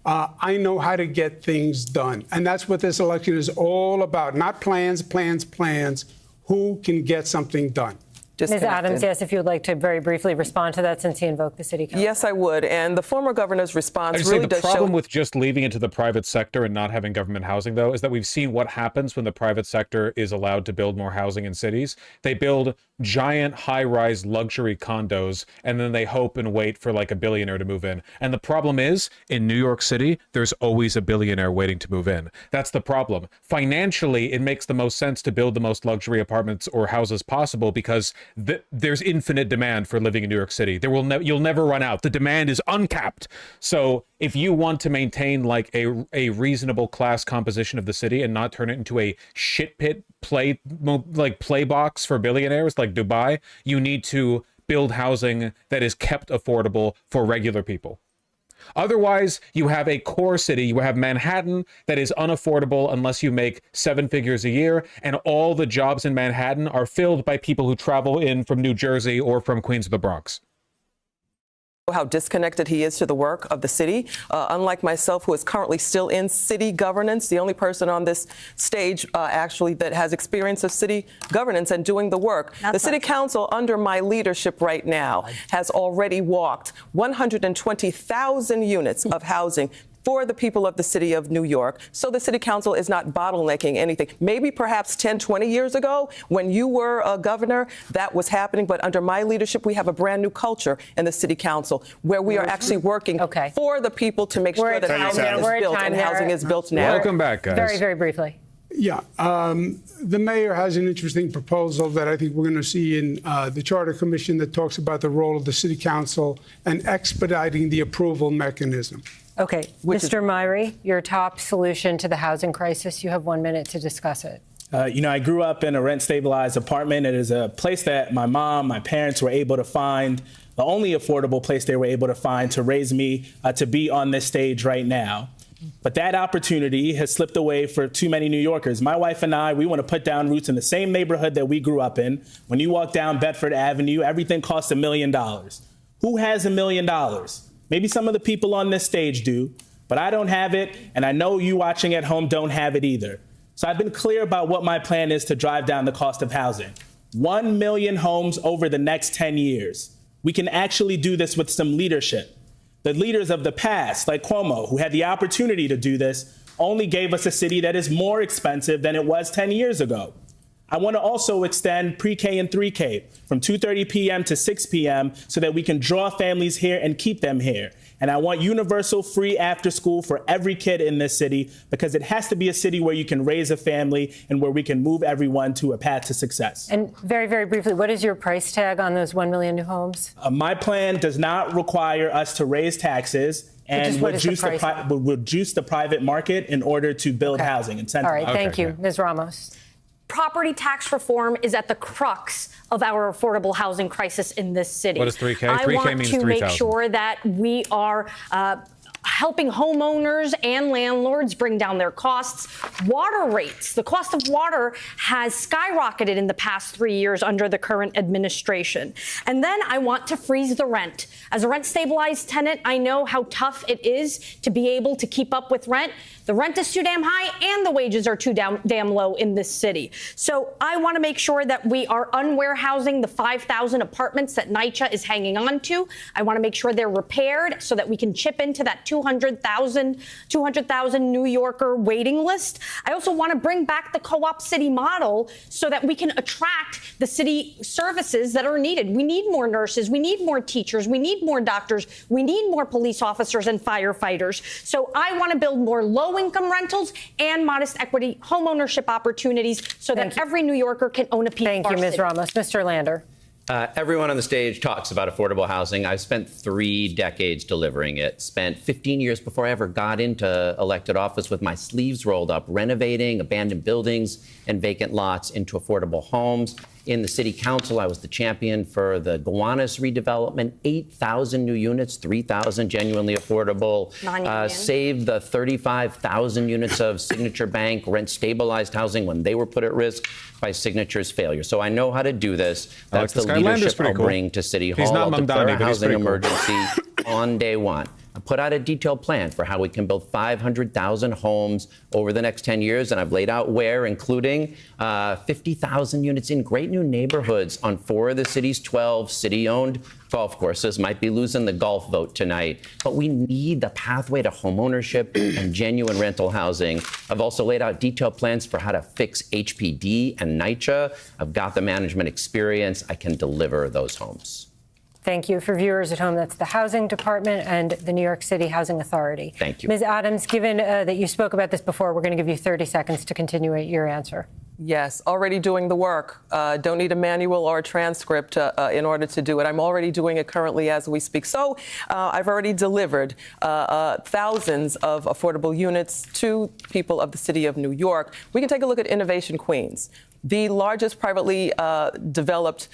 I know how to get things done. And that's what this election is all about. Not plans, plans, plans. Who can get something done? Ms. Adams, yes, if you would like to very briefly respond to that since he invoked the city council. Yes, I would. And the former governor's response really does show... The problem with just leaving it to the private sector and not having government housing, though, is that we've seen what happens when the private sector is allowed to build more housing in cities. They build giant high-rise luxury condos, and then they hope and wait for a billionaire to move in. And the problem is, in New York City, there's always a billionaire waiting to move in. That's the problem. Financially, it makes the most sense to build the most luxury apartments or houses possible because there's infinite demand for living in New York City. You'll never run out. The demand is uncapped. So if you want to maintain a reasonable class composition of the city and not turn it into a shit pit play box for billionaires like Dubai, you need to build housing that is kept affordable for regular people. Otherwise, you have a core city, you have Manhattan that is unaffordable unless you make 7 figures a year, and all the jobs in Manhattan are filled by people who travel in from New Jersey or from Queens or the Bronx. How disconnected he is to the work of the city. Unlike myself, who is currently still in city governance, the only person on this stage actually that has experience of city governance and doing the work. The city council under my leadership right now has already walked 120,000 units of housing for the people of the city of New York. So the city council is not bottlenecking anything. Maybe perhaps 10, 20 years ago when you were a governor, that was happening. But under my leadership, we have a brand new culture in the city council where we are actually working for the people to make sure that housing is built and housing is built now. Welcome back, guys. Very, very briefly. Yeah, the mayor has an interesting proposal that I think we're going to see in the Charter Commission that talks about the role of the city council and expediting the approval mechanism. Okay, Mr. Myrie, your top solution to the housing crisis. You have 1 minute to discuss it. I grew up in a rent-stabilized apartment. It is a place that my mom, my parents were able to find, the only affordable place they were able to find to raise me to be on this stage right now. But that opportunity has slipped away for too many New Yorkers. My wife and I, we want to put down roots in the same neighborhood that we grew up in. When you walk down Bedford Avenue, everything costs $1 million. Who has $1 million? Maybe some of the people on this stage do, but I don't have it, and I know you watching at home don't have it either. So I've been clear about what my plan is to drive down the cost of housing. 1 million homes over the next 10 years. We can actually do this with some leadership. The leaders of the past, like Cuomo, who had the opportunity to do this, only gave us a city that is more expensive than it was 10 years ago. I want to also extend pre-K and 3K from 2:30 p.m. to 6 p.m. so that we can draw families here and keep them here. And I want universal free after school for every kid in this city, because it has to be a city where you can raise a family and where we can move everyone to a path to success. And very, very briefly, what is your price tag on those 1 million new homes? My plan does not require us to raise taxes and reduce the private market in order to build housing. All right, thank you. Ms. Ramos. Property tax reform is at the crux of our affordable housing crisis in this city. What is 3K? I 3K want means to 3,000. make sure that we are helping homeowners and landlords bring down their costs. Water rates, the cost of water has skyrocketed in the past 3 years under the current administration. And then I want to freeze the rent. As a rent-stabilized tenant, I know how tough it is to be able to keep up with rent. The rent is too damn high and the wages are too damn low in this city. So I want to make sure that we are unwarehousing the 5,000 apartments that NYCHA is hanging on to. I want to make sure they're repaired so that we can chip into that 200,000 New Yorker waiting list. I also want to bring back the co-op city model so that we can attract the city services that are needed. We need more nurses. We need more teachers. We need more doctors. We need more police officers and firefighters. So I want to build more low-income rentals and modest equity homeownership opportunities so that every New Yorker can own a piece of our city. Thank you, Ms. Ramos. Mr. Lander. Everyone on the stage talks about affordable housing. I've spent 3 decades delivering it. Spent 15 years before I ever got into elected office with my sleeves rolled up, renovating abandoned buildings and vacant lots into affordable homes. In the city council, I was the champion for the Gowanus redevelopment, 8,000 new units, 3,000 genuinely affordable. Saved the 35,000 units of Signature Bank rent-stabilized housing when they were put at risk by Signature's failure. So I know how to do this. That's the leadership I'll bring to City Hall. He's not I'll declare Mamdani, a but he's housing pretty cool. emergency on day one. I put out a detailed plan for how we can build 500,000 homes over the next 10 years, and I've laid out where, including 50,000 units in great new neighborhoods on 4 of the city's 12 city-owned golf courses. Might be losing the golf vote tonight, but we need the pathway to homeownership and genuine rental housing. I've also laid out detailed plans for how to fix HPD and NYCHA. I've got the management experience. I can deliver those homes. Thank you. For viewers at home, that's the Housing Department and the New York City Housing Authority. Thank you. Ms. Adams, given that you spoke about this before, we're going to give you 30 seconds to continue your answer. Yes, already doing the work. Don't need a manual or a transcript in order to do it. I'm already doing it currently as we speak. So I've already delivered thousands of affordable units to people of the city of New York. We can take a look at Innovation Queens, the largest privately developed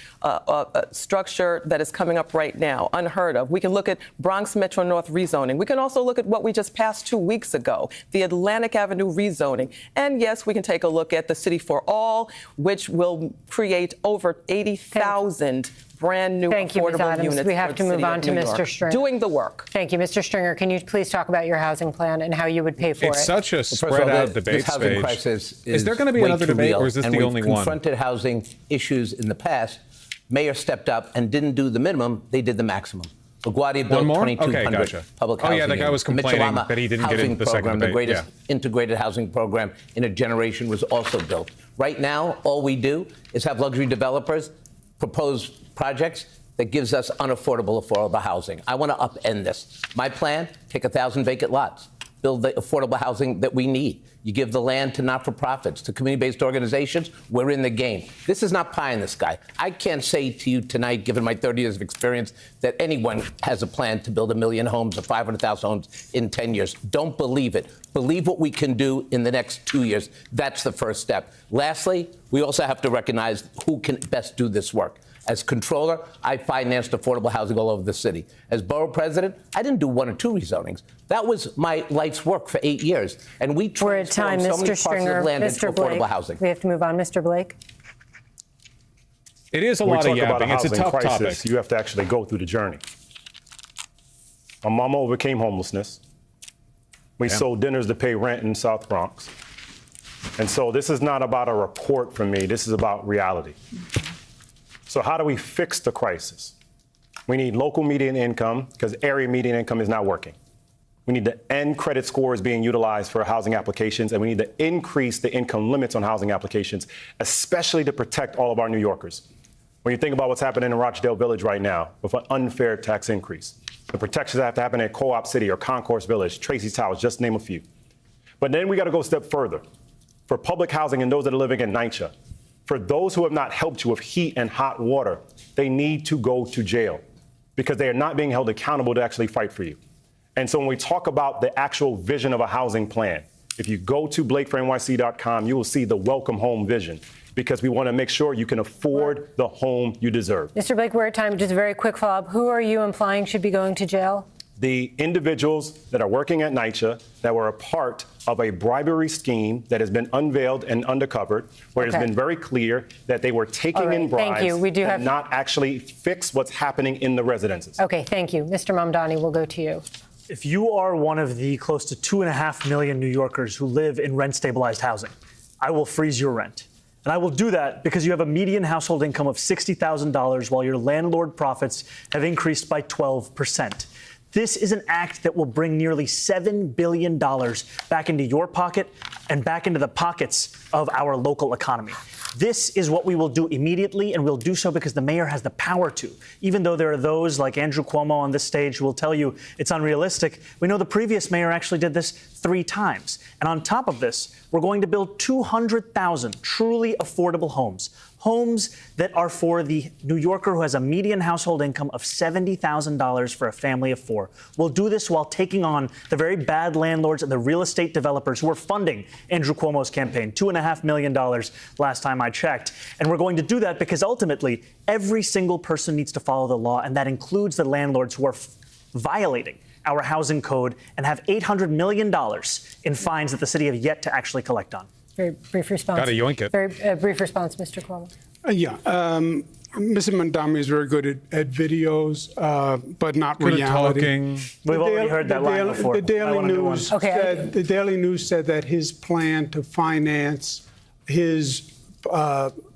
structure that is coming up right now, unheard of. We can look at Bronx Metro North rezoning. We can also look at what we just passed 2 weeks ago, the Atlantic Avenue rezoning. And yes, we can take a look at the City for All, which will create over 80,000 brand new Thank you, Ms. affordable Adams. units. We have to move on to Mr. Stringer. Doing the work. Thank you, Mr. Stringer. Can you please talk about your housing plan and how you would pay for it? It's such a spread-out debate housing crisis is there going to be another debate, or is this the only one? We've confronted housing issues in the past. Mayor stepped up and didn't do the minimum; they did the maximum. LaGuardia built 2,200 public housing. Oh yeah, the guy was complaining that he didn't get into the second debate. The greatest integrated housing program in a generation was also built. Right now, all we do is have luxury developers propose projects that gives us affordable housing. I want to upend this. My plan: take 1,000 vacant lots, build the affordable housing that we need. You give the land to not-for-profits, to community-based organizations. We're in the game. This is not pie in the sky. I can't say to you tonight, given my 30 years of experience, that anyone has a plan to build 1 million homes or 500,000 homes in 10 years. Don't believe it. Believe what we can do in the next 2 years. That's the first step. Lastly, we also have to recognize who can best do this work. As controller, I financed affordable housing all over the city. As borough president, I didn't do 1 or 2 rezonings. That was my life's work for 8 years. And we transformed so many parcels of land into affordable housing. We have to move on. Mr. Blake. It is a lot of yapping. It's a tough topic. You have to actually go through the journey. My mama overcame homelessness. We sold dinners to pay rent in South Bronx. And so this is not about a report from me. This is about reality. So how do we fix the crisis? We need local median income, because area median income is not working. We need to end credit scores being utilized for housing applications, and we need to increase the income limits on housing applications, especially to protect all of our New Yorkers. When you think about what's happening in Rochdale Village right now with an unfair tax increase, the protections have to happen at Co-op City or Concourse Village, Tracy's Towers, just to name a few. But then we got to go a step further. For public housing and those that are living in NYCHA, for those who have not helped you with heat and hot water, they need to go to jail because they are not being held accountable to actually fight for you. And so when we talk about the actual vision of a housing plan, if you go to blakefornyc.com, you will see the welcome home vision, because we want to make sure you can afford the home you deserve. Mr. Blake, we're at time. Just a very quick follow-up. Who are you implying should be going to jail? The individuals that are working at NYCHA that were a part of a bribery scheme that has been unveiled and uncovered, where it's been very clear that they were taking in bribes and not actually fix what's happening in the residences. Okay, thank you. Mr. Mamdani, we'll go to you. If you are one of the close to 2.5 million New Yorkers who live in rent-stabilized housing, I will freeze your rent. And I will do that because you have a median household income of $60,000 while your landlord profits have increased by 12%. This is an act that will bring nearly $7 billion back into your pocket and back into the pockets of our local economy. This is what we will do immediately, and we'll do so because the mayor has the power to. Even though there are those like Andrew Cuomo on this stage who will tell you it's unrealistic, we know the previous mayor actually did this 3 times. And on top of this, we're going to build 200,000 truly affordable homes. Homes that are for the New Yorker who has a median household income of $70,000 for a family of 4. We'll do this while taking on the very bad landlords and the real estate developers who are funding Andrew Cuomo's campaign, $2.5 million last time I checked. And we're going to do that because ultimately every single person needs to follow the law, and that includes the landlords who are violating our housing code and have $800 million in fines that the city have yet to actually collect on. Very brief response. Got to yoink it. Very brief response, Mr. Cuomo. Mr. Mamdani is very good at videos, but not good reality. Talking. We've already heard that line before. The Daily News said that his plan to finance his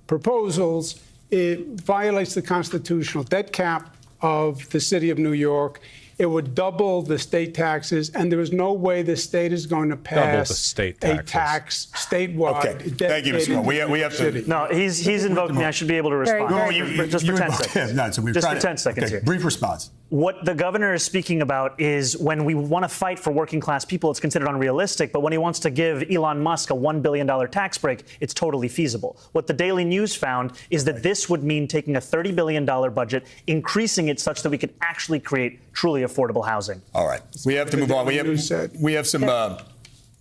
proposals, it violates the constitutional debt cap of the city of New York. It would double the state taxes, and there is no way the state is going to pass a tax statewide. Okay. Thank you, Mr. Cuomo. We have to. No, he's invoked me. I should be able to respond. Just for 10 seconds. Just for 10 seconds here. Brief response. What the governor is speaking about is when we want to fight for working class people, it's considered unrealistic. But when he wants to give Elon Musk a $1 billion tax break, it's totally feasible. What the Daily News found is that this would mean taking a $30 billion budget, increasing it such that we could actually create truly affordable housing. All right. We have to move on. We have some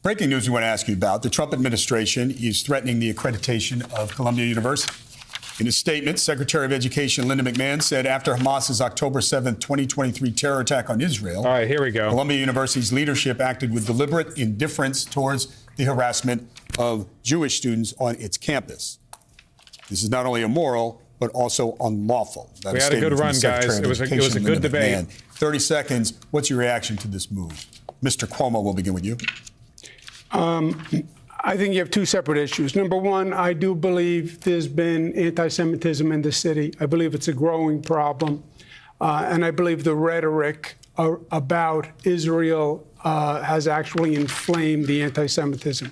breaking news we want to ask you about. The Trump administration is threatening the accreditation of Columbia University. In a statement, Secretary of Education Linda McMahon said after Hamas's October 7th, 2023 terror attack on Israel, all right, here we go. Columbia University's leadership acted with deliberate indifference towards the harassment of Jewish students on its campus. This is not only immoral, but also unlawful. We had a good run, guys. It was a good debate. 30 seconds. What's your reaction to this move? Mr. Cuomo, we'll begin with you. I think you have two separate issues. Number one, I do believe there's been anti-Semitism in the city. I believe it's a growing problem. And I believe the rhetoric about Israel has actually inflamed the anti-Semitism.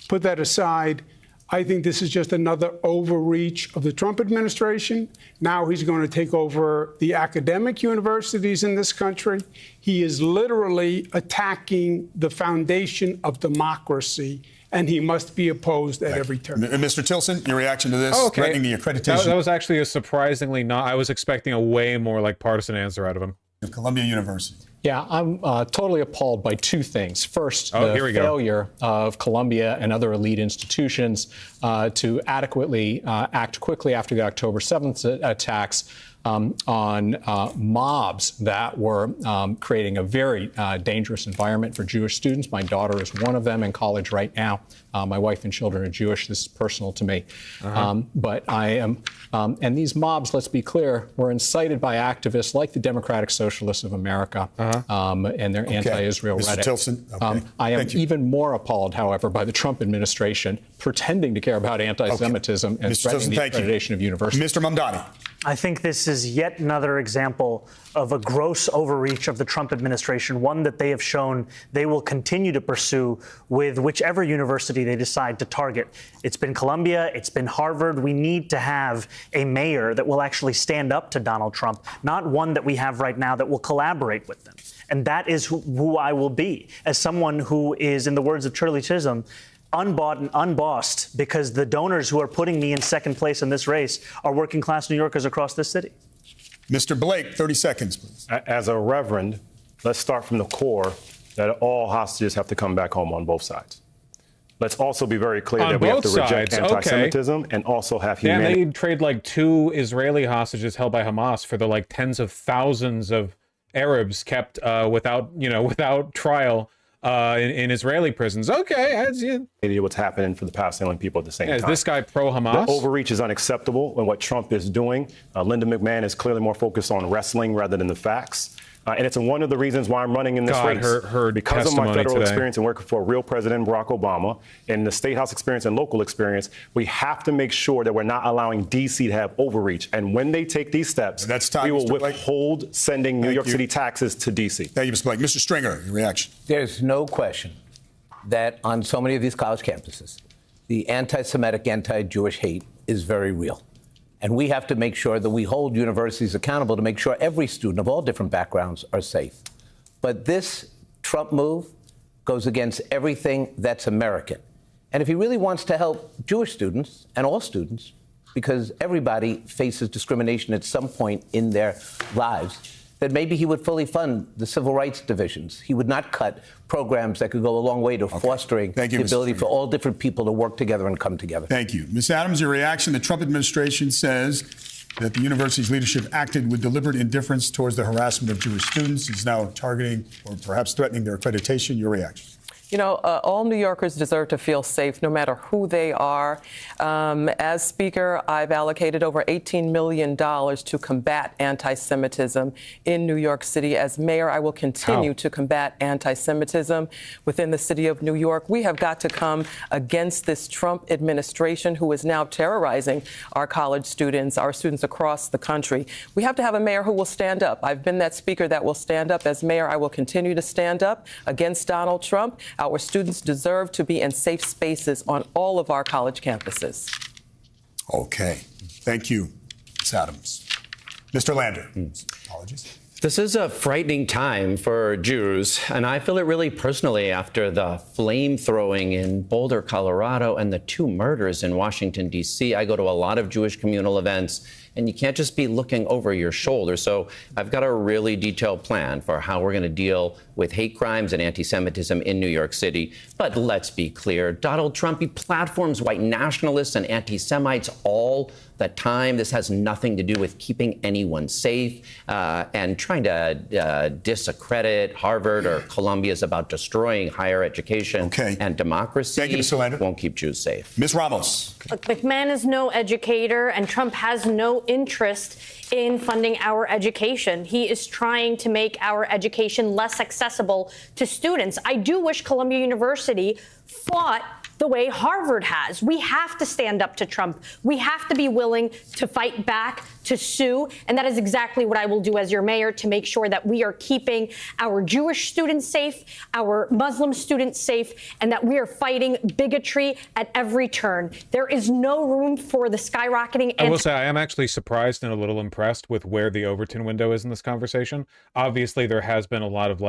Put that aside, I think this is just another overreach of the Trump administration. Now he's going to take over the academic universities in this country. He is literally attacking the foundation of democracy, and he must be opposed at every turn. Mr. Tilson, your reaction to this, threatening the accreditation? That was actually a surprisingly not. I was expecting a way more like partisan answer out of him. Of Columbia University. Yeah, I'm totally appalled by two things. First, the failure of Columbia and other elite institutions to adequately act quickly after the October 7th attacks on mobs that were creating a very dangerous environment for Jewish students. My daughter is one of them in college right now. My wife and children are Jewish. This is personal to me. But I am, and these mobs, let's be clear, were incited by activists like the Democratic Socialists of America and their anti-Israel rhetoric. Mr. Tilson, I am even more appalled, however, by the Trump administration pretending to care about anti-Semitism and threatening the accreditation of universities. Mr. Mamdani. I think this is yet another example of a gross overreach of the Trump administration, one that they have shown they will continue to pursue with whichever university they decide to target. It's been Columbia, it's been Harvard. We need to have a mayor that will actually stand up to Donald Trump, not one that we have right now that will collaborate with them. And that is who I will be, as someone who is, in the words of Shirley Chisholm, unbought and unbossed, because the donors who are putting me in second place in this race are working class New Yorkers across this city. Mr. Blake, 30 seconds, please. As a reverend, let's start from the core that all hostages have to come back home on both sides. Let's also be very clear that we have to reject anti-Semitism and also have humanity. Yeah, they trade like 2 Israeli hostages held by Hamas for the like tens of thousands of Arabs kept without trial in Israeli prisons. What's happening for the Palestinian people at the same time. Is this guy pro-Hamas? The overreach is unacceptable, and what Trump is doing. Linda McMahon is clearly more focused on wrestling rather than the facts. And it's one of the reasons why I'm running in this race. Because of my federal experience and working for real President Barack Obama and the State House experience and local experience, we have to make sure that we're not allowing D.C. to have overreach. And when they take these steps, we will withhold sending New York City taxes to D.C. Thank you, Mr. Blake. Mr. Stringer, your reaction. There's no question that on so many of these college campuses, the anti-Semitic, anti-Jewish hate is very real. And we have to make sure that we hold universities accountable to make sure every student of all different backgrounds are safe. But this Trump move goes against everything that's American. And if he really wants to help Jewish students and all students, because everybody faces discrimination at some point in their lives, that maybe he would fully fund the civil rights divisions. He would not cut programs that could go a long way to fostering the ability for all different people to work together and come together. Thank you. Ms. Adams, your reaction. The Trump administration says that the university's leadership acted with deliberate indifference towards the harassment of Jewish students. It's now targeting or perhaps threatening their accreditation. Your reaction. You know, all New Yorkers deserve to feel safe, no matter who they are. As Speaker, I've allocated over $18 million to combat anti-Semitism in New York City. As mayor, I will continue to combat anti-Semitism within the city of New York. We have got to come against this Trump administration, who is now terrorizing our college students, our students across the country. We have to have a mayor who will stand up. I've been that speaker that will stand up. As mayor, I will continue to stand up against Donald Trump. Our students deserve to be in safe spaces on all of our college campuses. Okay. Thank you, Ms. Adams. Mr. Lander. Apologies. This is a frightening time for Jews, and I feel it really personally after the flame throwing in Boulder, Colorado, and the 2 murders in Washington, D.C. I go to a lot of Jewish communal events, and you can't just be looking over your shoulder. So I've got a really detailed plan for how we're going to deal with hate crimes and anti-Semitism in New York City. But let's be clear, Donald Trump, he platforms white nationalists and anti-Semites all the time. This has nothing to do with keeping anyone safe and trying to discredit Harvard or Columbia is about destroying higher education and democracy. Thank you, Mr. Lander. Won't keep Jews safe. Ms. Ramos. Look, McMahon is no educator, and Trump has no no interest in funding our education. He is trying to make our education less accessible to students. I do wish Columbia University fought the way Harvard has. We have to stand up to Trump. We have to be willing to fight back, to sue. And that is exactly what I will do as your mayor to make sure that we are keeping our Jewish students safe, our Muslim students safe, and that we are fighting bigotry at every turn. There is no room for the skyrocketing. I will say I am actually surprised and a little impressed with where the Overton window is in this conversation. Obviously, there has been a lot of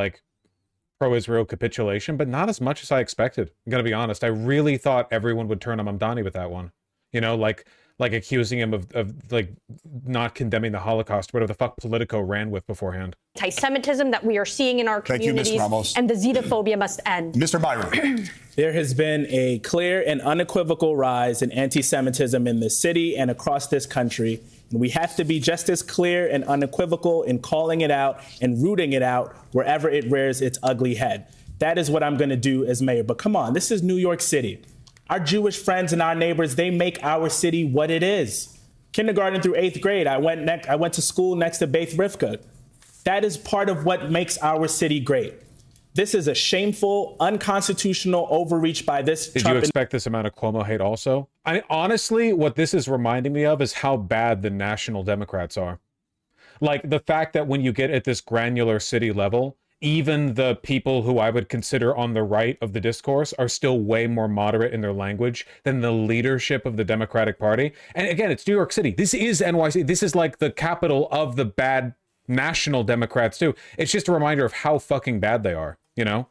pro-Israel capitulation, but not as much as I expected. I'm going to be honest. I really thought everyone would turn on Mamdani with that one. You know, like accusing him of not condemning the Holocaust, whatever the fuck Politico ran with beforehand. Anti-Semitism that we are seeing in our communities, and the xenophobia must end. Mr. Mayoral. There has been a clear and unequivocal rise in anti-Semitism in this city and across this country. And we have to be just as clear and unequivocal in calling it out and rooting it out wherever it rears its ugly head. That is what I'm going to do as mayor. But come on, this is New York City. Our Jewish friends and our neighbors, they make our city what it is. Kindergarten through 8th grade, I went to school next to Beit Rivka. That is part of what makes our city great. This is a shameful, unconstitutional overreach by this Did Trump. You expect this amount of Cuomo hate also? Honestly, what this is reminding me of is how bad the national Democrats are. Like the fact that when you get at this granular city level, even the people who I would consider on the right of the discourse are still way more moderate in their language than the leadership of the Democratic Party. And again, it's New York City. This is NYC. This is like the capital of the bad national Democrats too. It's just a reminder of how fucking bad they are, you know?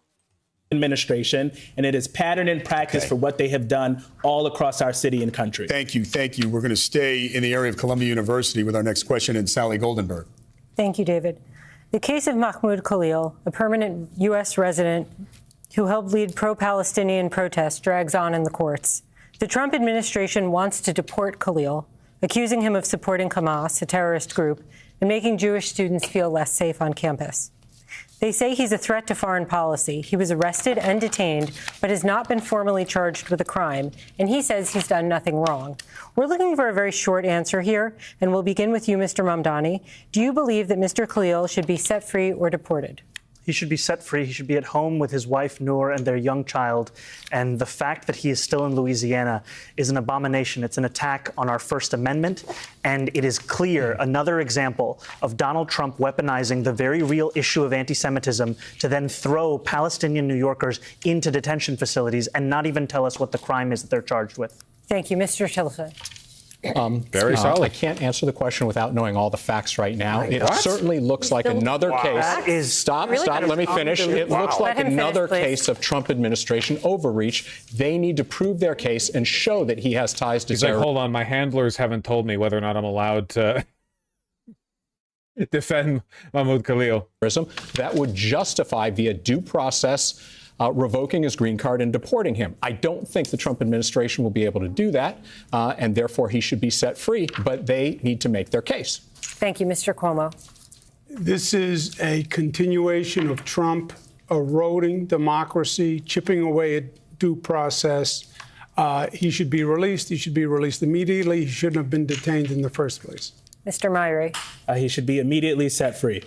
Administration, and it is pattern and practice for what they have done all across our city and country. Thank you. Thank you. We're going to stay in the area of Columbia University with our next question, and Sally Goldenberg. Thank you, David. The case of Mahmoud Khalil, a permanent U.S. resident who helped lead pro-Palestinian protests, drags on in the courts. The Trump administration wants to deport Khalil, accusing him of supporting Hamas, a terrorist group, and making Jewish students feel less safe on campus. They say he's a threat to foreign policy. He was arrested and detained, but has not been formally charged with a crime, and he says he's done nothing wrong. We're looking for a very short answer here, and we'll begin with you, Mr. Mamdani. Do you believe that Mr. Khalil should be set free or deported? He should be set free. He should be at home with his wife, Noor, and their young child. And the fact that he is still in Louisiana is an abomination. It's an attack on our First Amendment. And it is clear, another example of Donald Trump weaponizing the very real issue of anti-Semitism to then throw Palestinian New Yorkers into detention facilities and not even tell us what the crime is that they're charged with. Thank you. Mr. Tillerson. Very solid. I can't answer the question without knowing all the facts right now. It certainly looks like another case. Stop. Let me finish. It looks like another case of Trump administration overreach. They need to prove their case and show that he has ties to terrorism. Hold on, my handlers haven't told me whether or not I'm allowed to defend Mahmoud Khalil. That would justify via due process revoking his green card and deporting him. I don't think the Trump administration will be able to do that, and therefore he should be set free, but they need to make their case. Thank you, Mr. Cuomo. This is a continuation of Trump eroding democracy, chipping away at due process. He should be released. He should be released immediately. He shouldn't have been detained in the first place. Mr. Mayoral. He should be immediately set free.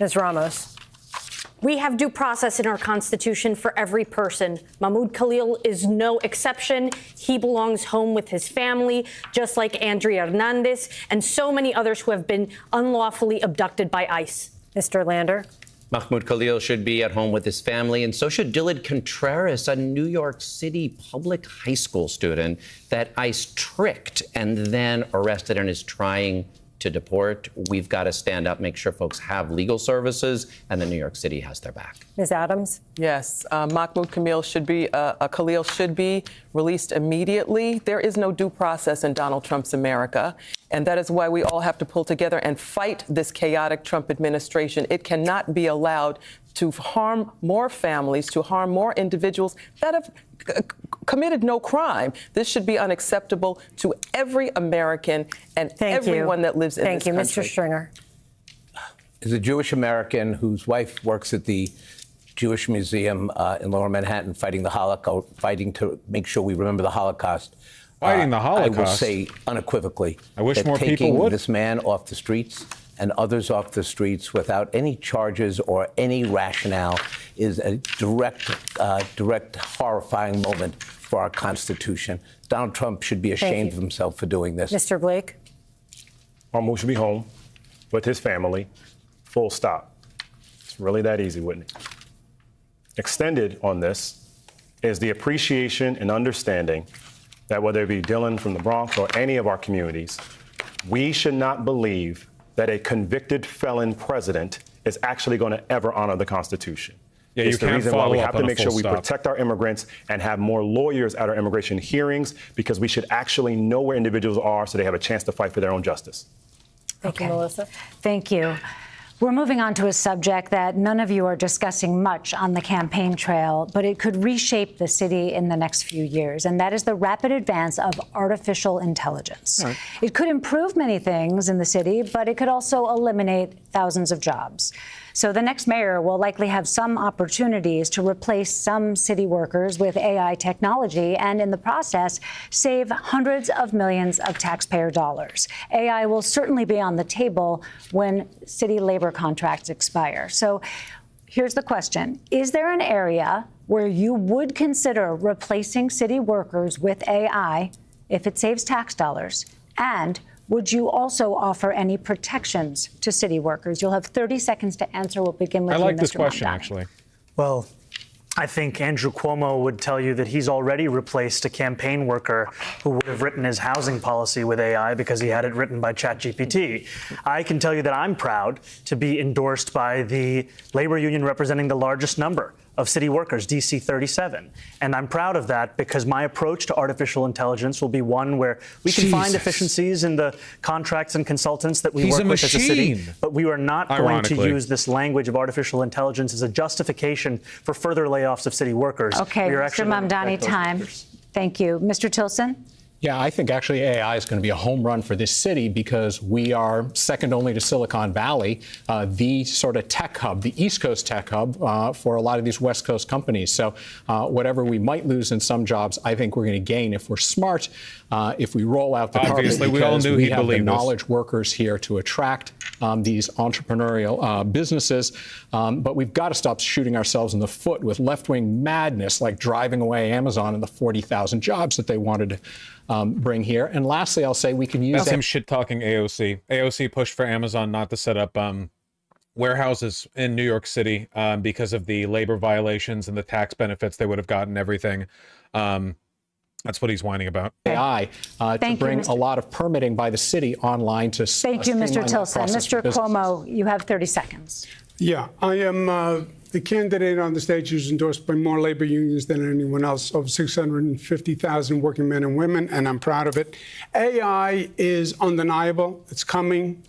Ms. Ramos. We have due process in our Constitution for every person. Mahmoud Khalil is no exception. He belongs home with his family, just like Andrea Hernandez and so many others who have been unlawfully abducted by ICE. Mr. Lander. Mahmoud Khalil should be at home with his family, and so should Dillard Contreras, a New York City public high school student that ICE tricked and then arrested and is trying to deport. We've got to stand up, make sure folks have legal services, and then New York City has their back. Ms. Adams? Yes, Mahmoud Khalil should be released immediately. There is no due process in Donald Trump's America, and that is why we all have to pull together and fight this chaotic Trump administration. It cannot be allowed to harm more families, to harm more individuals that have committed no crime. This should be unacceptable to every American and everyone that lives in this country. Thank you. Mr. Stringer. As a Jewish American whose wife works at the Jewish Museum in Lower Manhattan fighting the Holocaust, fighting to make sure we remember the Holocaust, Fighting the Holocaust. I will say unequivocally I wish that more people taking would. this man off the streets and others off the streets without any charges or any rationale is a direct horrifying moment for our Constitution. Donald Trump should be ashamed of himself for doing this. Mr. Blake? Mahmoud should be home with his family, full stop. It's really that easy, Whitney. Extended on this is the appreciation and understanding that whether it be Dylan from the Bronx or any of our communities, we should not believe that a convicted felon president is actually going to ever honor the Constitution. Yeah, it's you the can't reason why follow we up have to on a make full sure we stop. protect our immigrants and have more lawyers at our immigration hearings, because we should actually know where individuals are so they have a chance to fight for their own justice. Thank you, Melissa. Thank you. We're moving on to a subject that none of you are discussing much on the campaign trail, but it could reshape the city in the next few years, and that is the rapid advance of artificial intelligence. Right. It could improve many things in the city, but it could also eliminate thousands of jobs. So the next mayor will likely have some opportunities to replace some city workers with AI technology and, in the process, save hundreds of millions of taxpayer dollars. AI will certainly be on the table when city labor contracts expire. So here's the question. Is there an area where you would consider replacing city workers with AI if it saves tax dollars? And would you also offer any protections to city workers? You'll have 30 seconds to answer. We'll begin with you, Mr. I like this question, Mamdani. actually. Well, I think Andrew Cuomo would tell you that he's already replaced a campaign worker who would have written his housing policy with AI because he had it written by ChatGPT. I can tell you that I'm proud to be endorsed by the labor union representing the largest number of city workers, DC 37. And I'm proud of that because my approach to artificial intelligence will be one where we can find efficiencies in the contracts and consultants that we work with as a city, but we are not going to use this language of artificial intelligence as a justification for further layoffs of city workers. Okay, Mr. Mamdani, time. Thank you. Mr. Tilson? Yeah, I think actually AI is going to be a home run for this city because we are second only to Silicon Valley, the sort of tech hub, the East Coast tech hub for a lot of these West Coast companies. So whatever we might lose in some jobs, I think we're going to gain if we're smart, if we roll out the carpet. Obviously, we all knew he'd have the believe this. knowledge workers here to attract these entrepreneurial businesses. But we've got to stop shooting ourselves in the foot with left-wing madness like driving away Amazon and the 40,000 jobs that they wanted to bring here. And lastly, I'll say we can use That's him shit-talking AOC. AOC pushed for Amazon not to set up warehouses in New York City because of the labor violations and the tax benefits they would have gotten, everything. That's what he's whining about. AI to bring a lot of permitting by the city online to Thank you, Mr. Tilson. Mr. Cuomo, you have 30 seconds. Yeah, I am the candidate on the stage who's endorsed by more labor unions than anyone else, over 650,000 working men and women, and I'm proud of it. AI is undeniable. It's coming.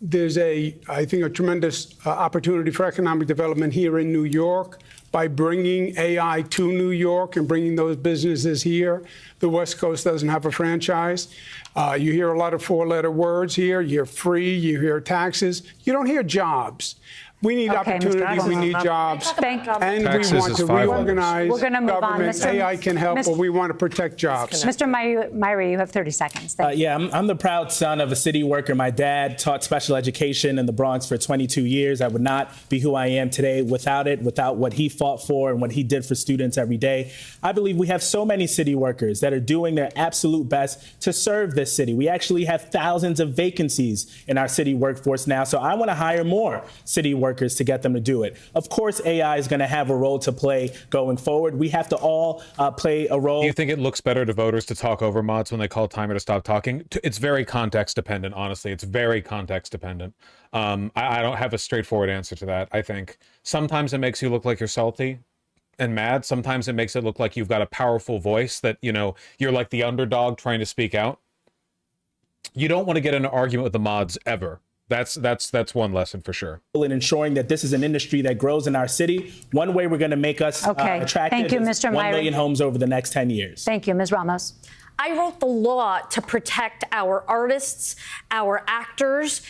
There's I think, a tremendous opportunity for economic development here in New York by bringing AI to New York and bringing those businesses here. The West Coast doesn't have a franchise. You hear a lot of four-letter words here. You hear free, you hear taxes. You don't hear jobs. We need opportunity, we need jobs, and we want to reorganize government. AI can help, but we want to protect jobs. Mr. Myrie, you have 30 seconds. Yeah, I'm the proud son of a city worker. My dad taught special education in the Bronx for 22 years. I would not be who I am today without it, without what he fought for and what he did for students every day. I believe we have so many city workers that are doing their absolute best to serve this city. We actually have thousands of vacancies in our city workforce now, so I want to hire more city workers to get them to do it. Of course, AI is going to have a role to play going forward. We have to all play a role. Do you think it looks better to voters to talk over mods when they call timer to stop talking? It's very context dependent, honestly. It's very context dependent. I don't have a straightforward answer to that. I think sometimes it makes you look like you're salty and mad. Sometimes it makes it look like you've got a powerful voice that, you know, you're like the underdog trying to speak out. You don't want to get in an argument with the mods ever. That's one lesson for sure. In ensuring that this is an industry that grows in our city. One way we're going to make us attractive. Thank you, Mr. 1 million homes over the next 10 years. Thank you, Ms. Ramos. I wrote the law to protect our artists, our actors,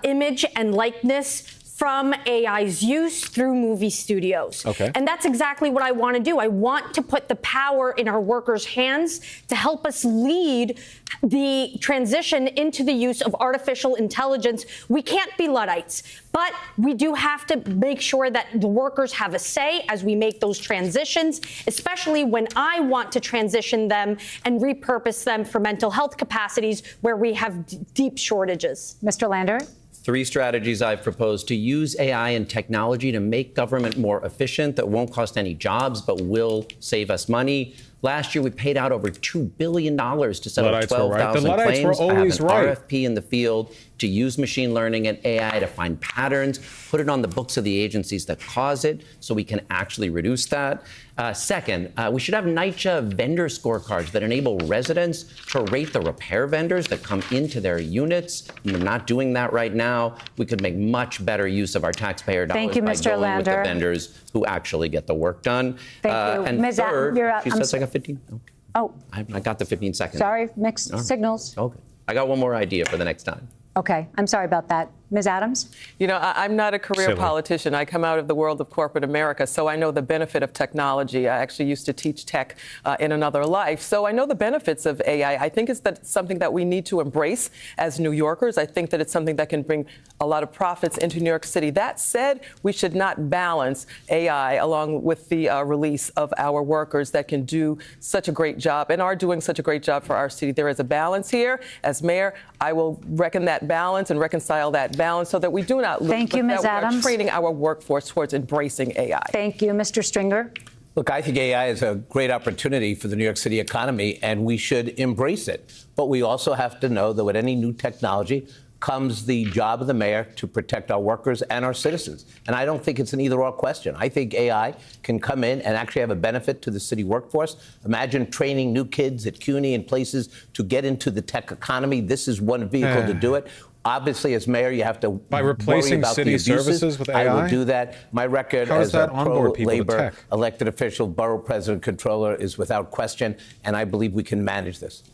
image and likeness from AI's use through movie studios. Okay. And that's exactly what I want to do. I want to put the power in our workers' hands to help us lead the transition into the use of artificial intelligence. We can't be Luddites, but we do have to make sure that the workers have a say as we make those transitions, especially when I want to transition them and repurpose them for mental health capacities where we have deep shortages. Mr. Lander? 3 strategies I've proposed to use AI and technology to make government more efficient that won't cost any jobs but will save us money. Last year, we paid out over $2 billion to settle 12,000 claims. I have an RFP in the field to use machine learning and AI to find patterns, put it on the books of the agencies that cause it so we can actually reduce that. Second, we should have NYCHA vendor scorecards that enable residents to rate the repair vendors that come into their units. And we're not doing that right now. We could make much better use of our taxpayer dollars Thank you, by Mr. going Lander. with the vendors who actually get the work done. Thank you. And Ms. third, you're up. she says I got 15. Okay. Oh, I got the 15 seconds. sorry, mixed signals. Okay. I got one more idea for the next time. Okay, I'm sorry about that. Ms. Adams? You know, I'm not a career politician. I come out of the world of corporate America, so I know the benefit of technology. I actually used to teach tech in another life, so I know the benefits of AI. I think it's something that we need to embrace as New Yorkers. I think that it's something that can bring a lot of profits into New York City. That said, we should not balance AI along with the release of our workers that can do such a great job and are doing such a great job for our city. There is a balance here. As mayor, I will reckon that balance and reconcile that balance so that we do not lose. Thank you, Ms. Adams. We are training our workforce towards embracing AI. Thank you, Mr. Stringer. Look, I think AI is a great opportunity for the New York City economy, and we should embrace it. But we also have to know that with any new technology comes the job of the mayor to protect our workers and our citizens. And I don't think it's an either-or question. I think AI can come in and actually have a benefit to the city workforce. Imagine training new kids at CUNY and places to get into the tech economy. This is one vehicle to do it. Obviously, as mayor, you have to by replacing worry about city the abuses. services with AI. I will do that. My record as a pro-labor elected official, borough president, controller is without question, and I believe we can manage this.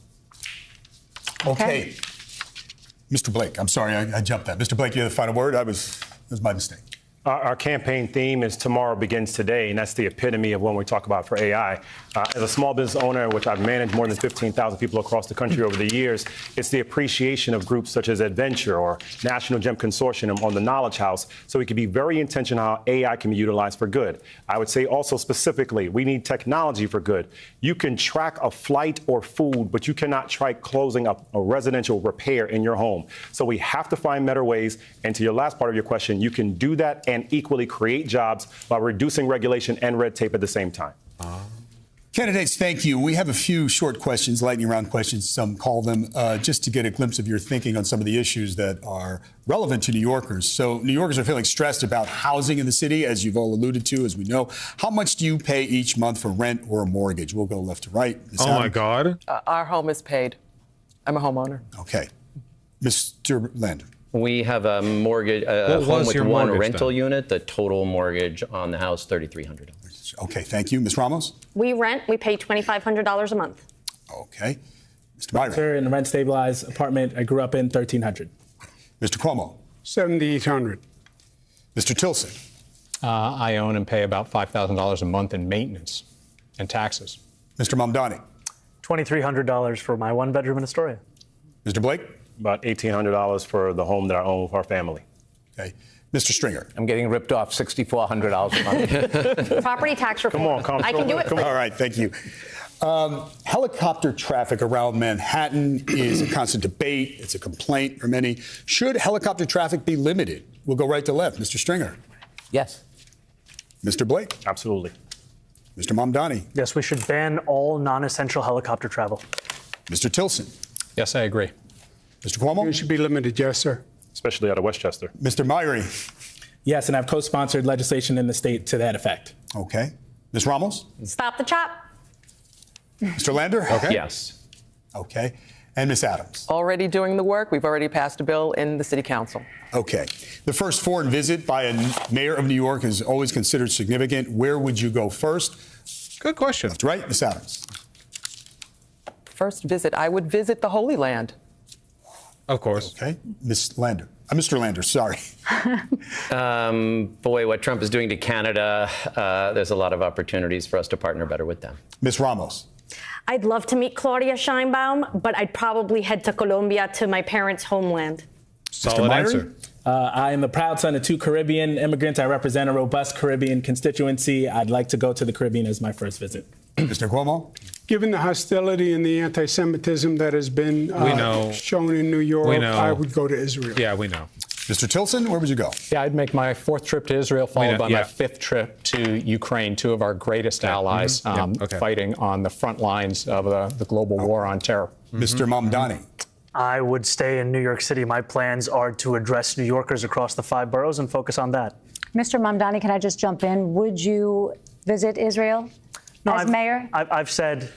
Okay. Mr. Blake, I'm sorry, I jumped that. Mr. Blake, you have the final word. That was my mistake. Our campaign theme is Tomorrow Begins Today, and that's the epitome of what we talk about for AI. As a small business owner, which I've managed more than 15,000 people across the country over the years, it's the appreciation of groups such as Adventure or National Gem Consortium on the Knowledge House, so we can be very intentional how AI can be utilized for good. I would say also specifically, we need technology for good. You can track a flight or food, but you cannot track closing a residential repair in your home. So we have to find better ways. And to your last part of your question, you can do that and equally create jobs while reducing regulation and red tape at the same time. Candidates, thank you. We have a few short questions, lightning round questions, some call them, just to get a glimpse of your thinking on some of the issues that are relevant to New Yorkers. So New Yorkers are feeling stressed about housing in the city, as you've all alluded to, as we know. How much do you pay each month for rent or a mortgage? We'll go left to right. Oh, my God. Our home is paid. I'm a homeowner. Okay. Mr. Lander. We have a mortgage, a home with one rental unit. The total mortgage on the house, $3,300. Okay, thank you. Ms. Ramos? We rent. We pay $2,500 a month. Okay. Mr. Byron? Sir, in a rent-stabilized apartment I grew up in, $1,300. Mr. Cuomo? $7,800. Mr. Tilson? I own and pay about $5,000 a month in maintenance and taxes. Mr. Mamdani? $2,300 for my one-bedroom in Astoria. Mr. Blake? About $1,800 for the home that I own with our family. Okay. Mr. Stringer? I'm getting ripped off $6,400 a month. Property tax reform. Come on, I can do it. All right, thank you. Helicopter traffic around Manhattan is a constant debate. It's a complaint for many. Should helicopter traffic be limited? We'll go right to left. Mr. Stringer? Yes. Mr. Blake? Absolutely. Mr. Mamdani? Yes, we should ban all non-essential helicopter travel. Mr. Tilson? Yes, I agree. Mr. Cuomo? It should be limited, yes, sir. Especially out of Westchester. Mr. Myrie? Yes, and I've co-sponsored legislation in the state to that effect. Okay. Ms. Ramos? Stop the chop. Mr. Lander? Okay. Yes. Okay. And Ms. Adams? Already doing the work. We've already passed a bill in the City Council. Okay. The first foreign visit by a mayor of New York is always considered significant. Where would you go first? Good question. Left to right. Ms. Adams? First visit, I would visit the Holy Land. Of course. Okay. Ms. Lander? Mr. Lander, sorry. Boy, what Trump is doing to Canada, there's a lot of opportunities for us to partner better with them. Ms. Ramos. I'd love to meet Claudia Sheinbaum, but I'd probably head to Colombia, to my parents' homeland. Solid answer. I am a proud son of 2 Caribbean immigrants. I represent a robust Caribbean constituency. I'd like to go to the Caribbean as my first visit. Mr. Cuomo? Given the hostility and the anti-Semitism that has been shown in New York, I would go to Israel. Yeah, we know. Mr. Tilson, where would you go? Yeah, I'd make my 4th trip to Israel, followed by my 5th trip to Ukraine, 2 of our greatest allies fighting on the front lines of the global war on terror. Mr. Mamdani. I would stay in New York City. My plans are to address New Yorkers across the 5 boroughs and focus on that. Mr. Mamdani, can I just jump in? Would you visit Israel as mayor? I've said...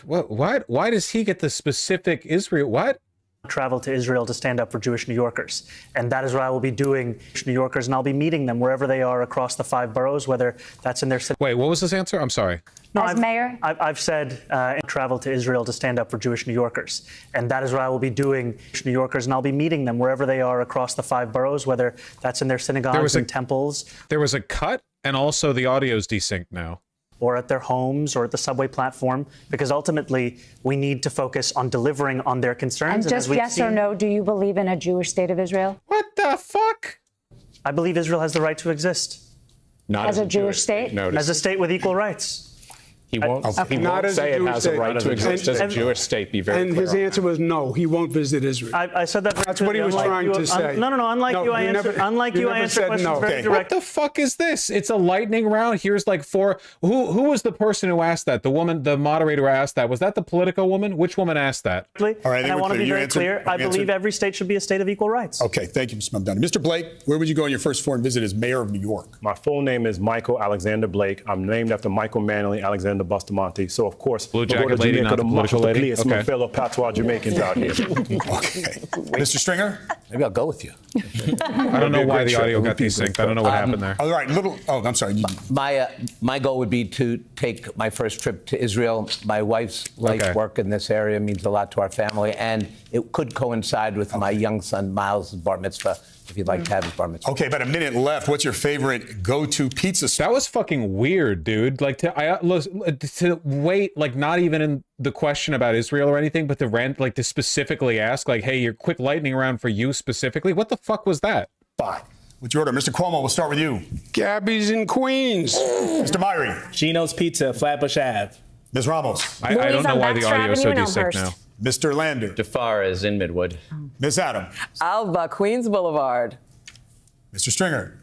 Why does he get the specific Israel? What? Travel to Israel to stand up for Jewish New Yorkers. And that is what I will be doing, New Yorkers, and I'll be meeting them wherever they are across the 5 boroughs, whether that's in their city. Wait, what was this answer? I'm sorry. No, as mayor? I've said travel to Israel to stand up for Jewish New Yorkers. And that is what I will be doing, New Yorkers, and I'll be meeting them wherever they are across the 5 boroughs, whether that's in their synagogues and temples. There was a cut, and also the audio's desynced now. Or at their homes or at the subway platform, because ultimately we need to focus on delivering on their concerns. And just yes or no, do you believe in a Jewish state of Israel? What the fuck? I believe Israel has the right to exist. Not as a Jewish state? As a state with equal rights. He won't say it has a right to exist as a Jewish state. Be very clear. And his answer was no, he won't visit Israel. I said that. That's what he was trying to say. No. Unlike you, I answer questions very direct. What the fuck is this? It's a lightning round. Here's like 4. Who was the person who asked that? The woman, the moderator who asked that. Was that the Politico woman? Which woman asked that? All right, and I want to be very clear. I believe every state should be a state of equal rights. Okay, thank you, Mr. Mamdani. Mr. Blake, where would you go on your first foreign visit as mayor of New York? My full name is Michael Alexander Blake. I'm named after Michael Manley Alexander Bustamante. So, of course, Blue Jacket Lady, not the political lady. Okay. My fellow patois Jamaicans out here. Okay. Mr. Stringer? Maybe I'll go with you. I don't know why the audio got desynced. I don't know what happened there. All right, I'm sorry. My goal would be to take my first trip to Israel. My wife's life work in this area means a lot to our family, and it could coincide with my young son Miles' bar mitzvah, if you'd like to have his bar mitzvah. Okay, about a minute left. What's your favorite go-to pizza spot? That was fucking weird, dude. Like to wait, like not even in the question about Israel or anything, but to specifically ask, like, hey, your quick lightning round for you specifically. What the fuck was that? Bye. What's your order? Mr. Cuomo, we'll start with you. Gabby's in Queens. Mr. Myrie. Gino's Pizza, Flatbush Ave. Ms. Ramos. I don't know why the audio is so desynced now. Mr. Lander. Jafar is in Midwood. Ms. Adams. Alba, Queens Boulevard. Mr. Stringer.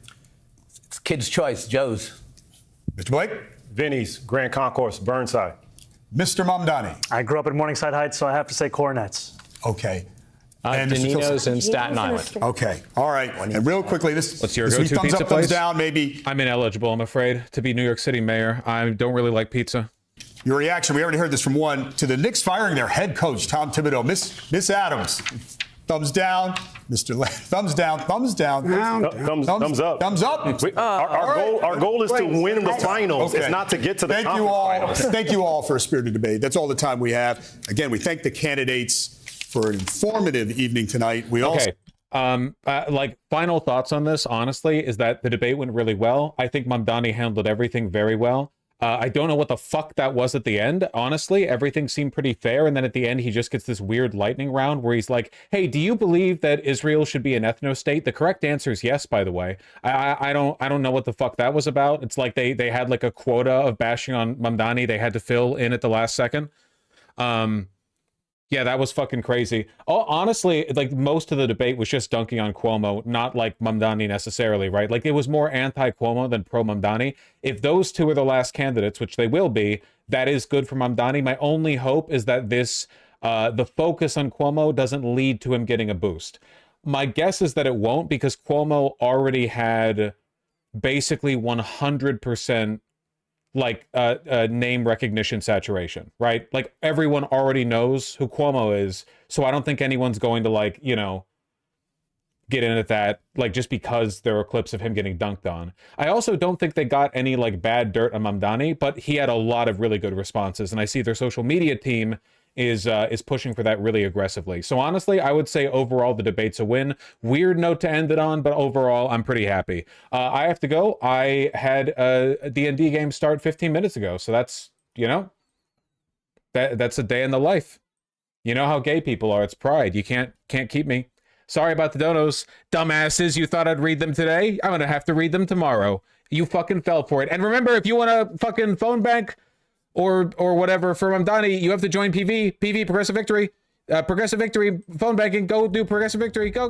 It's Kid's Choice, Joe's. Mr. Blake. Vinny's, Grand Concourse, Burnside. Mr. Mamdani. I grew up in Morningside Heights, so I have to say Coronets. Okay. And Danino's in Staten Island. Okay. All right. And real quickly, what's your go-to thumbs pizza up, place? thumbs down, maybe. I'm ineligible, I'm afraid, to be New York City mayor. I don't really like pizza. Your reaction, we already heard this from one, to the Knicks firing their head coach, Tom Thibodeau. Miss Adams, thumbs down. Mr. Thumbs down, thumbs down. Thumbs up. Thumbs up. Our goal is to win the finals. Okay. It's not to get to the Thank you all. Thank you all for a spirited debate. That's all the time we have. Again, we thank the candidates for an informative evening tonight. We also. Like final thoughts on this, honestly, is that the debate went really well. I think Mamdani handled everything very well. I don't know what the fuck that was at the end. Honestly, everything seemed pretty fair. And then at the end, he just gets this weird lightning round where he's like, hey, do you believe that Israel should be an ethno-state? The correct answer is yes, by the way. I don't know what the fuck that was about. It's like they had like a quota of bashing on Mamdani they had to fill in at the last second. Yeah, that was fucking crazy. Oh, honestly, like most of the debate was just dunking on Cuomo, not like Mamdani necessarily, right? Like it was more anti-Cuomo than pro-Mamdani. If those two are the last candidates, which they will be, that is good for Mamdani. My only hope is that this, the focus on Cuomo doesn't lead to him getting a boost. My guess is that it won't, because Cuomo already had basically 100% like name recognition saturation, right? Like everyone already knows who Cuomo is. So I don't think anyone's going to like, you know, get in at that, like just because there are clips of him getting dunked on. I also don't think they got any like bad dirt on Mamdani, but he had a lot of really good responses. And I see their social media team is pushing for that really aggressively. So honestly, I would say overall the debate's a win. Weird note to end it on, but overall I'm pretty happy. I have to go. I had a D&D game start 15 minutes ago, so that's, you know, that's a day in the life. You know how gay people are. It's pride. You can't keep me. Sorry about the donos, dumbasses. You thought I'd read them today? I'm gonna have to read them tomorrow. You fucking fell for it. And remember, if you want a fucking phone bank or whatever for Mamdani, you have to join PV Progressive Victory. Progressive Victory phone banking. Go do Progressive Victory. Go.